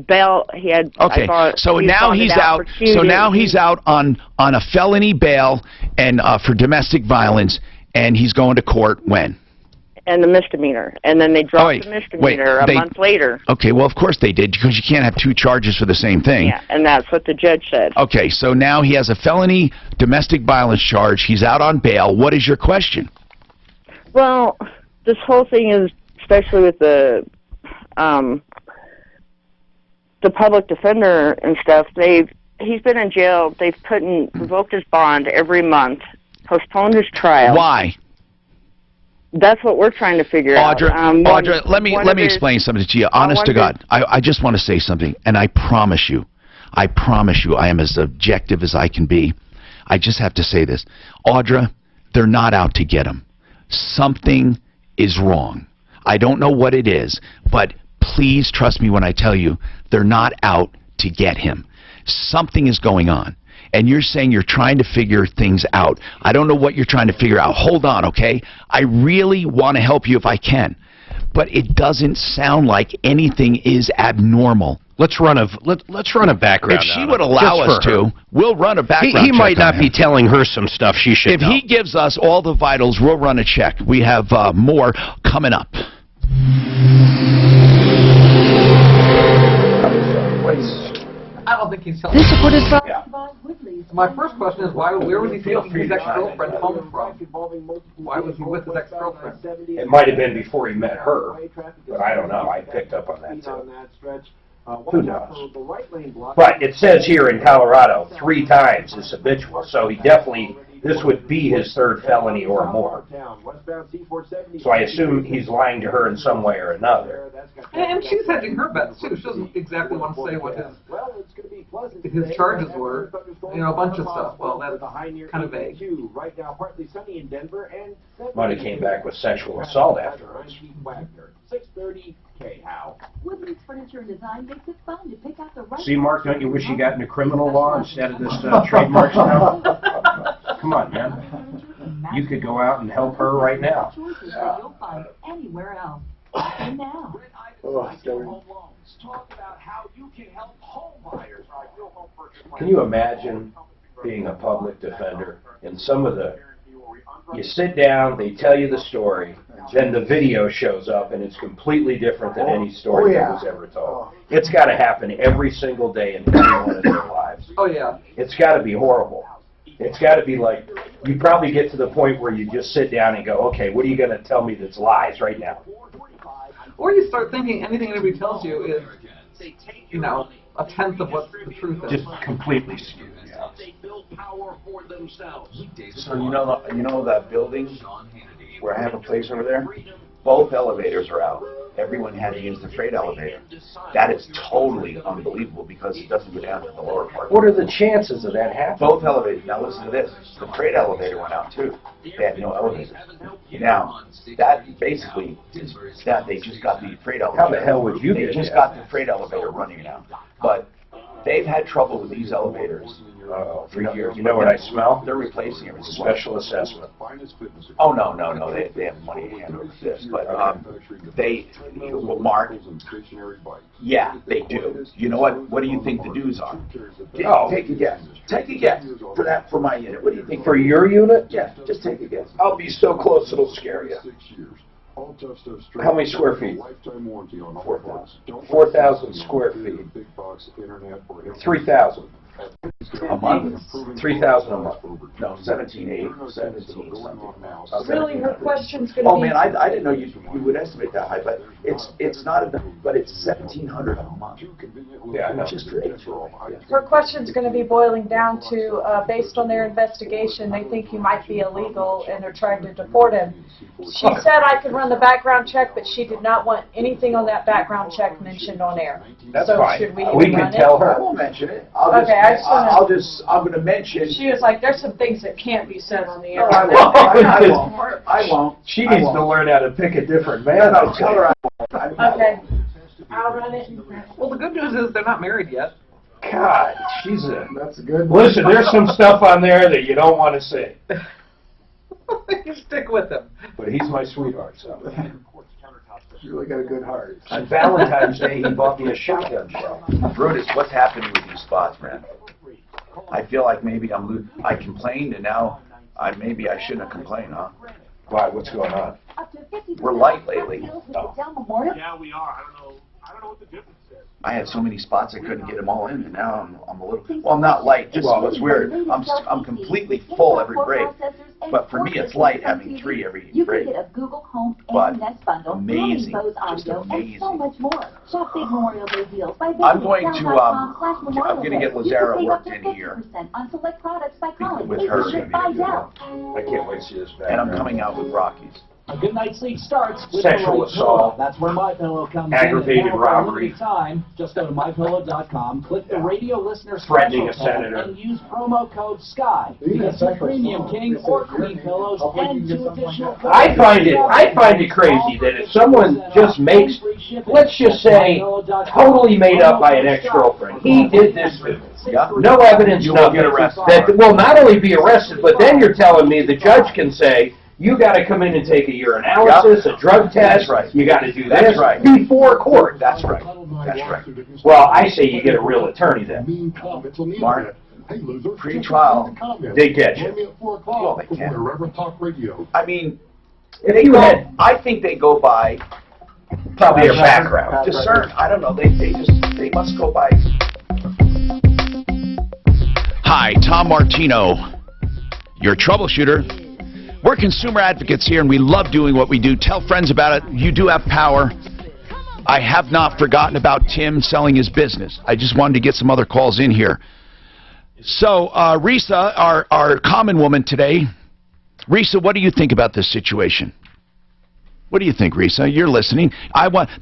bail. He had. Okay, so now he's out. So now he's out on a felony bail and for domestic violence, and he's going to court when? And the misdemeanor, and then they dropped the misdemeanor a month later. Okay, well, of course they did, because you can't have 2 charges for the same thing. Yeah, and that's what the judge said. Okay, so now he has a felony domestic violence charge. He's out on bail. What is your question? Well, this whole thing is, especially with the public defender and stuff, he's been in jail. They've revoked his bond every month, postponed his trial. Why? That's what we're trying to figure out. Audra, let me explain something to you. Honest to God, I just want to say something, and I promise you, I am as objective as I can be. I just have to say this. Audra, they're not out to get him. Something is wrong. I don't know what it is, but please trust me when I tell you, they're not out to get him. Something is going on. And you're saying you're trying to figure things out. I don't know what you're trying to figure out. Hold on, okay? I really want to help you if I can. But it doesn't sound like anything is abnormal. Let's run a background. If she would allow us to, we'll run a background check. He might not be telling her some stuff she should know. If he gives us all the vitals, we'll run a check. We have more coming up. I don't think he's telling. This report is brought My first question is where was he taking his ex-girlfriend home from? Why was he with his ex-girlfriend? It might have been before he met her, but I don't know. I picked up on that too. Who knows? But it says here in Colorado 3 times is habitual, so he definitely, this would be his 3rd felony or more. So I assume he's lying to her in some way or another. And she's hedging her bets too. She doesn't exactly want to say what his charges were. You know, a bunch of stuff. Well, that's kind of vague. Might have came back with sexual assault afterwards. 6:30 K-How. Woodlands Furniture and Design makes it fun to pick out the right. See, Mark, don't you wish you got into criminal law instead of this trademark stuff? Come on, man. You could go out and help her right now. anywhere else. And now. Talk about how you can help home buyers. Can you imagine being a public defender and some of the, you sit down, they tell you the story, then the video shows up and it's completely different than any story that was ever told. It's got to happen every single day in every one of their lives. Oh, yeah. It's got to be horrible. It's got to be like, you probably get to the point where you just sit down and go, okay, what are you going to tell me that's lies right now? Or you start thinking anything anybody tells you is, you know, a tenth of what the truth is. Just completely skewed. So you know that building where I have a place over there? Both elevators are out. Everyone had to use the freight elevator. That is totally unbelievable because it doesn't go down to the lower part. What are the chances of that happening? Both elevators. Now listen to this. The freight elevator went out too. They had no elevators. Now, that basically is that they just got the freight elevator. How the hell would you They get just that? got the freight elevator running now. But they've had trouble with these elevators for years. You know what I smell? They're replacing everything. Special assessment. Oh, no. They have money to handle this. But well, Mark, yeah, they do. You know what? What do you think the dues are? Take a guess. Take a guess for my unit. What do you think? For your unit? Yeah, just take a guess. I'll be so close it'll scare you. How many square feet? 4,000. 4,000 square feet. 3,000. A month? 3,000 a month. No, 17,800. 17 something. Really, her question's going to Oh be... man, I didn't know you would estimate that high, but it's not but it's 1,700 a month. Yeah, I know. Which is great. Her question's going to be boiling down to, based on their investigation, they think he might be illegal and they're trying to deport him. She said I could run the background check, but she did not want anything on that background check mentioned on air. That's so fine. Should we We even can run tell it? her. I won't mention it. I'm going to mention. She was like, there's some things that can't be said on the air. I won't. She needs to learn how to pick a different man. No, tell her I won't. Okay. I'll run it. Well, the good news is they're not married yet. God, That's a good. Listen, there's some stuff on there that you don't want to say. You stick with him. But he's my sweetheart, so. You really got a good heart. On Valentine's Day, he bought me a shotgun shell. Brutus, what's happening with these spots, man? I feel like maybe I complained and now maybe I shouldn't have complained, huh? Why? What's going on? We're light lately. Yeah, we are. I don't know what the difference is. I had so many spots I couldn't get them all in, and now I'm a little. Well, I'm not light. Just what's weird. I'm completely full every break. But for me, it's light having 3 every You break. can get a Google Home But and Nest bundle, amazing, Bose just audio, amazing. and so much more. Shop big Memorial Day deals by I'm going to, visiting I'm going to get Lazara worked in here on select products by calling with her. 800-5000. I can't wait to see this back. And I'm coming out with Rockies. A good night's sleep starts with Sexual the right assault, pillow. That's where MyPillow comes aggravated in. And now, robbery. For a limited time, just go to MyPillow.com, click the radio listener Threatening a special tab, senator. and use promo code SKY. You get 2 premium king or queen pillows and 2 additional pillows. I find it crazy that if someone just makes, let's just say, totally made up by an ex-girlfriend, he did this to me. Yeah. No evidence, You will nothing. get arrested. That will not only be arrested, but then you're telling me the judge can say, you got to come in and take a urinalysis, a drug test. That's right. You got to do That's this right. before court. That's right. That's right. Well, I say you get a real attorney then. Mark, Hey, loser, pre-trial, they get you. Join me at 4 o'clock Well, they can. for Reverend Talk Radio. I mean, If you had I think they go by probably your background. discern. I don't know. They must go by. Hi, Tom Martino, your troubleshooter. We're consumer advocates here, and we love doing what we do. Tell friends about it. You do have power. I have not forgotten about Tim selling his business. I just wanted to get some other calls in here. So, Risa, our common woman today. Risa, what do you think about this situation? What do you think, Risa? You're listening.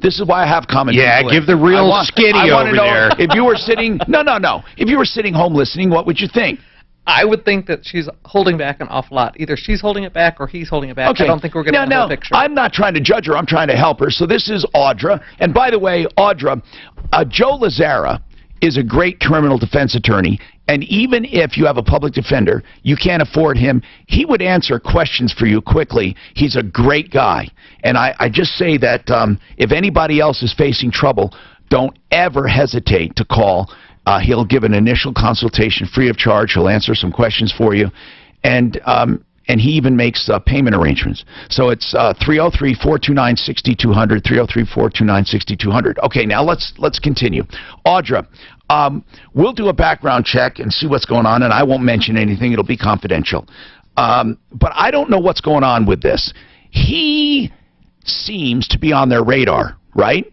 This is why I have common people in. Give the real skinny over there. If you were sitting, no. If you were sitting home listening, what would you think? I would think that she's holding back an awful lot. Either she's holding it back or he's holding it back. Okay. I don't think we're going to get the whole picture. I'm not trying to judge her. I'm trying to help her. So this is Audra. And by the way, Audra, Joe Lazara is a great criminal defense attorney, and even if you have a public defender, you can't afford him, he would answer questions for you quickly. He's a great guy. And I just say that if anybody else is facing trouble, don't ever hesitate to call. He'll give an initial consultation free of charge. He'll answer some questions for you. And he even makes payment arrangements. So it's 303-429-6200, 303-429-6200. Okay, now let's continue. Audra, we'll do a background check and see what's going on, and I won't mention anything. It'll be confidential. But I don't know what's going on with this. He seems to be on their radar, right?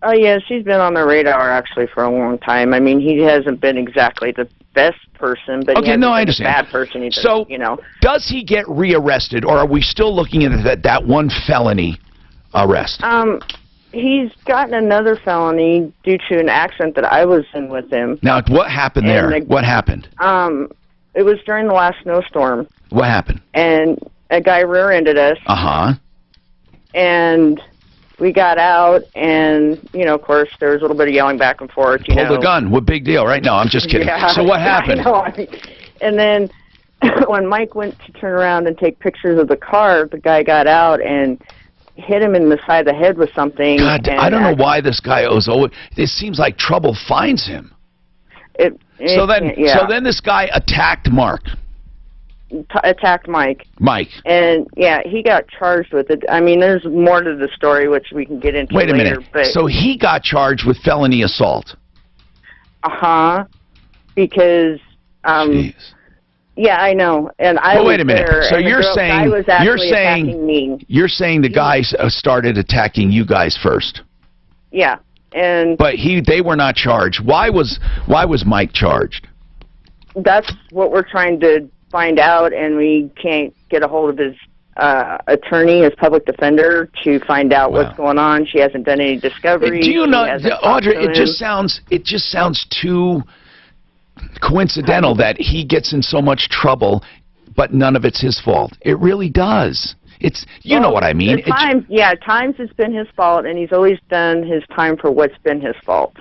Oh, yes, he's been on their radar, actually, for a long time. I mean, he hasn't been exactly the best person, but he hasn't been a bad person either, so, does he get rearrested, or are we still looking at that one felony arrest? He's gotten another felony due to an accident that I was in with him. Now, what happened there? What happened? It was during the last snowstorm. What happened? And a guy rear-ended us. Uh-huh. And we got out, and, of course, there was a little bit of yelling back and forth, Pulled the gun. What big deal, right? No, I'm just kidding. Yeah, so what happened? I mean, and then when Mike went to turn around and take pictures of the car, the guy got out and hit him in the side of the head with something. God, I don't know why this guy owes. It seems like trouble finds him. So then this guy attacked Mark. Attacked Mike. Mike. And, yeah, he got charged with it. I mean, there's more to the story, which we can get into later. Wait a minute. But so he got charged with felony assault. Uh-huh. Because, yeah, I know. And I was wait a minute. there, so and you're the saying guy was actually attacking me. You're saying the guy started attacking you guys first. Yeah. But they were not charged. Why was Mike charged? That's what we're trying to find out, and we can't get a hold of his attorney, his public defender, to find out what's going on. She hasn't done any discovery. Do you know, Audrey? It just sounds too coincidental that he gets in so much trouble, but none of it's his fault. It really does. It's you know what I mean. At times it's been his fault, and he's always done his time for what's been his fault.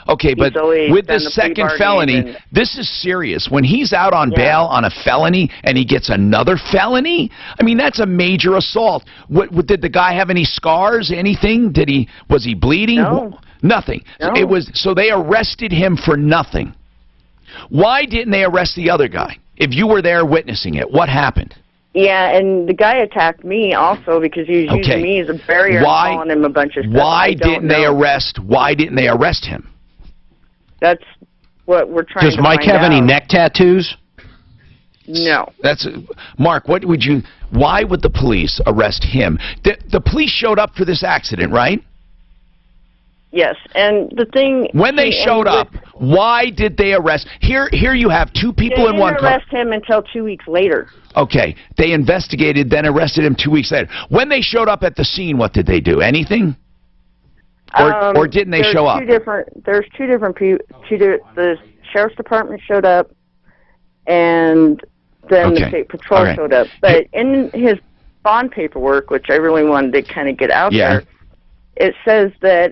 Okay, but with this second felony, this is serious. When he's out on bail on a felony and he gets another felony, I mean, that's a major assault. What did the guy have any scars, anything? Was he bleeding? No. Nothing. No. So they arrested him for nothing. Why didn't they arrest the other guy? If you were there witnessing it, what happened? Yeah, and the guy attacked me also because he was using me as a barrier and calling him a bunch of stuff. Why didn't they arrest him? That's what we're trying to Does Mike have any neck tattoos? No. Mark, why would the police arrest him? The police showed up for this accident, right? Yes, and the thing... When they showed up, why did they arrest... Here you have two people in one car. They didn't arrest him until 2 weeks later. Okay, they investigated, then arrested him 2 weeks later. When they showed up at the scene, what did they do? Anything? Or didn't they show up? There's two different people. The sheriff's department showed up, and then the state patrol showed up. But in his bond paperwork, which I really wanted to kind of get out there, it says that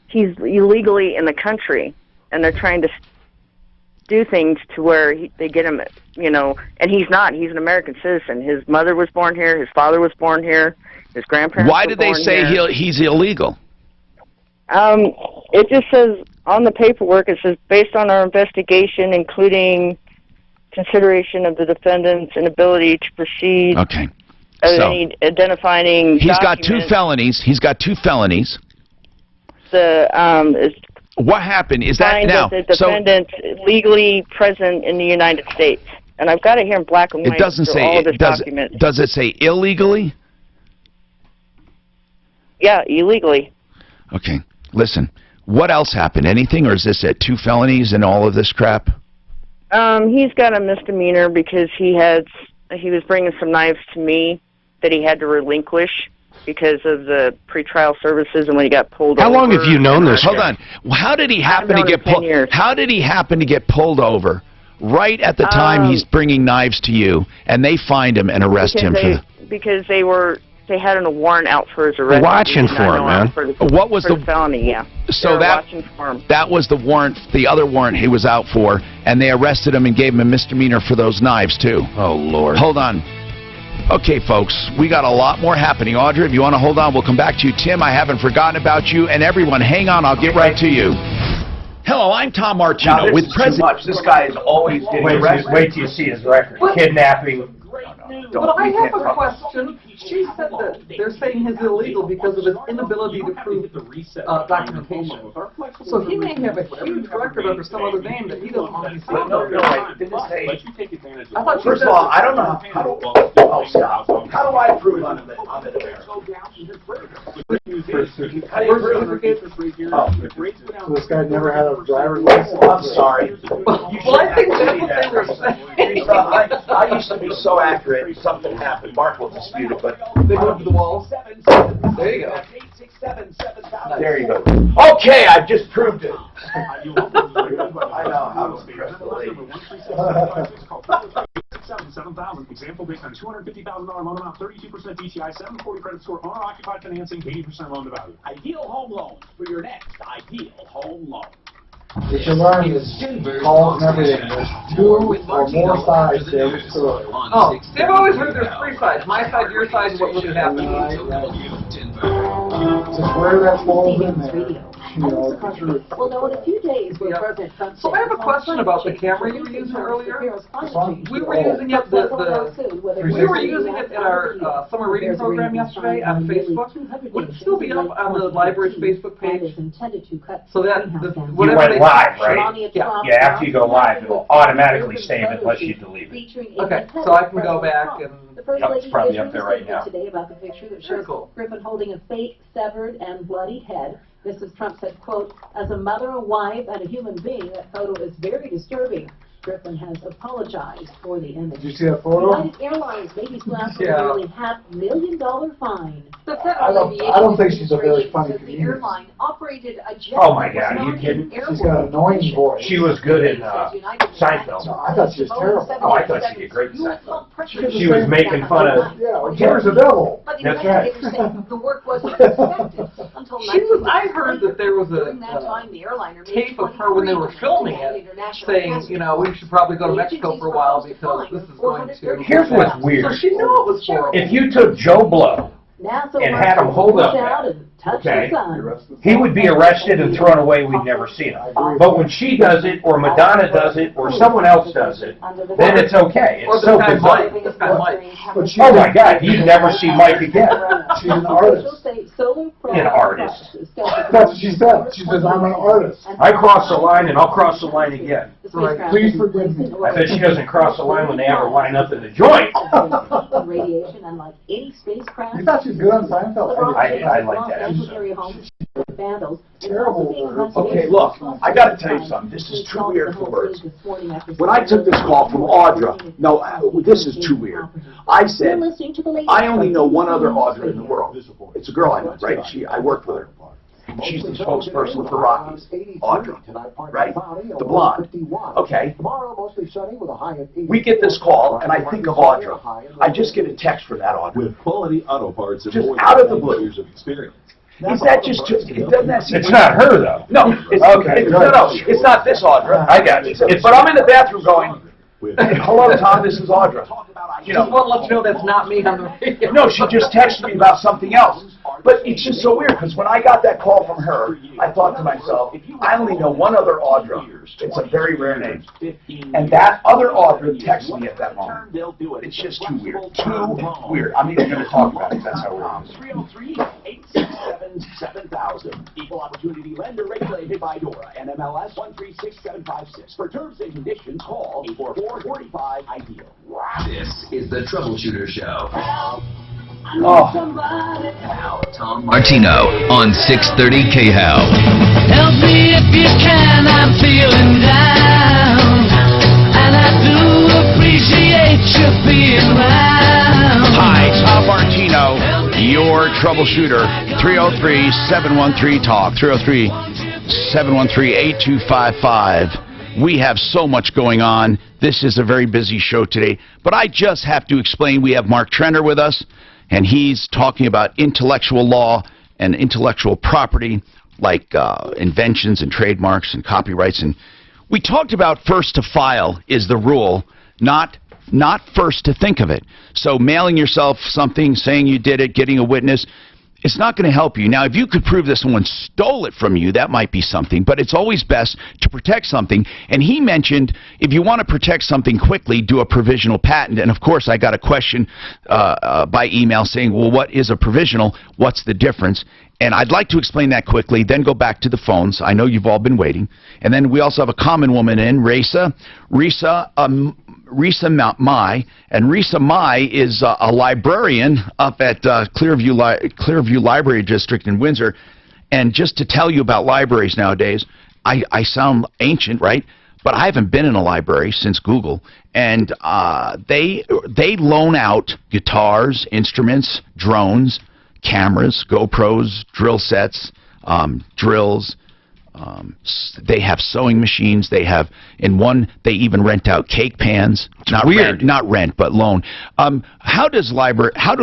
he's illegally in the country, and they're trying to do things to where they get him, and he's not. He's an American citizen. His mother was born here. His father was born here. His grandparents Why did they say he's illegal? It just says on the paperwork, it says, based on our investigation, including consideration of the defendant's inability to proceed. Okay. Identifying He's got two felonies. What happened? Is that now? The defendant's legally present in the United States. And I've got it here in black and white. It doesn't say, all of his documents. Does it say illegally? Yeah, illegally. Okay. Listen, what else happened? Anything, or is this it? 2 felonies and all of this crap? He's got a misdemeanor because he was bringing some knives to me that he had to relinquish because of the pretrial services, and when he got pulled over. How long have you known this guy? Hold on. How did he happen to get pulled? How did he happen to get pulled over right at the time he's bringing knives to you, and they find him and arrest him for? Because they were they had a warrant out for his arrest. Watching for him, man. What was the felony? Yeah. So that was the warrant, the other warrant he was out for, and they arrested him and gave him a misdemeanor for those knives too. Oh Lord. Hold on. Okay, folks, we got a lot more happening. Audrey, if you want to hold on, we'll come back to you. Tim, I haven't forgotten about you, and everyone, hang on, I'll get right to you. Hello, I'm Tom Martino with President. This guy is always getting arrested. Wait till you see his record. Kidnapping. But I have a question. She said that they're saying he's illegal because of his inability to prove documentation. So he may have a huge record under some other name that he doesn't want to be seen. First of all, I don't know how do I prove I'm an American? So this guy never had a driver's license? I'm sorry. Well, I think that's what they were saying. I used to be so accurate, something happened. Mark will dispute it, but they moved to the walls. There you go. There you go. Okay, I've just proved it. I know how to impress the lady. 7,000. Example based on $250,000 loan amount, 32% DTI, 740 credit score, owner-occupied financing, 80% loan to value. Ideal home loans for your next ideal home loan. You should learn is calls and everything. There's 2 or more sides to every story. Oh, they've always heard there's 3 sides. My side, your side, and what really happened. Just where that falls in there. You know, well, now in a few days, when President Trump so I have a question about the camera you were using earlier. We were using it we were using it in our summer reading program yesterday on Facebook. Would it still be up on the library's Facebook page? So that you went live, right? Yeah. After you go live, it'll automatically save it unless you delete it. Okay, so I can go back and. It's probably up there right now. Today about the picture that shows Griffin holding a fake, severed, and bloodied head. Mrs. Trump said, quote, as a mother, a wife, and a human being, that photo is very disturbing. Griffin has apologized for the image. Did you see that photo? United Airlines may be slapped with a nearly $500,000 fine. The I don't think she's a very funny comedian. The airline operated a jet. Oh my God, are you kidding? She's got an annoying voice. She was good in Seinfeld. No, I thought she was terrible. Oh, I thought she did great in Seinfeld. She was making fun of. Yeah, here's the devil. That's right. The work wasn't expected until I heard that there was a tape of her when they were filming it saying, you know, we should probably go to Mexico for a while because this is going to. Here's what's weird. So she knew it was horrible. If you took Joe Blow and had him hold up that, okay, he would be arrested and thrown away. We'd never seen him. But when she does it, or Madonna does it, or someone else does it, then it's okay. It's so bizarre. Oh my God, you'd never see Mike again. She's an artist. An artist. That's what she said. She says, I'm an artist. I cross the line and I'll cross the line again. Right. Please forgive me. I bet she doesn't cross the line when they have her line up in the joint. Radiation, unlike any spacecraft. You thought she was good on Seinfeld? I like that episode. Terrible. Okay, look, I got to tell you something. This is too weird for words. When I took this call from Audra, no, this is too weird. I said, I only know one other Audra in the world. It's a girl I know, right? I worked with her. She's the spokesperson for Rockies. Audra, right? The blonde. Okay. We get this call, and I think of Audra. I just get a text for that Audra. With quality auto parts and just more out of the blue. years of experience. Is that just too, doesn't that seem... It's not her, though. No, it's not this Audra. I got you. But I'm in the bathroom going, hello, Tom, this is Audra. You know, just want to let you know that's not me on the radio. No, she just texted me about something else. But it's just so weird, because when I got that call from her, I thought to myself, I only know one other Audra. It's a very rare name. And that other Audra texted me at that moment. It's just too weird. Too weird. I'm even going to talk about it. That's how weird it is. 303-867-7000. Equal Opportunity Lender regulated by DORA. NMLS 136756. For terms and conditions, call 844-45-IDEAL. This is the Troubleshooter Show. Tom Martino on 630 KHOW. Help me if you can, I'm feeling down, and I do appreciate you being around. Hi, Tom Martino, your troubleshooter. 303-713-TALK, 303-713-8255. We have so much going on. This is a very busy show today, but I just have to explain we have Mark Trenner with us. and he's talking about intellectual law and intellectual property, like inventions and trademarks and copyrights. And we talked about first to file is the rule, not first to think of it. So mailing yourself something, saying you did it, getting a witness, it's not going to help you. Now, if you could prove that someone stole it from you, that might be something, but it's always best to protect something. And he mentioned if you want to protect something quickly, do a provisional patent. And, of course, I got a question by email saying, well, what is a provisional? What's the difference? And I'd like to explain that quickly, then go back to the phones. I know you've all been waiting. And then we also have a common woman in, Risa Mai, and Risa Mai is a librarian up at Clearview Library District in Windsor. And just to tell you about libraries nowadays, I sound ancient, right? But I haven't been in a library since Google. And they loan out guitars, instruments, drones, cameras, GoPros, drill sets, drills. They have sewing machines. They have, in one, they even rent out cake pans. Not rent, but loan. How do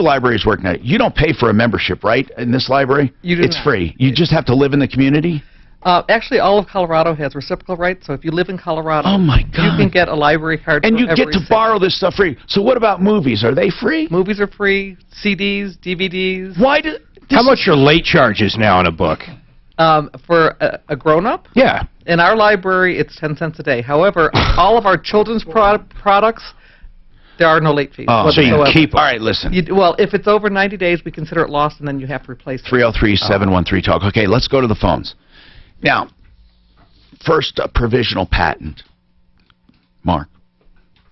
libraries work now? You don't pay for a membership, right? In this library, it's free. You just have to live in the community. Actually, all of Colorado has reciprocal rights, so if you live in Colorado, oh my God, you can get a library card. And you get to borrow this stuff free. So what about movies? Are they free? Movies are free. CDs, DVDs. Why do? How much are late charges now on a book? For a grown-up? Yeah. In our library, it's 10 cents a day. However, all of our children's products, there are no late fees. Oh, so you keep. All right, listen. Well, if it's over 90 days, we consider it lost, and then you have to replace it. 303-713-TALK. Okay, let's go to the phones. Now, first, a provisional patent. Mark,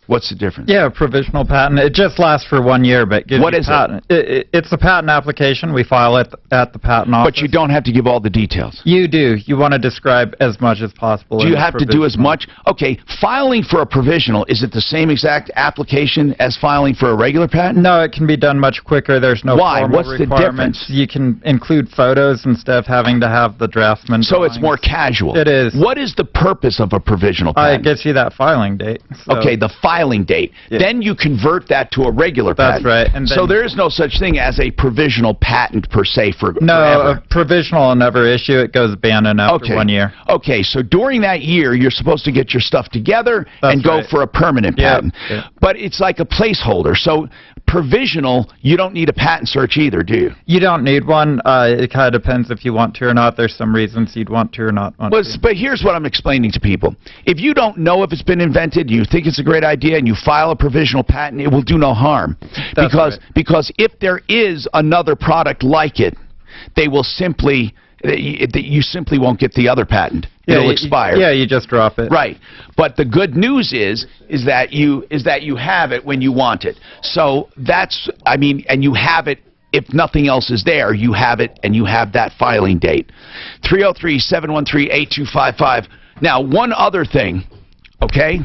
what's the difference? Yeah, a provisional patent. It just lasts for 1 year, but gives what you is patent. It's a patent application. We file it at the patent office. But you don't have to give all the details. You do. You want to describe as much as possible. Do you have to do as much? Okay, filing for a provisional, is it the same exact application as filing for a regular patent? No, it can be done much quicker. There's no Why? formal What's the requirements. difference? You can include photos instead of having to have the draftsman So drawings. it's more casual. It is. What is the purpose of a provisional patent? It gets you that filing date. So. Okay, the filing date. Yeah. Then you convert that to a regular patent. That's right. And so there is no such thing as a provisional patent per se for no, forever. A provisional will never issue. It goes abandoned after 1 year. Okay, so during that year, you're supposed to get your stuff together and go for a permanent patent. Yep. But it's like a placeholder. So provisional, you don't need a patent search either, do you? You don't need one. It kind of depends if you want to or not. There's some reasons you'd want to or not want to. But here's what I'm explaining to people. If you don't know if it's been invented, you think it's a great idea, and you file a provisional patent, it will do no harm. Because if there is another product like it, they will simply, you simply won't get the other patent. It'll expire. Yeah, you just drop it. Right. But the good news is that you have it when you want it. So that's, I mean, and you have it. If nothing else is there, you have it, and you have that filing date. 303-713-8255. Now, one other thing, okay?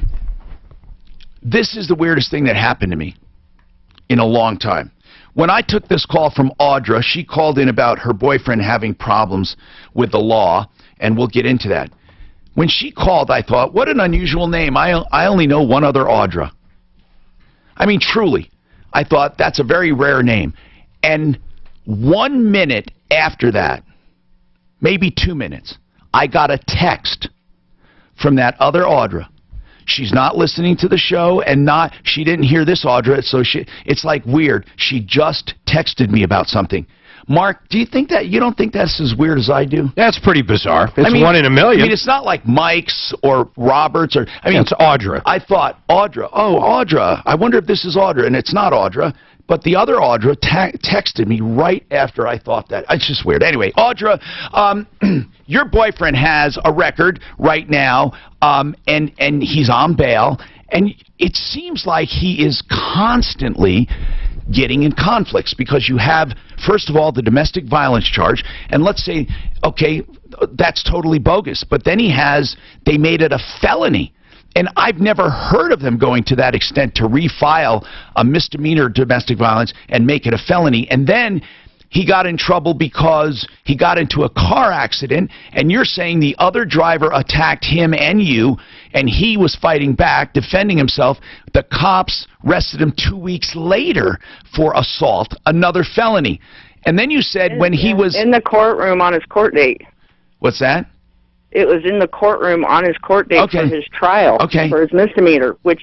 This is the weirdest thing that happened to me in a long time. When I took this call from Audra, she called in about her boyfriend having problems with the law, and we'll get into that. When she called, I thought, what an unusual name. I only know one other Audra. I mean, truly. I thought, that's a very rare name. And 1 minute after that, maybe 2 minutes, I got a text from that other Audra. She's not listening to the show, and she didn't hear this Audra, so it's like weird. She just texted me about something. Mark, do you think that, you don't think that's as weird as I do? That's pretty bizarre. It's 1 in a million. I mean, it's not like Mike's or Robert's or, I mean, it's Audra. I thought, Audra, oh, Audra, I wonder if this is Audra, and it's not Audra. But the other Audra texted me right after I thought that. It's just weird. Anyway, Audra, your boyfriend has a record right now, and he's on bail, and it seems like he is constantly getting in conflicts because you have, first of all, the domestic violence charge, and let's say, okay, that's totally bogus, but then they made it a felony. And I've never heard of them going to that extent to refile a misdemeanor domestic violence and make it a felony. And then he got in trouble because he got into a car accident, and you're saying the other driver attacked him and you, and he was fighting back, defending himself. The cops arrested him 2 weeks later for assault, another felony. And then you said when he was... in the courtroom on his court date. What's that? It was in the courtroom on his court date for his trial, for his misdemeanor, which...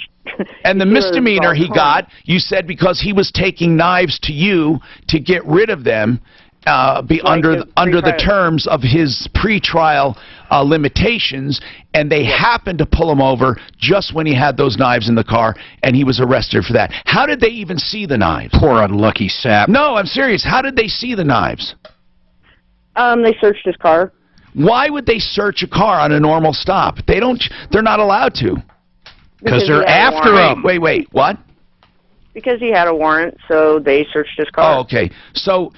And the misdemeanor he got, you said because he was taking knives to you to get rid of them under the terms of his pretrial limitations, and they happened to pull him over just when he had those knives in the car, and he was arrested for that. How did they even see the knives? Poor unlucky sap. No, I'm serious. How did they see the knives? They searched his car. Why would they search a car on a normal stop? They're not allowed to. Because they're after him. Wait, what? Because he had a warrant, so they searched his car. Oh, okay. So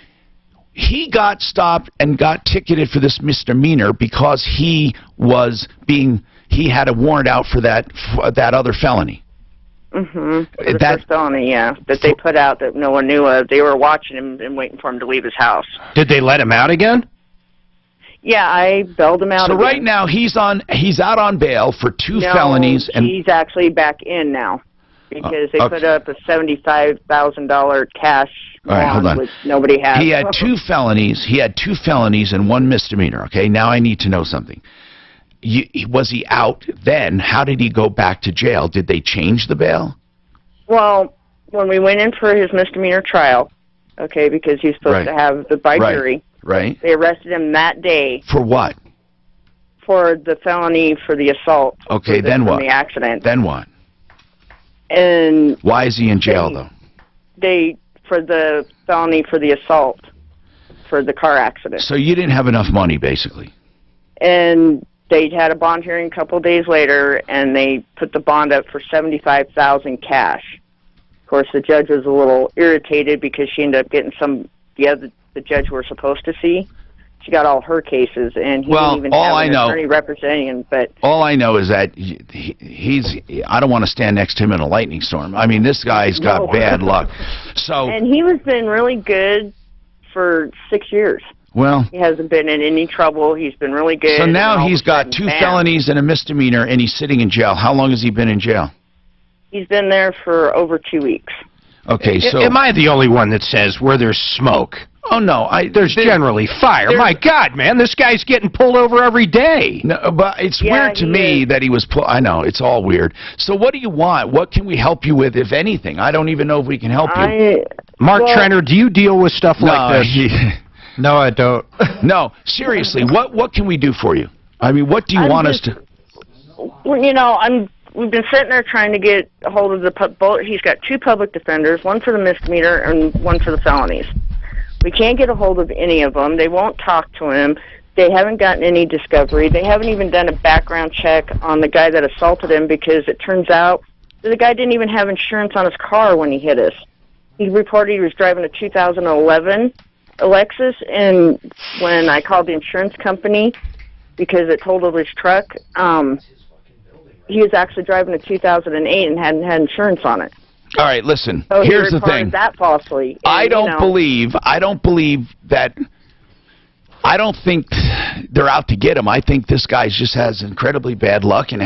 he got stopped and got ticketed for this misdemeanor because he had a warrant out for that other felony. Mm-hmm. The first felony, yeah, that they put out that no one knew of. They were watching him and waiting for him to leave his house. Did they let him out again? Yeah, I bailed him out. So right now he's out on bail for two felonies, and he's actually back in now because they put up a $75,000 cash bond, which nobody has. He had two felonies. He had two felonies and one misdemeanor. Okay, now I need to know something. Was he out then? How did he go back to jail? Did they change the bail? Well, when we went in for his misdemeanor trial, okay, because he's supposed to have the by jury. Right. They arrested him that day. For what? For the felony for the assault. Okay, then what? The accident. Then what? And why is he in jail though? For the felony for the assault for the car accident. So you didn't have enough money, basically. And they had a bond hearing a couple of days later, and they put the bond up for $75,000 cash. Of course, the judge was a little irritated because she ended up getting the judge we're supposed to see. She got all her cases, and he didn't even have an attorney representing him. But all I know is that I don't want to stand next to him in a lightning storm. I mean, this guy's got bad luck. So and he was been really good for 6 years. Well, he hasn't been in any trouble. He's been really good. So now he's got two felonies and a misdemeanor, and he's sitting in jail. How long has he been in jail? He's been there for over 2 weeks. Okay, so am I the only one that says where there's smoke? Oh no, there's generally fire. My God, man, this guy's getting pulled over every day. No, but it's weird to me that he was I know, it's all weird. So what do you want? What can we help you with, if anything? I don't even know if we can help you. Mark Trenner, do you deal with stuff like this? No, I don't. No, seriously, what can we do for you? I mean, what do you want us to... Well, you know, we've been sitting there trying to get a hold of he's got two public defenders, one for the misdemeanor and one for the felonies. We can't get a hold of any of them. They won't talk to him. They haven't gotten any discovery. They haven't even done a background check on the guy that assaulted him, because it turns out that the guy didn't even have insurance on his car when he hit us. He reported he was driving a 2011 Lexus, and when I called the insurance company because it totaled his truck, he was actually driving a 2008 and hadn't had insurance on it. All right, listen. So here's the thing. That falsely. And, I don't believe that. I don't think they're out to get him. I think this guy just has incredibly bad luck and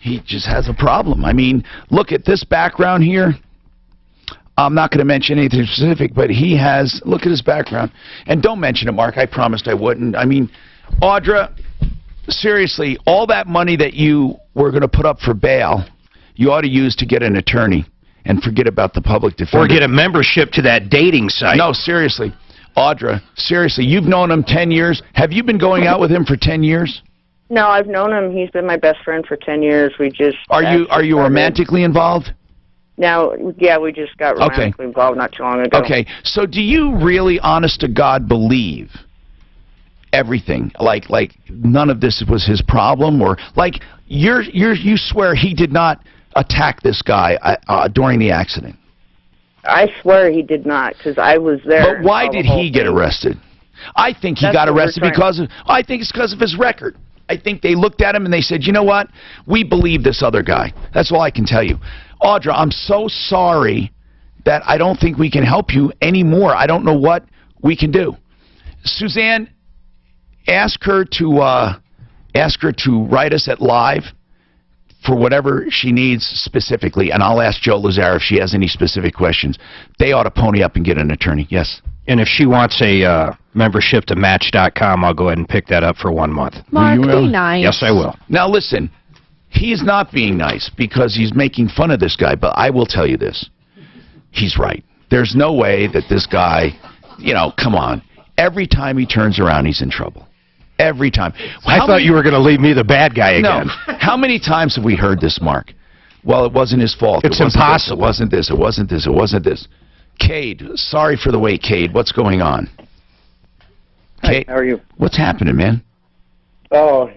he just has a problem. I mean, look at this background here. I'm not going to mention anything specific, but look at his background. And don't mention it, Mark. I promised I wouldn't. I mean, Audra, seriously, all that money that you were going to put up for bail, you ought to use to get an attorney and forget about the public defender. Or get a membership to that dating site. No, seriously. Audra, seriously, you've known him 10 years. Have you been going out with him for 10 years? No, I've known him. He's been my best friend for 10 years. We just... Are you romantically involved? Now, yeah, we just got romantically involved not too long ago. Okay, so do you really, honest to God, believe everything? Like none of this was his problem? Or, like, you swear he did not attack this guy during the accident? I swear he did not, because I was there. But why did he get arrested? I think he got arrested because I think it's because of his record. I think they looked at him and they said, you know what? We believe this other guy. That's all I can tell you. Audra, I'm so sorry that I don't think we can help you anymore. I don't know what we can do. Suzanne, ask her to write us at live for whatever she needs specifically, and I'll ask Joe Lazar if she has any specific questions. They ought to pony up and get an attorney. Yes. And if she wants a membership to Match.com, I'll go ahead and pick that up for 1 month. Mark, be nice. Yes, I will. Now listen, he's not being nice because he's making fun of this guy, but I will tell you this. He's right. There's no way that this guy, come on. Every time he turns around, he's in trouble. Every time. I thought you were going to leave me the bad guy again. No. How many times have we heard this, Mark? Well, it wasn't his fault. It's impossible. It wasn't this. It wasn't this. It wasn't this. Cade, sorry for the wait, Cade. What's going on? Hi, how are you? What's happening, man? Oh,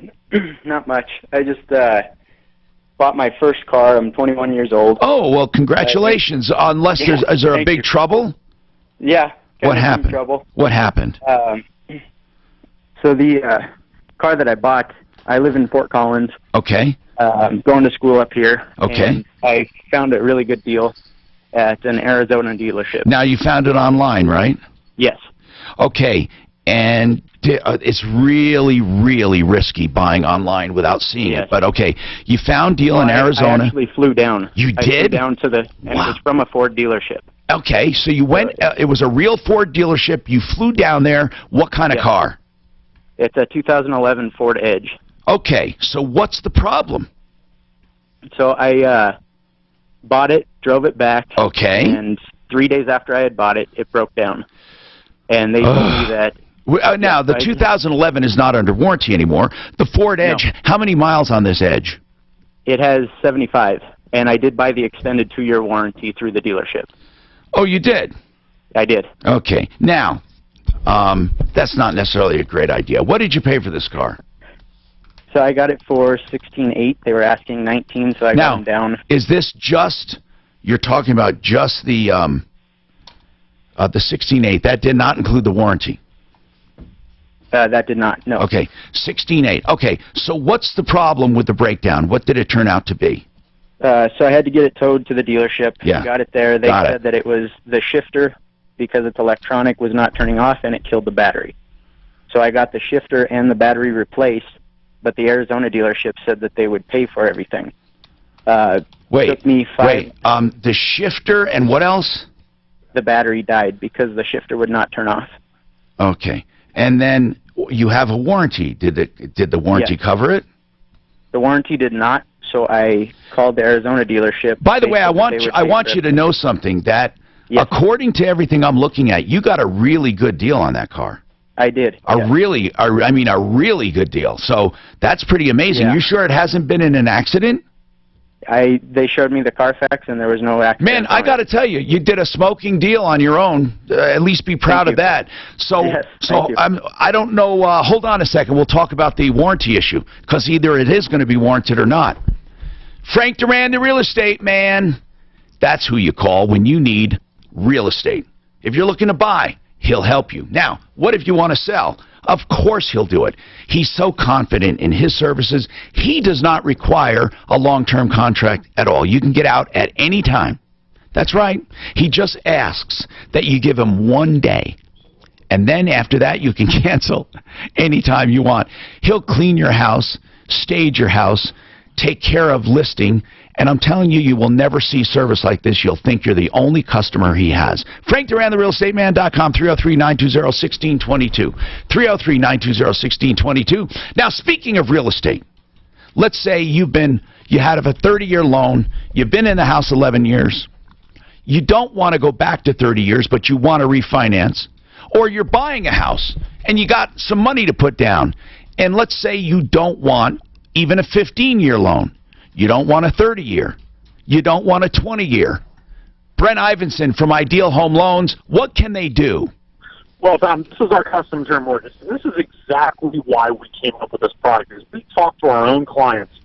not much. I just bought my first car. I'm 21 years old. Oh, well, congratulations. Unless is there a big trouble? Yeah. What happened? Trouble. What happened? So the car that I bought, I live in Fort Collins. Okay. Going to school up here. Okay. And I found a really good deal at an Arizona dealership. Now, you found it online, right? Yes. Okay. And it's really, really risky buying online without seeing it. But, okay, you found deal in Arizona. I actually flew down. You I did? Flew down to and it was from a Ford dealership. Okay, so you went, it was a real Ford dealership. You flew down there. What kind of car? It's a 2011 Ford Edge. Okay, so what's the problem? So I bought it, drove it back. Okay. And 3 days after I had bought it, it broke down. And they told me that... now, the 2011 is not under warranty anymore. The Ford Edge, how many miles on this Edge? It has 75, and I did buy the extended 2-year warranty through the dealership. Oh, you did? I did. Okay. Now, that's not necessarily a great idea. What did you pay for this car? So I got it for $16,800. They were asking $19,000, so I got them down. Is this just, you're talking about just the $16,800? That did not include the warranty? That did not, no. Okay, $16,800. Okay, so what's the problem with the breakdown? What did it turn out to be? So I had to get it towed to the dealership. Yeah. Got it there. They said that it was the shifter, because it's electronic, was not turning off, and it killed the battery. So I got the shifter and the battery replaced, but the Arizona dealership said that they would pay for everything. Took me the shifter and what else? The battery died because the shifter would not turn off. Okay. And then you have a warranty. Did the warranty cover it? The warranty did not, so I called the Arizona dealership. By the way, I want you to know something, that according to everything I'm looking at, you got a really good deal on that car. I did. A really good deal. So that's pretty amazing. You sure it hasn't been in an accident? They showed me the Carfax, and there was no accident. Man, I got to tell you, you did a smoking deal on your own. At least be proud of that. So, I don't know. Hold on a second. We'll talk about the warranty issue, because either it is going to be warranted or not. Frank Duran, the real estate man. That's who you call when you need real estate. If you're looking to buy, he'll help you. Now, what if you want to sell? Of course he'll do it. He's so confident in his services, he does not require a long-term contract at all. You can get out at any time. That's right. He just asks that you give him 1 day. And then after that, you can cancel anytime you want. He'll clean your house, stage your house, take care of listing, and I'm telling you, you will never see service like this. You'll think you're the only customer he has. Frank Duran, therealestateman.com, 303-920-1622. 303-920-1622. Now, speaking of real estate, let's say you had a 30-year loan, you've been in the house 11 years, you don't want to go back to 30 years, but you want to refinance, or you're buying a house, and you got some money to put down, and let's say you don't want even a 15-year loan. You don't want a 30-year. You don't want a 20-year. Brent Ivinson from Ideal Home Loans, what can they do? Well, Tom, this is our custom term mortgage. And this is exactly why we came up with this product. Is we talked to our own clients.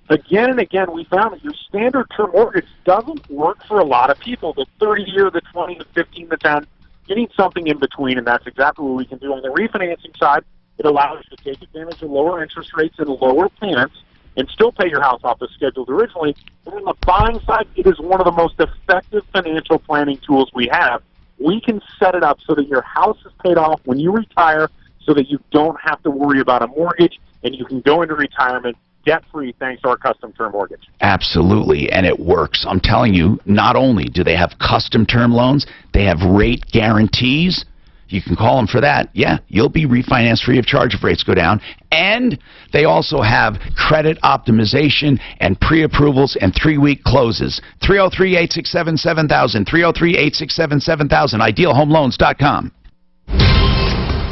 Again and again, we found that your standard term mortgage doesn't work for a lot of people. The 30-year, the 20, the 15, the 10, you need something in between, and that's exactly what we can do. On the refinancing side, it allows you to take advantage of lower interest rates and lower payments and still pay your house off as scheduled originally. And on the buying side, it is one of the most effective financial planning tools we have. We can set it up so that your house is paid off when you retire, so that you don't have to worry about a mortgage, and you can go into retirement debt-free thanks to our custom term mortgage. Absolutely, and it works. I'm telling you, not only do they have custom term loans, they have rate guarantees. You can call them for that. Yeah, you'll be refinanced free of charge if rates go down. And they also have credit optimization and pre-approvals and 3-week closes. 303-867-7000, 303-867-7000, idealhomeloans.com.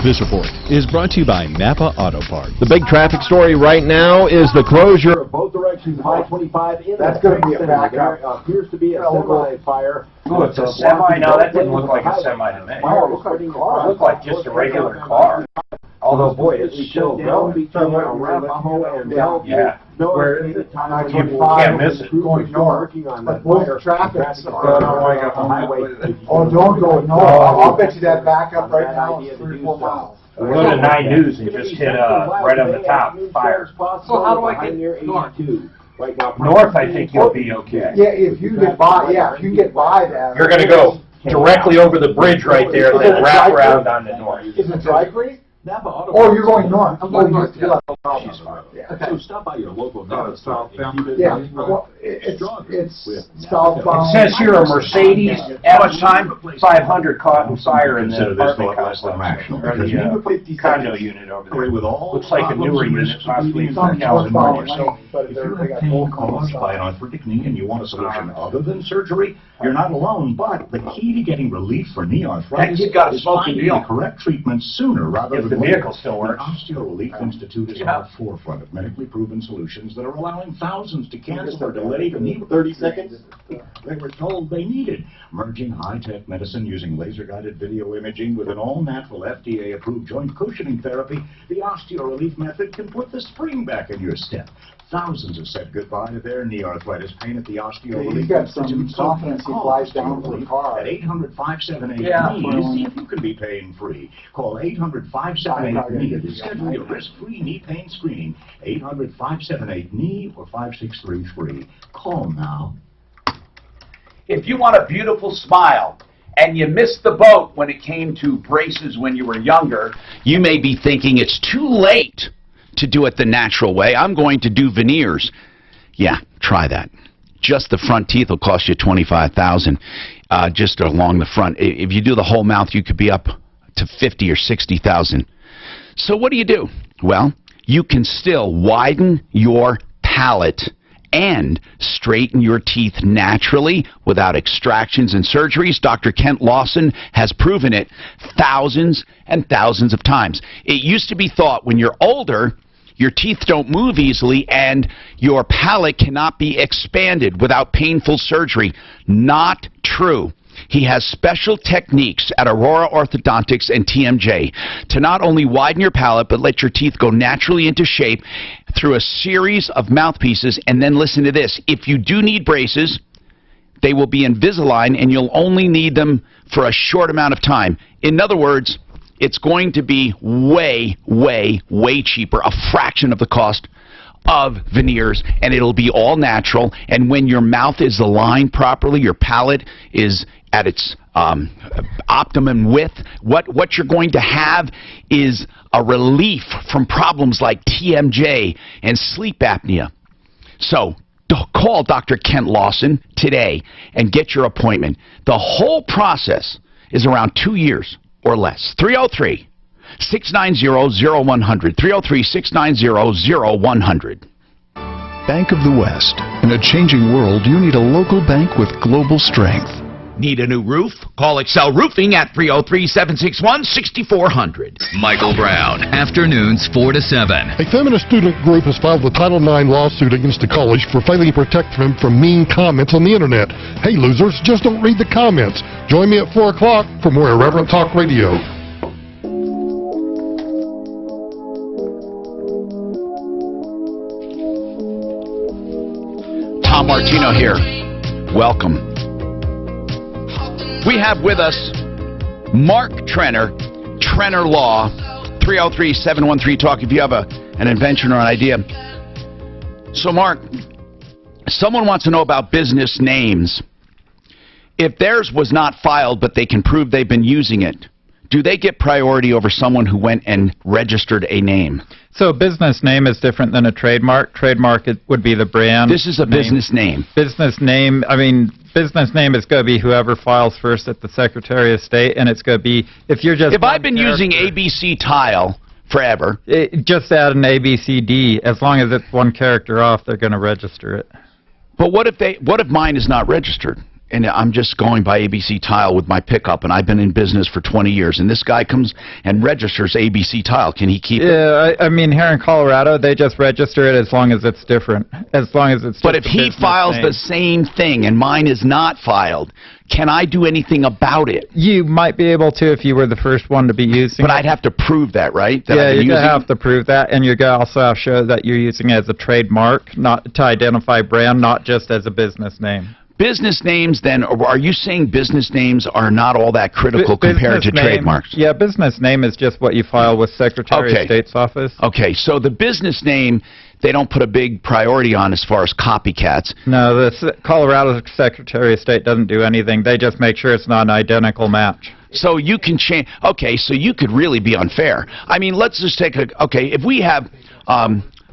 This report is brought to you by Napa Auto Parts. The big traffic story right now is the closure. Both directions of I-25 in That's going to be a backup. There appears to be a semi-fire. Oh, it's a semi? No, that didn't look like a semi to me. It looked like just a regular car. Although, boy, it's still going. Yeah. Where you can't miss it. Going north. But most traffic. Oh, don't go north. I'll bet you that backup right now is 3 or 4 miles. Go to 9 News and just hit right on the top, fire. So how do I get north? Right now, North, I think you'll be okay. Yeah, if you get by, if you get by that. You're going to go directly over the bridge right there, then wrap around on the north. Is it Dry Creek? Napa Auto Oh, you're going north. I'm going north. So stop by your local car stop. Yeah, well, it's southbound. It says here a Mercedes, how much time? 500 caught in fire in the apartment complex, or the condo unit over there. Looks like a newer unit, possibly from California. So If you're in pain caused by an arthritic knee and you want a solution other than surgery, you're not alone, but the key to getting relief for knee arthritis That kid got a is smoking finding deal. the correct treatment sooner rather If than the later. vehicle still works. The Osteo Relief Institute is on the forefront of medically proven solutions that are allowing thousands to cancel or delay the knee 30 seconds they were told they needed. Merging high-tech medicine using laser-guided video imaging with an all-natural FDA-approved joint cushioning therapy, the Osteo Relief method can put the spring back in your step. Thousands have said goodbye to their knee arthritis pain at the Osteo Relief He's got some Institute. confidence he flies down to the car. At 800-578-KNEE to see if you can be pain-free. Call 800-578-KNEE to schedule your risk-free knee pain screening. 800-578-KNEE or 5633. Call now. If you want a beautiful smile and you missed the boat when it came to braces when you were younger, you may be thinking it's too late to do it the natural way. I'm going to do veneers. Yeah, try that. Just the front teeth will cost you $25,000 just along the front. If you do the whole mouth, you could be up to $50,000 or $60,000. So what do? Well, you can still widen your palate and straighten your teeth naturally without extractions and surgeries. Dr. Kent Lawson has proven it thousands and thousands of times. It used to be thought when you're older, your teeth don't move easily and your palate cannot be expanded without painful surgery. Not true. He has special techniques at Aurora Orthodontics and TMJ to not only widen your palate, but let your teeth go naturally into shape through a series of mouthpieces. And then listen to this. If you do need braces, they will be Invisalign, and you'll only need them for a short amount of time. In other words, it's going to be way, way, way cheaper, a fraction of the cost of veneers, and it'll be all natural. And when your mouth is aligned properly, your palate is at its optimum width, what you're going to have is a relief from problems like TMJ and sleep apnea. So call Dr. Kent Lawson today and get your appointment. The whole process is around 2 years or less. 303-690-0100. 303-690-0100. Bank of the West. In a changing world, you need a local bank with global strength. Need a new roof? Call Excel Roofing at 303-761-6400. Michael Brown, afternoons 4 to 7. A feminist student group has filed a Title IX lawsuit against the college for failing to protect them from mean comments on the internet. Hey losers, just don't read the comments. Join me at 4 o'clock for more Irreverent Talk Radio. Tom Martino here. Welcome. We have with us Mark Trenner, Trenner Law, 303-713-TALK if you have an invention or an idea. So, Mark, someone wants to know about business names. if theirs was not filed, but they can prove they've been using it, do they get priority over someone who went and registered a name? So a business name is different than a trademark. Trademark would be the brand. This is a business name. Business name, I mean, business name is going to be whoever files first at the Secretary of State, and it's going to be, if you're just... If I've been using ABC Tile forever... just add an ABCD. As long as it's one character off, they're going to register it. But what if mine is not registered? And I'm just going by ABC Tile with my pickup, and I've been in business for 20 years, and this guy comes and registers ABC Tile. Can he keep it? Yeah, I mean, here in Colorado, they just register it as long as it's different. As long as it's But just if he files the same thing and mine is not filed, can I do anything about it? You might be able to if you were the first one to be using it. But I'd have to prove that, right? That yeah, I've been you're going to using have to prove that, and you're going to also have to show that you're using it as a trademark, not to identify brand, not just as a business name. Business names, then, or are you saying business names are not all that critical compared to trademarks? Yeah, business name is just what you file with Secretary of State's office. Okay, so the business name, they don't put a big priority on as far as copycats. No, the Colorado Secretary of State doesn't do anything. They just make sure it's not an identical match. So you can change. Okay, so you could really be unfair. I mean, let's just take a. Okay, if we have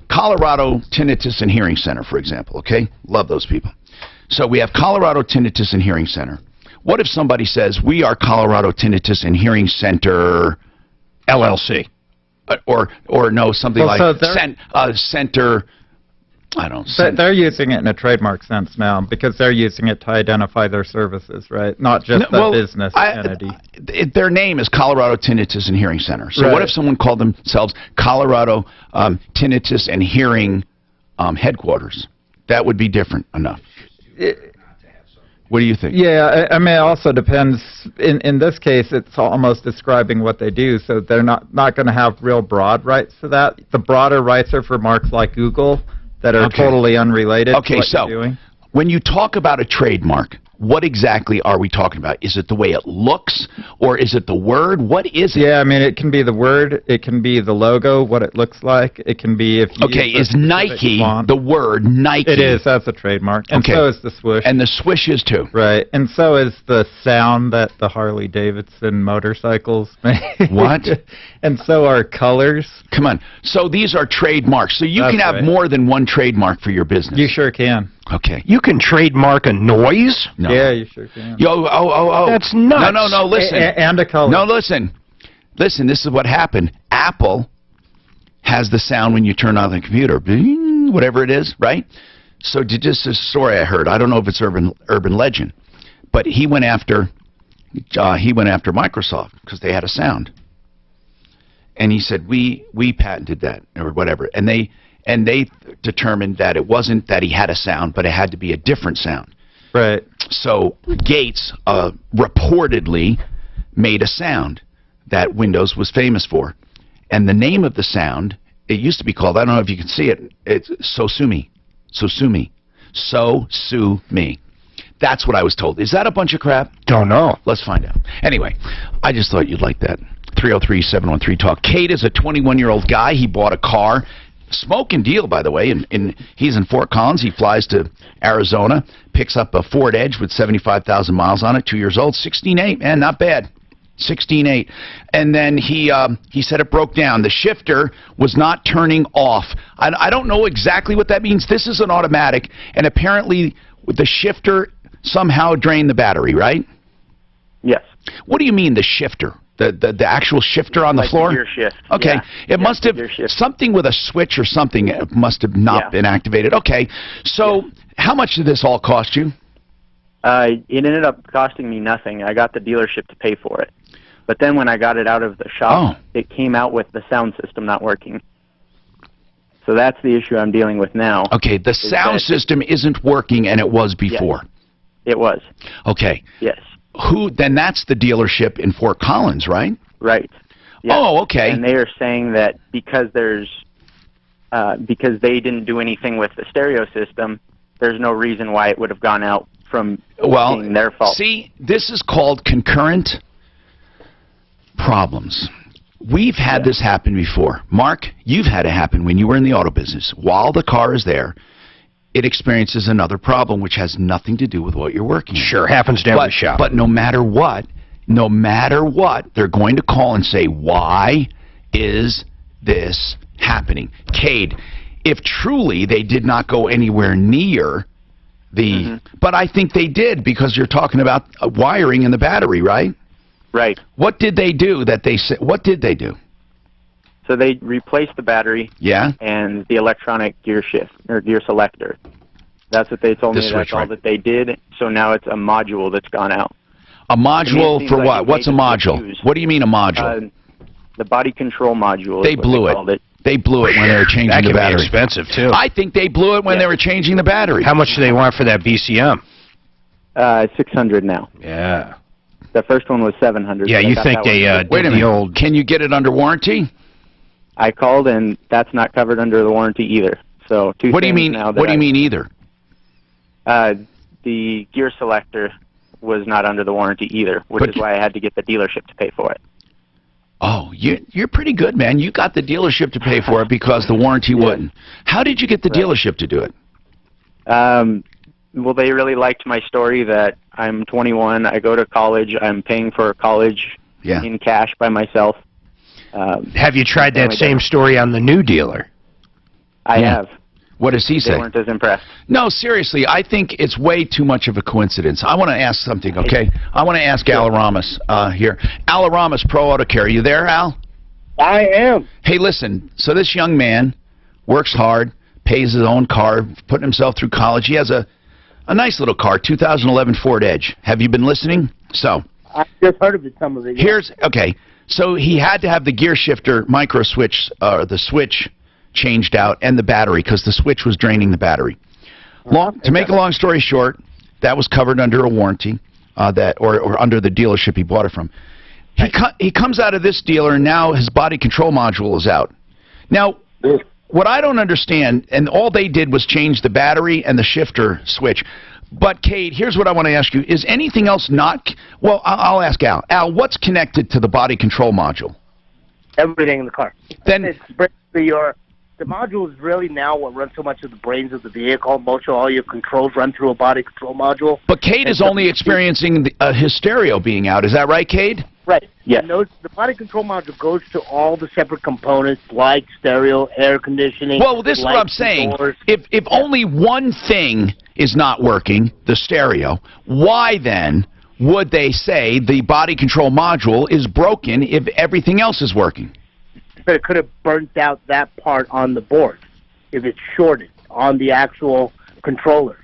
Colorado Tinnitus and Hearing Center, for example. Okay, love those people. So we have Colorado Tinnitus and Hearing Center. What if somebody says, we are Colorado Tinnitus and Hearing Center LLC? Or no, something like Center, I don't know. They're using it in a trademark sense now because they're using it to identify their services, right? Not just the business entity. Their name is Colorado Tinnitus and Hearing Center. So what if someone called themselves Colorado Tinnitus and Hearing Headquarters? That would be different enough. What do you think? Yeah, I mean, it also depends. In this case, it's almost describing what they do, so they're not going to have real broad rights to that. The broader rights are for marks like Google that are totally unrelated to what you're doing. When you talk about a trademark, what exactly are we talking about? Is it the way it looks, or is it the word? What is it? Yeah, I mean, it can be the word, it can be the logo, what it looks like, it can be if you is Nike the word Nike? It is, that's a trademark. And so is the swoosh. And the swoosh is too. Right, and so is the sound that the Harley-Davidson motorcycles make. What? And so are colors. Come on. So these are trademarks. So you can have more than one trademark for your business. You sure can. Okay. You can trademark a noise? No. Yeah, you sure can. That's nuts. No, listen. And a color. No, listen. Listen, this is what happened. Apple has the sound when you turn on the computer. Bing, whatever it is, right? So just a story I heard. I don't know if it's urban legend, but he went after Microsoft because they had a sound. And he said, we patented that or whatever. And they determined that it wasn't that he had a sound, but it had to be a different sound. Right. So Gates reportedly made a sound that Windows was famous for. And the name of the sound, it used to be called, I don't know if you can see it, it's So-Sue-Me. So-Sue-Me. So-Sue-Me. That's what I was told. Is that a bunch of crap? Don't know. Let's find out. Anyway, I just thought you'd like that. 303-713-TALK. Kate is a 21-year-old guy. He bought a car. Smoking deal, by the way. He's in Fort Collins. He flies to Arizona, picks up a Ford Edge with 75,000 miles on it, 2 years old, 16.8. Man, not bad. 16.8. And then he said it broke down. The shifter was not turning off. I don't know exactly what that means. This is an automatic, and apparently the shifter somehow drained the battery, right? Yes. What do you mean, the shifter? The actual shifter on the floor? Gear shift. Okay. Yeah. It must have something with a switch or something must have not been activated. Okay. So how much did this all cost you? It ended up costing me nothing. I got the dealership to pay for it. But then when I got it out of the shop, it came out with the sound system not working. So that's the issue I'm dealing with now. Okay. The sound system isn't working, and it was before. Yes, it was. Okay. Yes. Then that's the dealership in Fort Collins, right? Right. Yes. Oh, okay. And they are saying that because they didn't do anything with the stereo system, there's no reason why it would have gone out from being their fault. See, this is called concurrent problems. We've had this happen before. Mark, you've had it happen when you were in the auto business. While the car is there, it experiences another problem which has nothing to do with what you're working on. Sure, happens to every shop. But no matter what, they're going to call and say, why is this happening? Cade, if truly they did not go anywhere near the... But I think they did, because you're talking about wiring in the battery, right? Right. What did they do that they said? What did they do? So they replaced the battery. Yeah. And the electronic gear shift or gear selector. That's what they told me. That's all that they did. So now it's a module that's gone out. A module for what? What's a module? What do you mean a module? The body control module. They blew it. They blew it when they were changing the battery. That can be expensive too. I think they blew it when they were changing the battery. How much do they want for that BCM? $600 now. Yeah. The first one was $700. Yeah, you think they wait a minute. Can you get it under warranty? I called, and that's not covered under the warranty either. So what do you mean? What do you mean either? The gear selector was not under the warranty either, which is why I had to get the dealership to pay for it. Oh, you're pretty good, man. You got the dealership to pay for it because the warranty wouldn't. How did you get the dealership to do it? Well, they really liked my story that I'm 21, I go to college, I'm paying for college in cash by myself. Have you tried that same story on the new dealer? I have. What does he say? They weren't as impressed. No, seriously, I think it's way too much of a coincidence. I want to ask something, okay? I want to ask Al Ramos here. Al Ramos, Pro Auto Care. Are you there, Al? I am. Hey, listen, so this young man works hard, pays his own car, putting himself through college. He has a nice little car, 2011 Ford Edge. Have you been listening? So I just heard of it, some of it. Yeah. Okay. So he had to have the gear shifter micro switch, the switch changed out, and the battery, because the switch was draining the battery. To make a long story short, that was covered under a warranty, or under the dealership he bought it from. He comes out of this dealer, and now his body control module is out. Now, what I don't understand, and all they did was change the battery and the shifter switch. But, Cade, here's what I want to ask you. Is anything else not... Well, I'll ask Al. Al, what's connected to the body control module? Everything in the car. Then it's the module is really now what runs so much of the brains of the vehicle. Most of all your controls run through a body control module. But Cade is only experiencing his stereo being out. Is that right, Cade? Right. Yes. The body control module goes to all the separate components, like stereo, air conditioning. Well, this is what I'm saying. If only one thing is not working, the stereo, why then would they say the body control module is broken if everything else is working? But it could have burnt out that part on the board if it's shorted on the actual controller.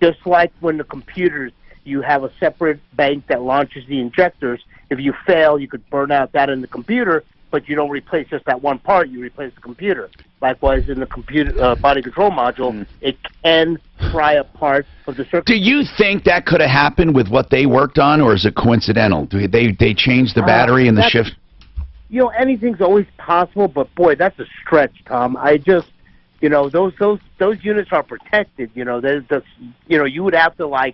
Just like when the computers, you have a separate bank that launches the injectors. If you fail, you could burn out that in the computer, but you don't replace just that one part, you replace the computer. Likewise, in the computer body control module, it can fry a part of the circuit. Do you think that could have happened with what they worked on, or is it coincidental? Do they changed the battery and the shift? You know, anything's always possible, but boy, that's a stretch, Tom. I just, you know, those units are protected. You know, you would have to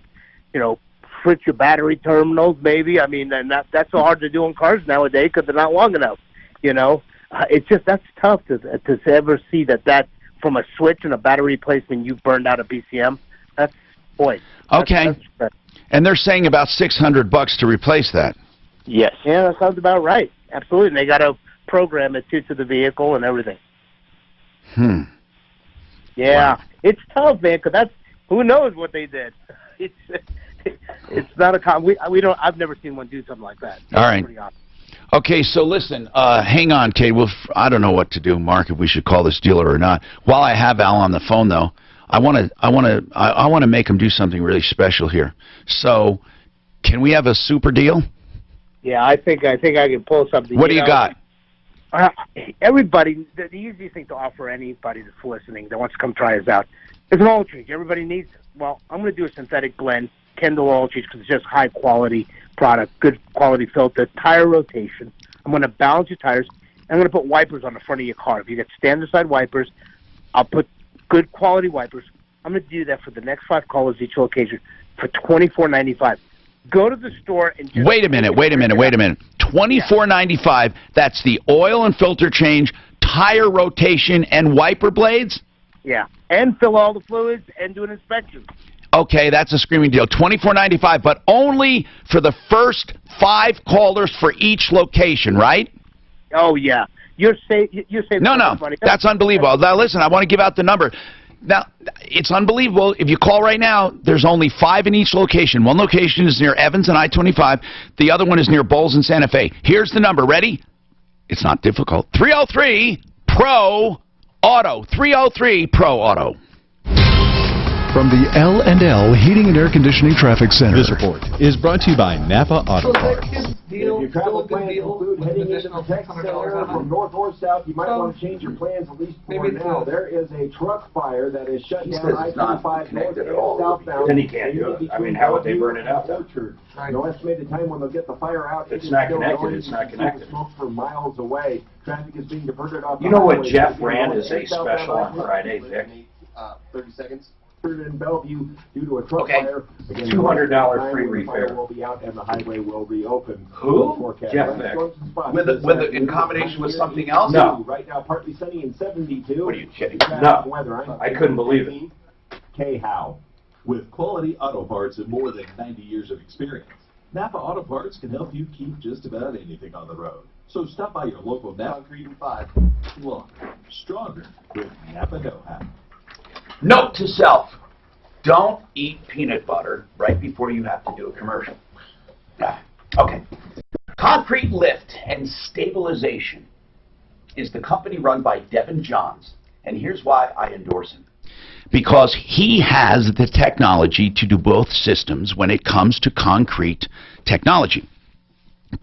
switch your battery terminals, maybe. I mean, and that's so hard to do in cars nowadays because they're not long enough. You know, it's just that's tough to ever see that from a switch and a battery replacement you burned out a BCM. That's okay. And they're saying about $600 to replace that. Yes. Yeah, that sounds about right. Absolutely. And they got to program it to the vehicle and everything. Yeah. Wow. It's tough, man, because who knows what they did. It's not a we don't. I've never seen one do something like that. All right. Okay, so listen, hang on, Cade. I don't know what to do, Mark, if we should call this dealer or not. While I have Al on the phone, though, I want to make him do something really special here. So, can we have a super deal? Yeah, I think I can pull something. What do you got? Everybody, the easiest thing to offer anybody that's listening that wants to come try us out is an oil change. Everybody needs it. Well, I'm going to do a synthetic blend, Kendall oil change, because it's just high quality product, good quality filter, tire rotation. I'm going to balance your tires. I'm going to put wipers on the front of your car. If you get standard side wipers, I'll put good quality wipers. I'm going to do that for the next 5 callers each location for $24.95. Go to the store and just... Wait a minute. $24.95, that's the oil and filter change, tire rotation, and wiper blades? Yeah, and fill all the fluids and do an inspection. Okay, that's a screaming deal. $24.95, but only for the first 5 callers for each location, right? Oh yeah, you're saving. No, that's unbelievable. Now listen, I want to give out the number. Now, it's unbelievable. If you call right now, there's only 5 in each location. One location is near Evans and I-25. The other one is near Bowles and Santa Fe. Here's the number. Ready? It's not difficult. 303-PRO-AUTO. 303-PRO-AUTO. From the L&L Heating and Air Conditioning Traffic Center. This report is brought to you by Napa Auto Parts. If your travel plans include heading into the Texas area from north or south, you might want to change your plans at least for now. There is a truck fire that is shut down I-25 north and southbound. Then he can't do it. I mean, how would they burn it out? No estimated time when they'll get the fire out. If it's not connected, it's not connected. Smoke for miles away. Traffic is being diverted off. You know what Jeff ran as a special on Friday, Vic? 30 seconds. In Bellevue due to a truck fire. Again, $200 free repair. Will be out and the highway will be open. Who? Jeff Vick. In combination with something else? No. Right now, partly sunny and 72. What are you kidding? No. I couldn't believe it. K-How. With quality auto parts and more than 90 years of experience, Napa Auto Parts can help you keep just about anything on the road. So stop by your local Napa. Concrete and 5. Longer, stronger with Napa know-how. Note to self, don't eat peanut butter right before you have to do a commercial. Okay. Concrete Lift and Stabilization is the company run by Devin Johns, and here's why I endorse him. Because he has the technology to do both systems when it comes to concrete technology.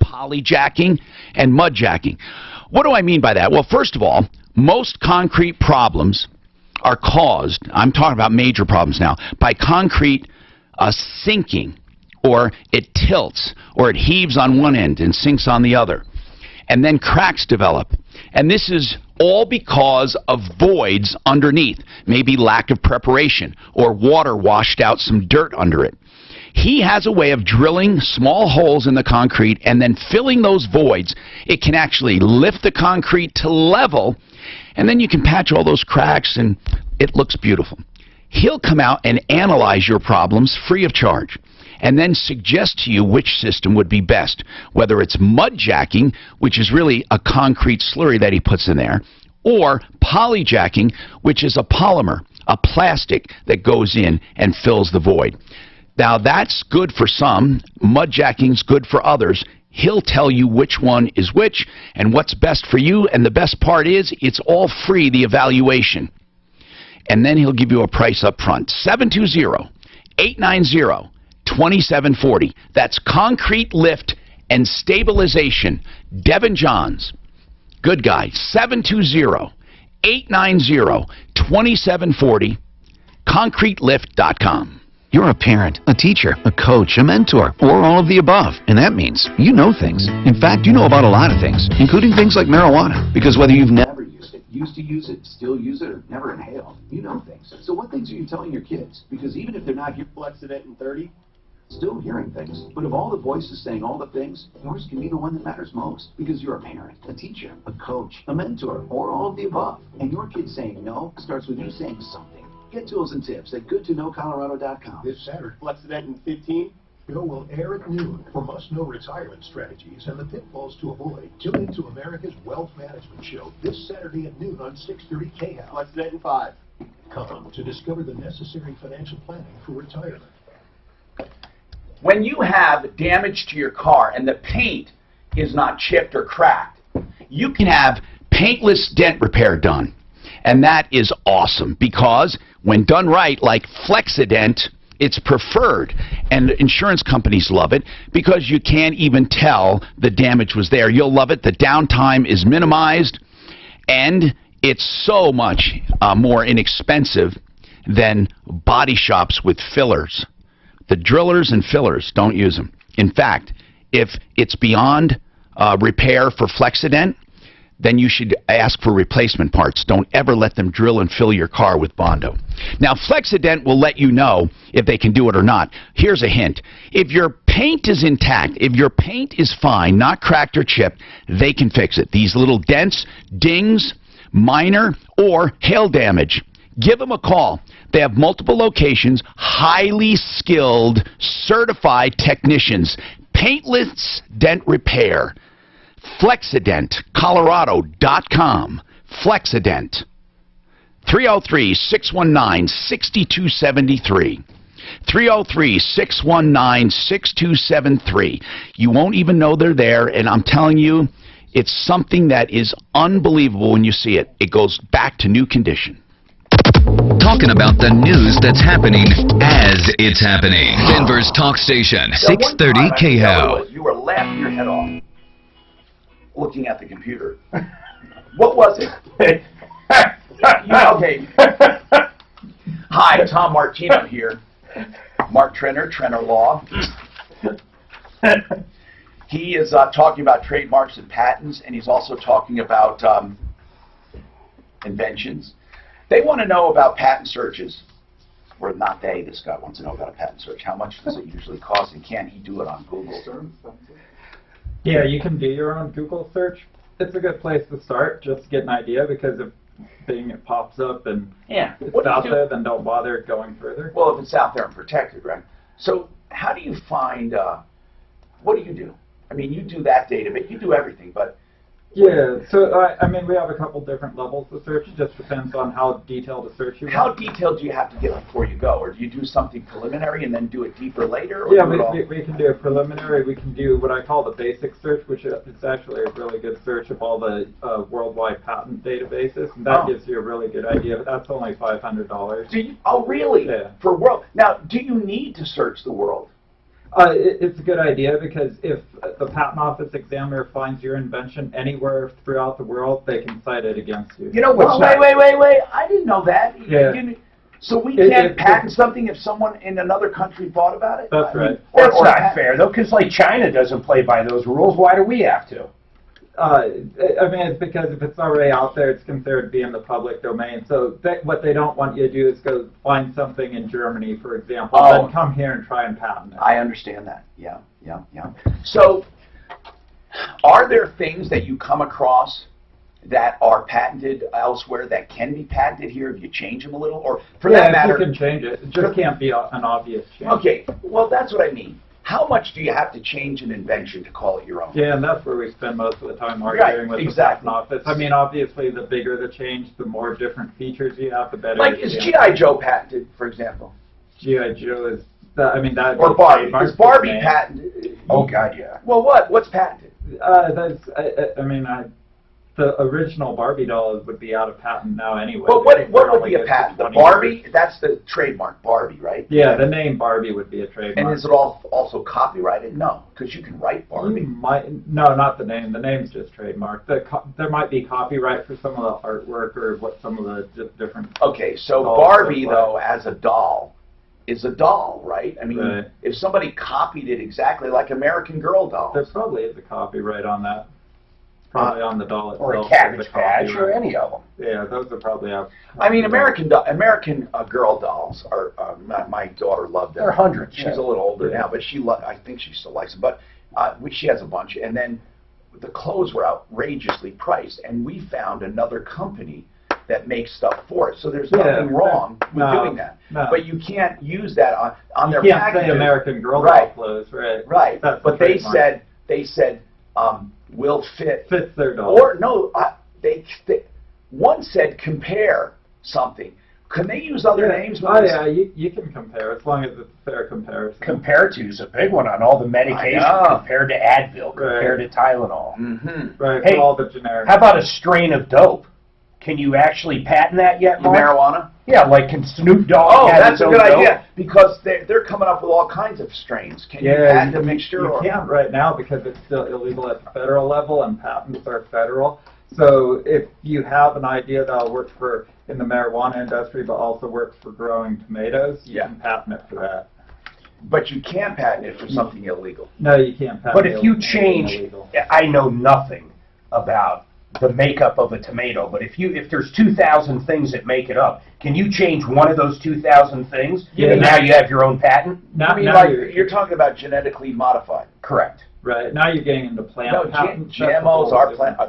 Polyjacking and mudjacking. What do I mean by that? Well, first of all, most concrete problems are caused, I'm talking about major problems now, by concrete sinking, or it tilts, or it heaves on one end and sinks on the other. And then cracks develop. And this is all because of voids underneath, maybe lack of preparation, or water washed out some dirt under it. He has a way of drilling small holes in the concrete and then filling those voids. It can actually lift the concrete to level, and then you can patch all those cracks and it looks beautiful. He'll come out and analyze your problems free of charge and then suggest to you which system would be best, whether it's mudjacking, which is really a concrete slurry that he puts in there, or polyjacking, which is a polymer, a plastic that goes in and fills the void. Now that's good for some, mudjacking's good for others. He'll tell you which one is which and what's best for you, and the best part is it's all free, the evaluation. And then he'll give you a price up front. 720-890-2740. That's Concrete Lift and Stabilization. Devin Johns. Good guy. 720-890-2740. ConcreteLift.com. You're a parent, a teacher, a coach, a mentor, or all of the above. And that means you know things. In fact, you know about a lot of things, including things like marijuana. Because whether you've never used to use it, still use it, or never inhaled, you know things. So what things are you telling your kids? Because even if they're not here, Flexident in 30, still hearing things. But of all the voices saying all the things, yours can be the one that matters most. Because you're a parent, a teacher, a coach, a mentor, or all of the above. And your kid saying no starts with you saying something. Get tools and tips at goodtoknowcolorado.com. This Saturday, Flexident in 15. Show will air at noon for must-know retirement strategies and the pitfalls to avoid. Tune into America's Wealth Management Show this Saturday at noon on 630 KHAL. Flexident in 5. Come to discover the necessary financial planning for retirement. When you have damage to your car and the paint is not chipped or cracked, you can have paintless dent repair done. And that is awesome because when done right, like Flexident, it's preferred, and insurance companies love it because you can't even tell the damage was there. You'll love it. The downtime is minimized, and it's so much more inexpensive than body shops with fillers. The drillers and fillers, don't use them. In fact, if it's beyond repair for Flexident, then you should ask for replacement parts. Don't ever let them drill and fill your car with Bondo. Now, Flexident will let you know if they can do it or not. Here's a hint. If your paint is intact, if your paint is fine, not cracked or chipped, they can fix it. These little dents, dings, minor, or hail damage Give them a call. They have multiple locations, highly skilled, certified technicians. Paintless Dent Repair. FlexidentColorado.com. Flexident. 303-619-6273. 303-619-6273. You won't even know they're there, and I'm telling you, it's something that is unbelievable when you see it. It goes back to new condition. Talking about the news that's happening as it's happening. Denver's talk station, 630 KHOW. You were laughing your head off looking at the computer. What was it? Okay. Hi, Tom Martino here. Mark Trenner, Trenner Law. He is talking about trademarks and patents, and he's also talking about inventions. They want to know about patent searches. Or not they, this guy wants to know about a patent search. How much does it usually cost, and can he do it on Google? Yeah, you can do your own Google search. It's a good place to start, just to get an idea, because if it pops up and it's out there, then don't bother going further. Well, if it's out there and protected, right? So how do you find, what do you do? I mean, you do that database, you do everything, but... Yeah, so I mean, we have a couple different levels of search. It just depends on how detailed a search you want. How detailed do you have to get before you go? Or do you do something preliminary and then do it deeper later? Or Yeah, we can do a preliminary. We can do what I call the basic search, which is actually a really good search of all the worldwide patent databases, and that gives you a really good idea. But that's only $500. Do you, oh, really? Yeah. For world? Now, do you need to search the world? It's a good idea, because if the Patent Office examiner finds your invention anywhere throughout the world, they can cite it against you. You know what? Wait! I didn't know that. Yeah. So we can't patent something if someone in another country thought about it? That's right. That's not fair, though, because like China doesn't play by those rules. Why do we have to? I mean, it's because if it's already out there, it's considered to be in the public domain. So what they don't want you to do is go find something in Germany, for example, and then come here and try and patent it. I understand that. Yeah. So are there things that you come across that are patented elsewhere that can be patented here if you change them a little? Or for that matter... you can change it. It just can't be an obvious change. Okay, well, that's what I mean. How much do you have to change an invention to call it your own? Yeah, and that's where we spend most of the time arguing with the Patent Office. I mean, obviously, the bigger the change, the more different features you have, the better. Like, is G.I. Joe patented, for example? G.I. Joe is, I mean, that... Or Barbie. Is Barbie patented? Oh, God, yeah. Well, what's patented? The original Barbie doll would be out of patent now anyway. But what would be a patent? The Barbie? That's the trademark, Barbie, right? Yeah, the name Barbie would be a trademark. And is it also copyrighted? No, because you can write Barbie. No, not the name. The name's just trademark. There might be copyright for some of the artwork or what some of the different... Okay, so Barbie, though, as a doll, is a doll, right? I mean, if somebody copied it exactly like American Girl dolls... There probably is a copyright on that. Probably on the doll itself. Or a Cabbage Patch, or any of them. Yeah, those are probably out. I mean, American Girl dolls are, my daughter loved them. They're hundreds. She's a little older now, but I think she still likes them. But she has a bunch. And then the clothes were outrageously priced. And we found another company that makes stuff for it. So there's nothing wrong with doing that. No. But you can't use that on their packages. You can't say American Girl doll clothes, right? Right. That's but they said will fit. Fits their doll. Or no, one said compare something. Can they use other names? Oh yeah, you can compare as long as it's a fair comparison. Compare to is a big one on all the medication compared to Advil, compared to Tylenol. Mm-hmm. Right, hey, all the generic. How about a strain of dope? Can you actually patent that yet, Mark? Marijuana? Yeah, like can Snoop Dogg have that's a good idea, because they're coming up with all kinds of strains. Can you patent a mixture? You can't right now because it's still illegal at the federal level and patents are federal. So if you have an idea that'll work in the marijuana industry but also works for growing tomatoes, you can patent it for that. But you can't patent it for something illegal. No, you can't patent it. But if you change, I know nothing about the makeup of a tomato, but if there's 2,000 things that make it up, can you change one of those 2,000 things? Yeah, and now you have your own patent? You're talking about genetically modified. Correct. Right. Now you're getting into plant No, patents. GMOs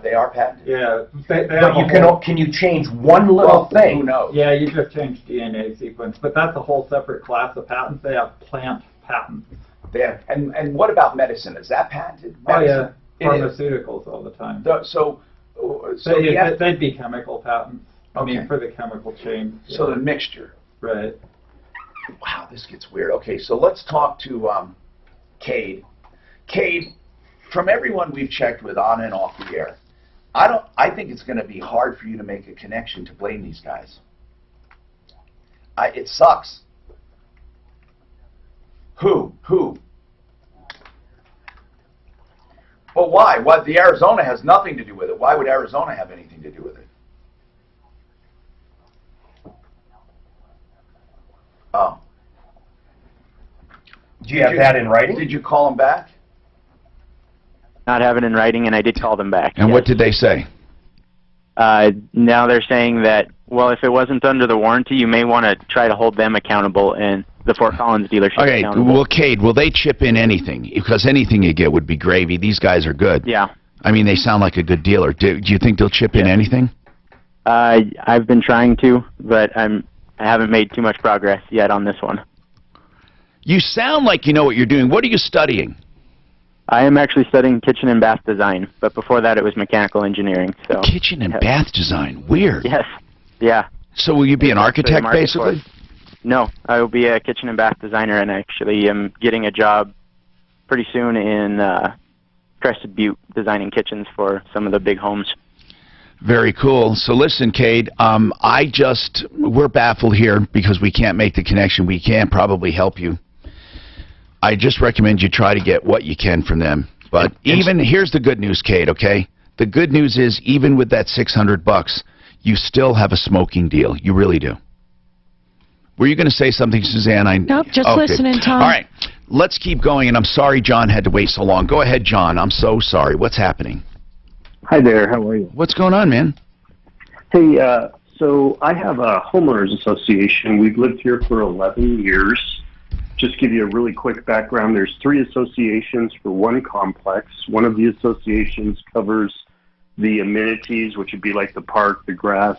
they are patented. Yeah. But can you change one little thing? Who knows? Yeah, you just change DNA sequence, but that's a whole separate class of patents. They have plant patents. Yeah. And what about medicine? Is that patented? Oh Medicine? yeah, pharmaceuticals all the time. They'd be chemical patents. I mean, for the chemical chain. So the mixture. Right. Wow, this gets weird. Okay, so let's talk to Cade. Cade, from everyone we've checked with on and off the air, I think it's going to be hard for you to make a connection to blame these guys. It sucks. Who? Well, why? The Arizona has nothing to do with it. Why would Arizona have anything to do with it? Oh. Do you have that in writing? Did you call them back? Not have it in writing, and I did call them back. And what did they say? Now they're saying that, well, if it wasn't under the warranty, you may want to try to hold them accountable and the Fort Collins dealership accountable. Well, Cade, will they chip in anything? Because anything you get would be gravy. These guys are good. Yeah. I mean, they sound like a good dealer. Do you think they'll chip in anything? I've been trying to, but I haven't made too much progress yet on this one. You sound like you know what you're doing. What are you studying? I am actually studying kitchen and bath design, but before that it was mechanical engineering. So kitchen and bath design. Weird. Yes. Yeah. So will you be an architect, basically? No, I will be a kitchen and bath designer, and actually am getting a job pretty soon in Crested Butte designing kitchens for some of the big homes. Very cool. So listen, Cade, we're baffled here because we can't make the connection. We can't probably help you. I just recommend you try to get what you can from them. But here's the good news, Cade, okay? The good news is even with that $600, you still have a smoking deal. You really do. Were you going to say something, Suzanne? Nope, just listening, Tom. All right, let's keep going, and I'm sorry John had to wait so long. Go ahead, John. I'm so sorry. What's happening? Hi there. How are you? What's going on, man? Hey, so I have a homeowners association. We've lived here for 11 years. Just give you a really quick background. There's 3 associations for one complex. One of the associations covers the amenities, which would be like the park, the grass,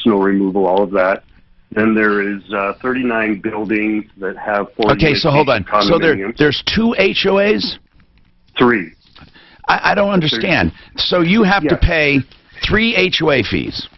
snow removal, all of that. Then there is 39 buildings that have 4 Okay, so hold on. So there's 2 HOAs? 3. I don't understand. So you have to pay 3 HOA fees?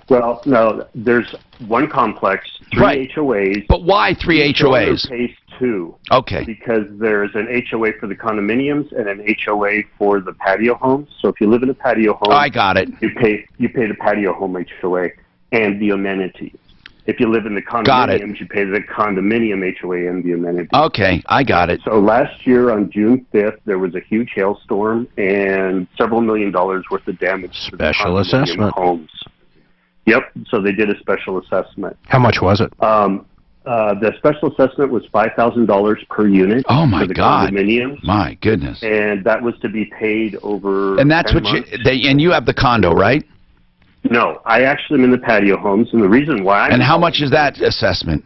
Well, no, there's one complex, 3 HOAs. But why 3 HOAs? Pays 2. Okay. Because there's an HOA for the condominiums and an HOA for the patio homes. So if you live in a patio home, I got it. You pay the patio home HOA and the amenities. If you live in the condominiums, you pay the condominium HOA and the amenities. Okay, I got it. So last year on June 5th, there was a huge hailstorm and several $1 million worth of damage to the Special condominium assessment. homes. Yep, so they did a special assessment. How much was it? The special assessment was $5,000 per unit. Oh my for the God! condominiums, My goodness! and that was to be paid over. And that's 10 what months. and you have the condo, right? No, I actually am in the patio homes, and the reason why. And how much is that assessment?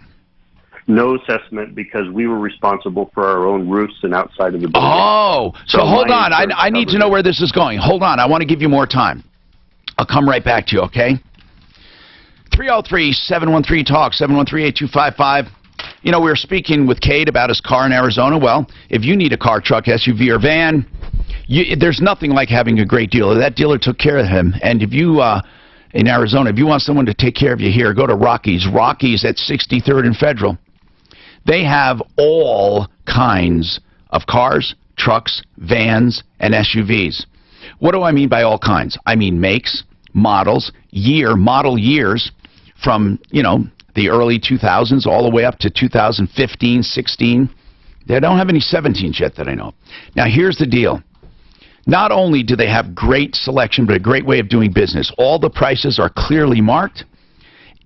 No assessment because we were responsible for our own roofs and outside of the building. Oh, so hold my on. insurance I need to know where this is going. Hold on. I want to give you more time. I'll come right back to you, okay? 303-713-TALK, 713-8255. You know, we were speaking with Cade about his car in Arizona. Well, if you need a car, truck, SUV, or van, there's nothing like having a great dealer. That dealer took care of him. And if you, in Arizona, if you want someone to take care of you here, go to Rocky's. Rocky's at 63rd and Federal. They have all kinds of cars, trucks, vans, and SUVs. What do I mean by all kinds? I mean makes, models, model years from, you know, the early 2000s all the way up to 2015, 16. They don't have any 17s yet that I know. Now, here's the deal. Not only do they have great selection, but a great way of doing business. All the prices are clearly marked,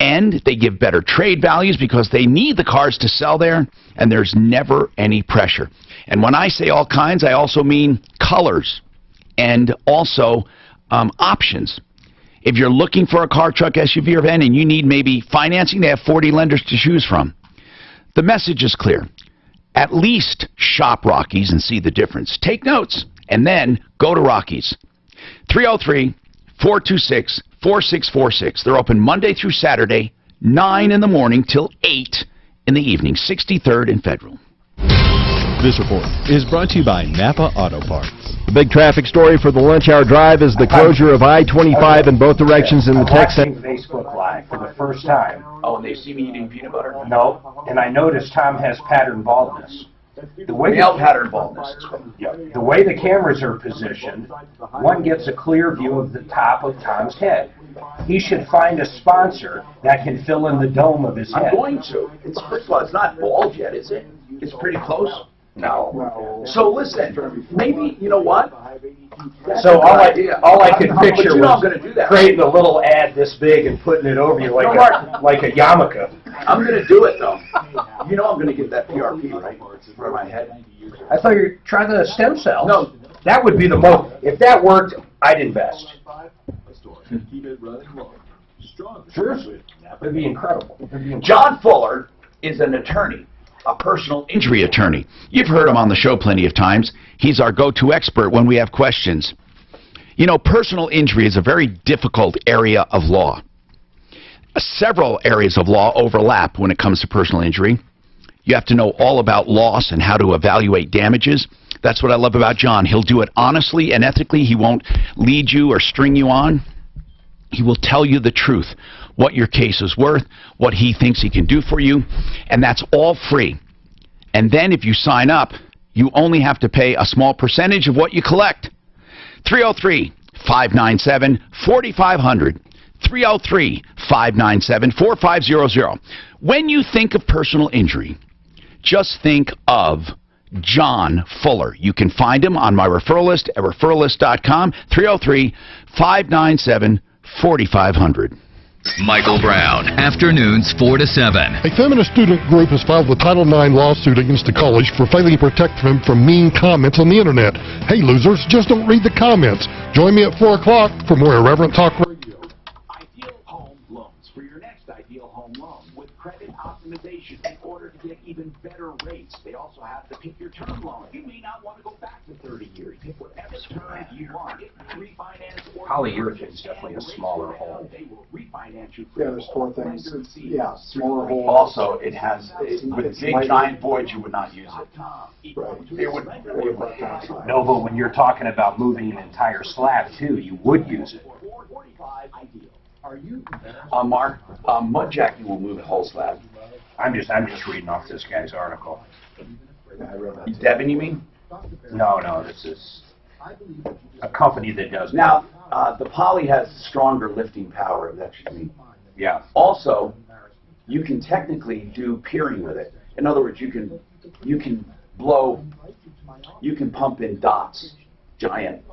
and they give better trade values because they need the cars to sell there, and there's never any pressure. And when I say all kinds, I also mean colors and also options. If you're looking for a car, truck, SUV, or van, and you need maybe financing, they have 40 lenders to choose from. The message is clear. At least shop Rockies and see the difference. Take notes and then go to Rockies. 303-426-4646. They're open Monday through Saturday, 9 in the morning till 8 in the evening, 63rd and Federal. This report is brought to you by Napa Auto Parts. The big traffic story for the lunch hour drive is the closure of I-25 in both directions in the tech Watching center. Facebook Live for the first time. Oh, and they see me eating peanut butter? No, and I noticed Tom has pattern baldness. The way Male pattern baldness. the way the cameras are positioned, one gets a clear view of the top of Tom's head. He should find a sponsor that can fill in the dome of his head. I'm going to. It's, first of all, it's not bald yet, is it? It's pretty close. No. So listen, maybe, you know what? So all I could picture I'm was going to do that. creating a little ad this big and putting it over you like a yarmulke. I'm going to do it, though. You know I'm going to get that PRP, right? For my head. I thought you were trying the stem cells. No. That would be the most, if that worked, I'd invest. Seriously, that'd be incredible. John Fuller is an attorney, a personal injury attorney. You've heard him on the show plenty of times. He's our go-to expert when we have questions. You know, personal injury is a very difficult area of law. Several areas of law overlap when it comes to personal injury. You have to know all about loss and how to evaluate damages. That's what I love about John. He'll do it honestly and ethically. He won't lead you or string you on. He will tell you the truth, what your case is worth, what he thinks he can do for you, and that's all free. And then if you sign up, you only have to pay a small percentage of what you collect. 303-597-4500. 303-597-4500. When you think of personal injury, just think of John Fuller. You can find him on my referral list at referrallist.com. 303-597-4500. Michael Brown, afternoons 4 to 7. A feminist student group has filed a Title IX lawsuit against the college for failing to protect them from mean comments on the internet. Hey losers, just don't read the comments. Join me at 4 o'clock for more Irreverent Talk Radio. Ideal Home Loans. For your next ideal home loan with credit optimization in order to get even better rates. They also have the pick your term loan. You may not want to go back to 30 years. Pick whatever term you want. Refinance or Polyurethane is definitely a smaller hole. They will refinance you. Yeah, there's 4 things. Yeah, smaller hole. Also, it has, with big giant voids, you would not use it. Right. It would. No, but when you're talking about moving an entire slab too, you would use it. Mark, mudjacking will move a whole slab. I'm just reading off this guy's article. Devin, you mean? No, this is a company that does. Now, the poly has stronger lifting power, if that's what you mean. Yeah. Also, you can technically do peering with it. In other words, you can pump in dots, giant,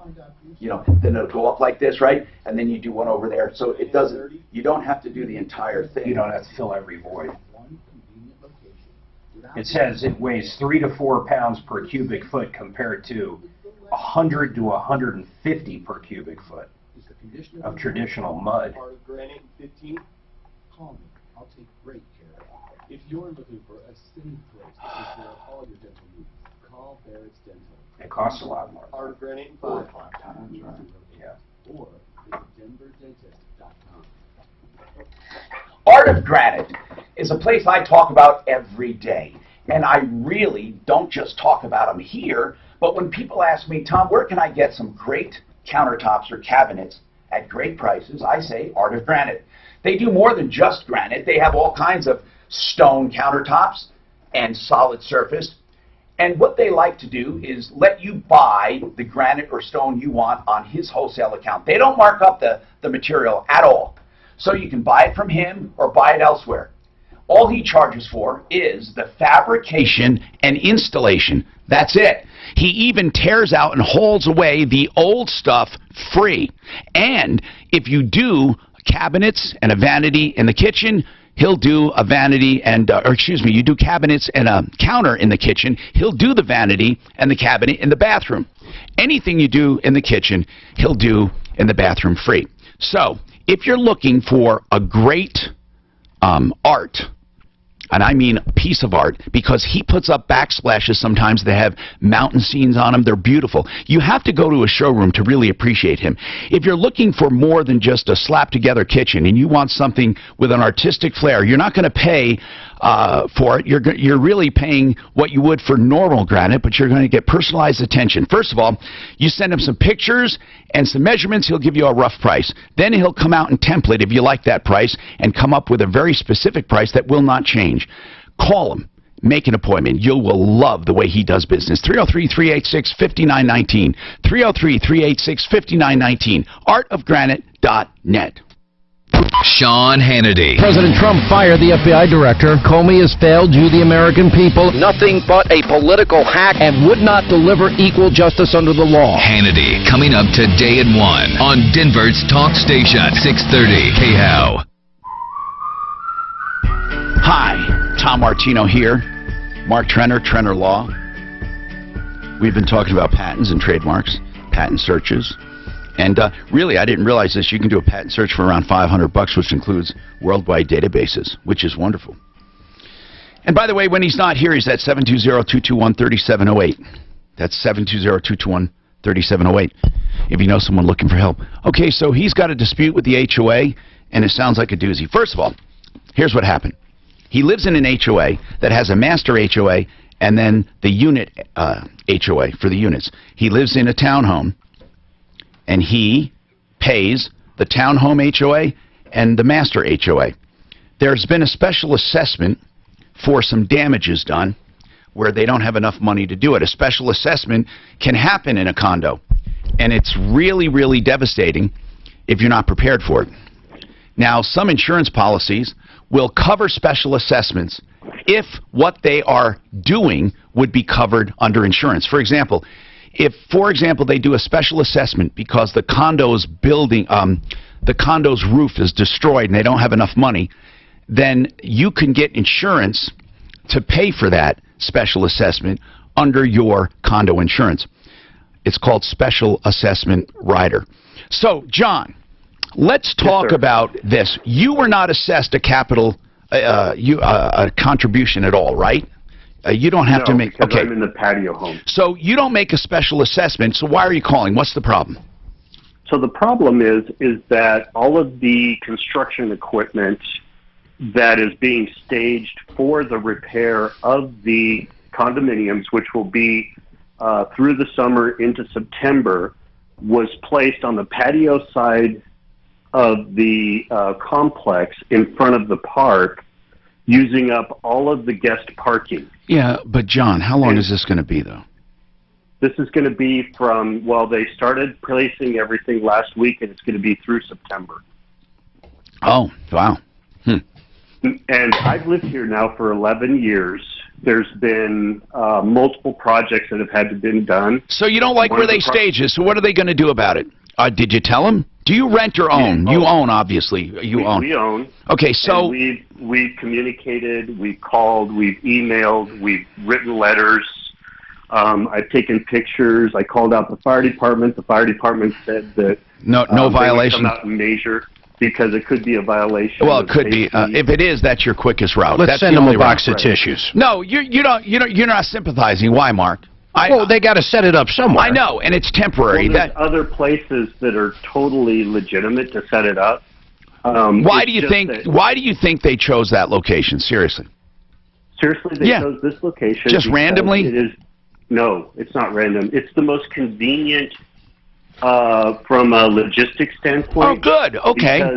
then it'll go up like this, right? And then you do one over there. So it doesn't, you don't have to do the entire thing. You don't have to fill every void. It says it weighs 3 to 4 pounds per cubic foot compared to 100 to 150 per cubic foot of traditional mud. I'll take great care of it. If you're looking for a safe place to take care of all your dental needs, call Barrett's Dental. It costs a lot more. Art of Granite 4 or 5 times, right? Yeah. Or visit DenverDentist.com. Art of Granite is a place I talk about every day. And I really don't just talk about them here, but when people ask me, Tom, where can I get some great countertops or cabinets at great prices, I say Art of Granite. They do more than just granite. They have all kinds of stone countertops and solid surface. And what they like to do is let you buy the granite or stone you want on his wholesale account. They don't mark up the material at all. So you can buy it from him or buy it elsewhere. All he charges for is the fabrication and installation. That's it. He even tears out and hauls away the old stuff free. And if you do cabinets and a vanity in the kitchen, he'll do a vanity and, you do cabinets and a counter in the kitchen, he'll do the vanity and the cabinet in the bathroom. Anything you do in the kitchen, he'll do in the bathroom free. So, if you're looking for a great art and I mean a piece of art, because he puts up backsplashes sometimes that have mountain scenes on them. They're beautiful. You have to go to a showroom to really appreciate him. If you're looking for more than just a slap-together kitchen and you want something with an artistic flair, you're not going to pay for it. You're really paying what you would for normal granite, but you're going to get personalized attention. First of all, you send him some pictures and some measurements, he'll give you a rough price. Then he'll come out and template if you like that price and come up with a very specific price that will not change. Call him. Make an appointment. You will love the way he does business. 303-386-5919. 303-386-5919. artofgranite.net. Sean Hannity. President Trump fired the FBI director. Comey has failed you, the American people. Nothing but a political hack and would not deliver equal justice under the law. Hannity, coming up today at 1 on Denver's Talk Station, 630 KHOW. Hi, Tom Martino here. Mark Trenner, Trenner Law. We've been talking about patents and trademarks, patent searches. And really, I didn't realize this. You can do a patent search for around $500, which includes worldwide databases, which is wonderful. And by the way, when he's not here, he's at 720-221-3708. That's 720-221-3708 if you know someone looking for help. Okay, so he's got a dispute with the HOA, and it sounds like a doozy. First of all, here's what happened. He lives in an HOA that has a master HOA and then the unit HOA for the units. He lives in a townhome, and he pays the townhome HOA and the master HOA. There's been a special assessment for some damages done where they don't have enough money to do it. A special assessment can happen in a condo, and it's really, really devastating if you're not prepared for it. Now, some insurance policies will cover special assessments if what they are doing would be covered under insurance. For example, if, for example, they do a special assessment because the condo's roof is destroyed and they don't have enough money, then you can get insurance to pay for that special assessment under your condo insurance. It's called Special Assessment Rider. So, John, let's talk about this. You were not assessed a capital a contribution at all, right? You don't have to make... Okay. I'm in the patio home. So you don't make a special assessment, so why are you calling? What's the problem? So the problem is that all of the construction equipment that is being staged for the repair of the condominiums, which will be through the summer into September, was placed on the patio side of the complex in front of the park, using up all of the guest parking. Yeah, but John, how long is this going to be, though? This is going to be from, well, they started placing everything last week, and it's going to be through September. Oh, wow. And I've lived here now for 11 years. There's been multiple projects that have had to be done. So you don't like where they stage it, so what are they going to do about it? Did you tell them? Do you rent or own? You own, obviously. You own. We own. Okay, so... And we've communicated, we've called, we've emailed, we've written letters. I've taken pictures. I called out the fire department. The fire department said that... No violation. They would come out and measure because it could be a violation. Well, it could be. If it is, that's your quickest route. Let's send them a box of tissues. No, you're not sympathizing. Why, Mark? Well, they got to set it up somewhere. I know, and it's temporary. Well, there's other places that are totally legitimate to set it up. Why do you think they chose that location? Seriously. Seriously, they chose this location. Just randomly? No, it's not random. It's the most convenient from a logistics standpoint. Oh, good. Okay.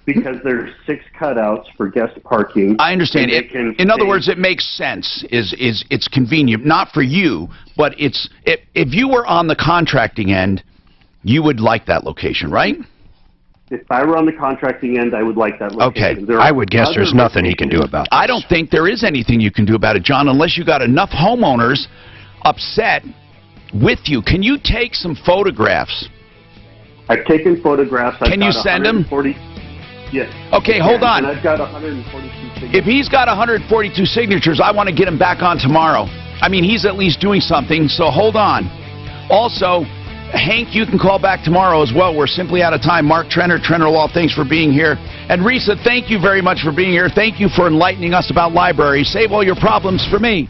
Because there's 6 cutouts for guest parking. I understand. In other words, it makes sense. It's convenient, not for you, but if you were on the contracting end, you would like that location, right? If I were on the contracting end, I would like that location. Okay. I would guess there's nothing he can do about it. I don't think there is anything you can do about it, John, unless you got enough homeowners upset with you. Can you take some photographs? I've taken photographs. Can you send them? Yes. Okay, hold on. And I've got 142 signatures. If he's got 142 signatures, I want to get him back on tomorrow. I mean, he's at least doing something, so hold on. Also, Hank, you can call back tomorrow as well. We're simply out of time. Mark Trenner, Trenner Law, thanks for being here. And Risa, thank you very much for being here. Thank you for enlightening us about libraries. Save all your problems for me.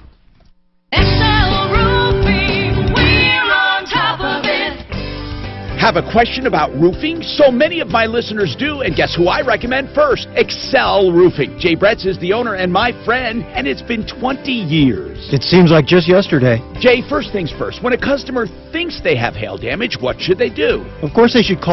Have a question about roofing? So many of my listeners do, and guess who I recommend first? Excel Roofing. Jay Bretz is the owner and my friend, and it's been 20 years. It seems like just yesterday. Jay, first things first. When a customer thinks they have hail damage, what should they do? Of course they should call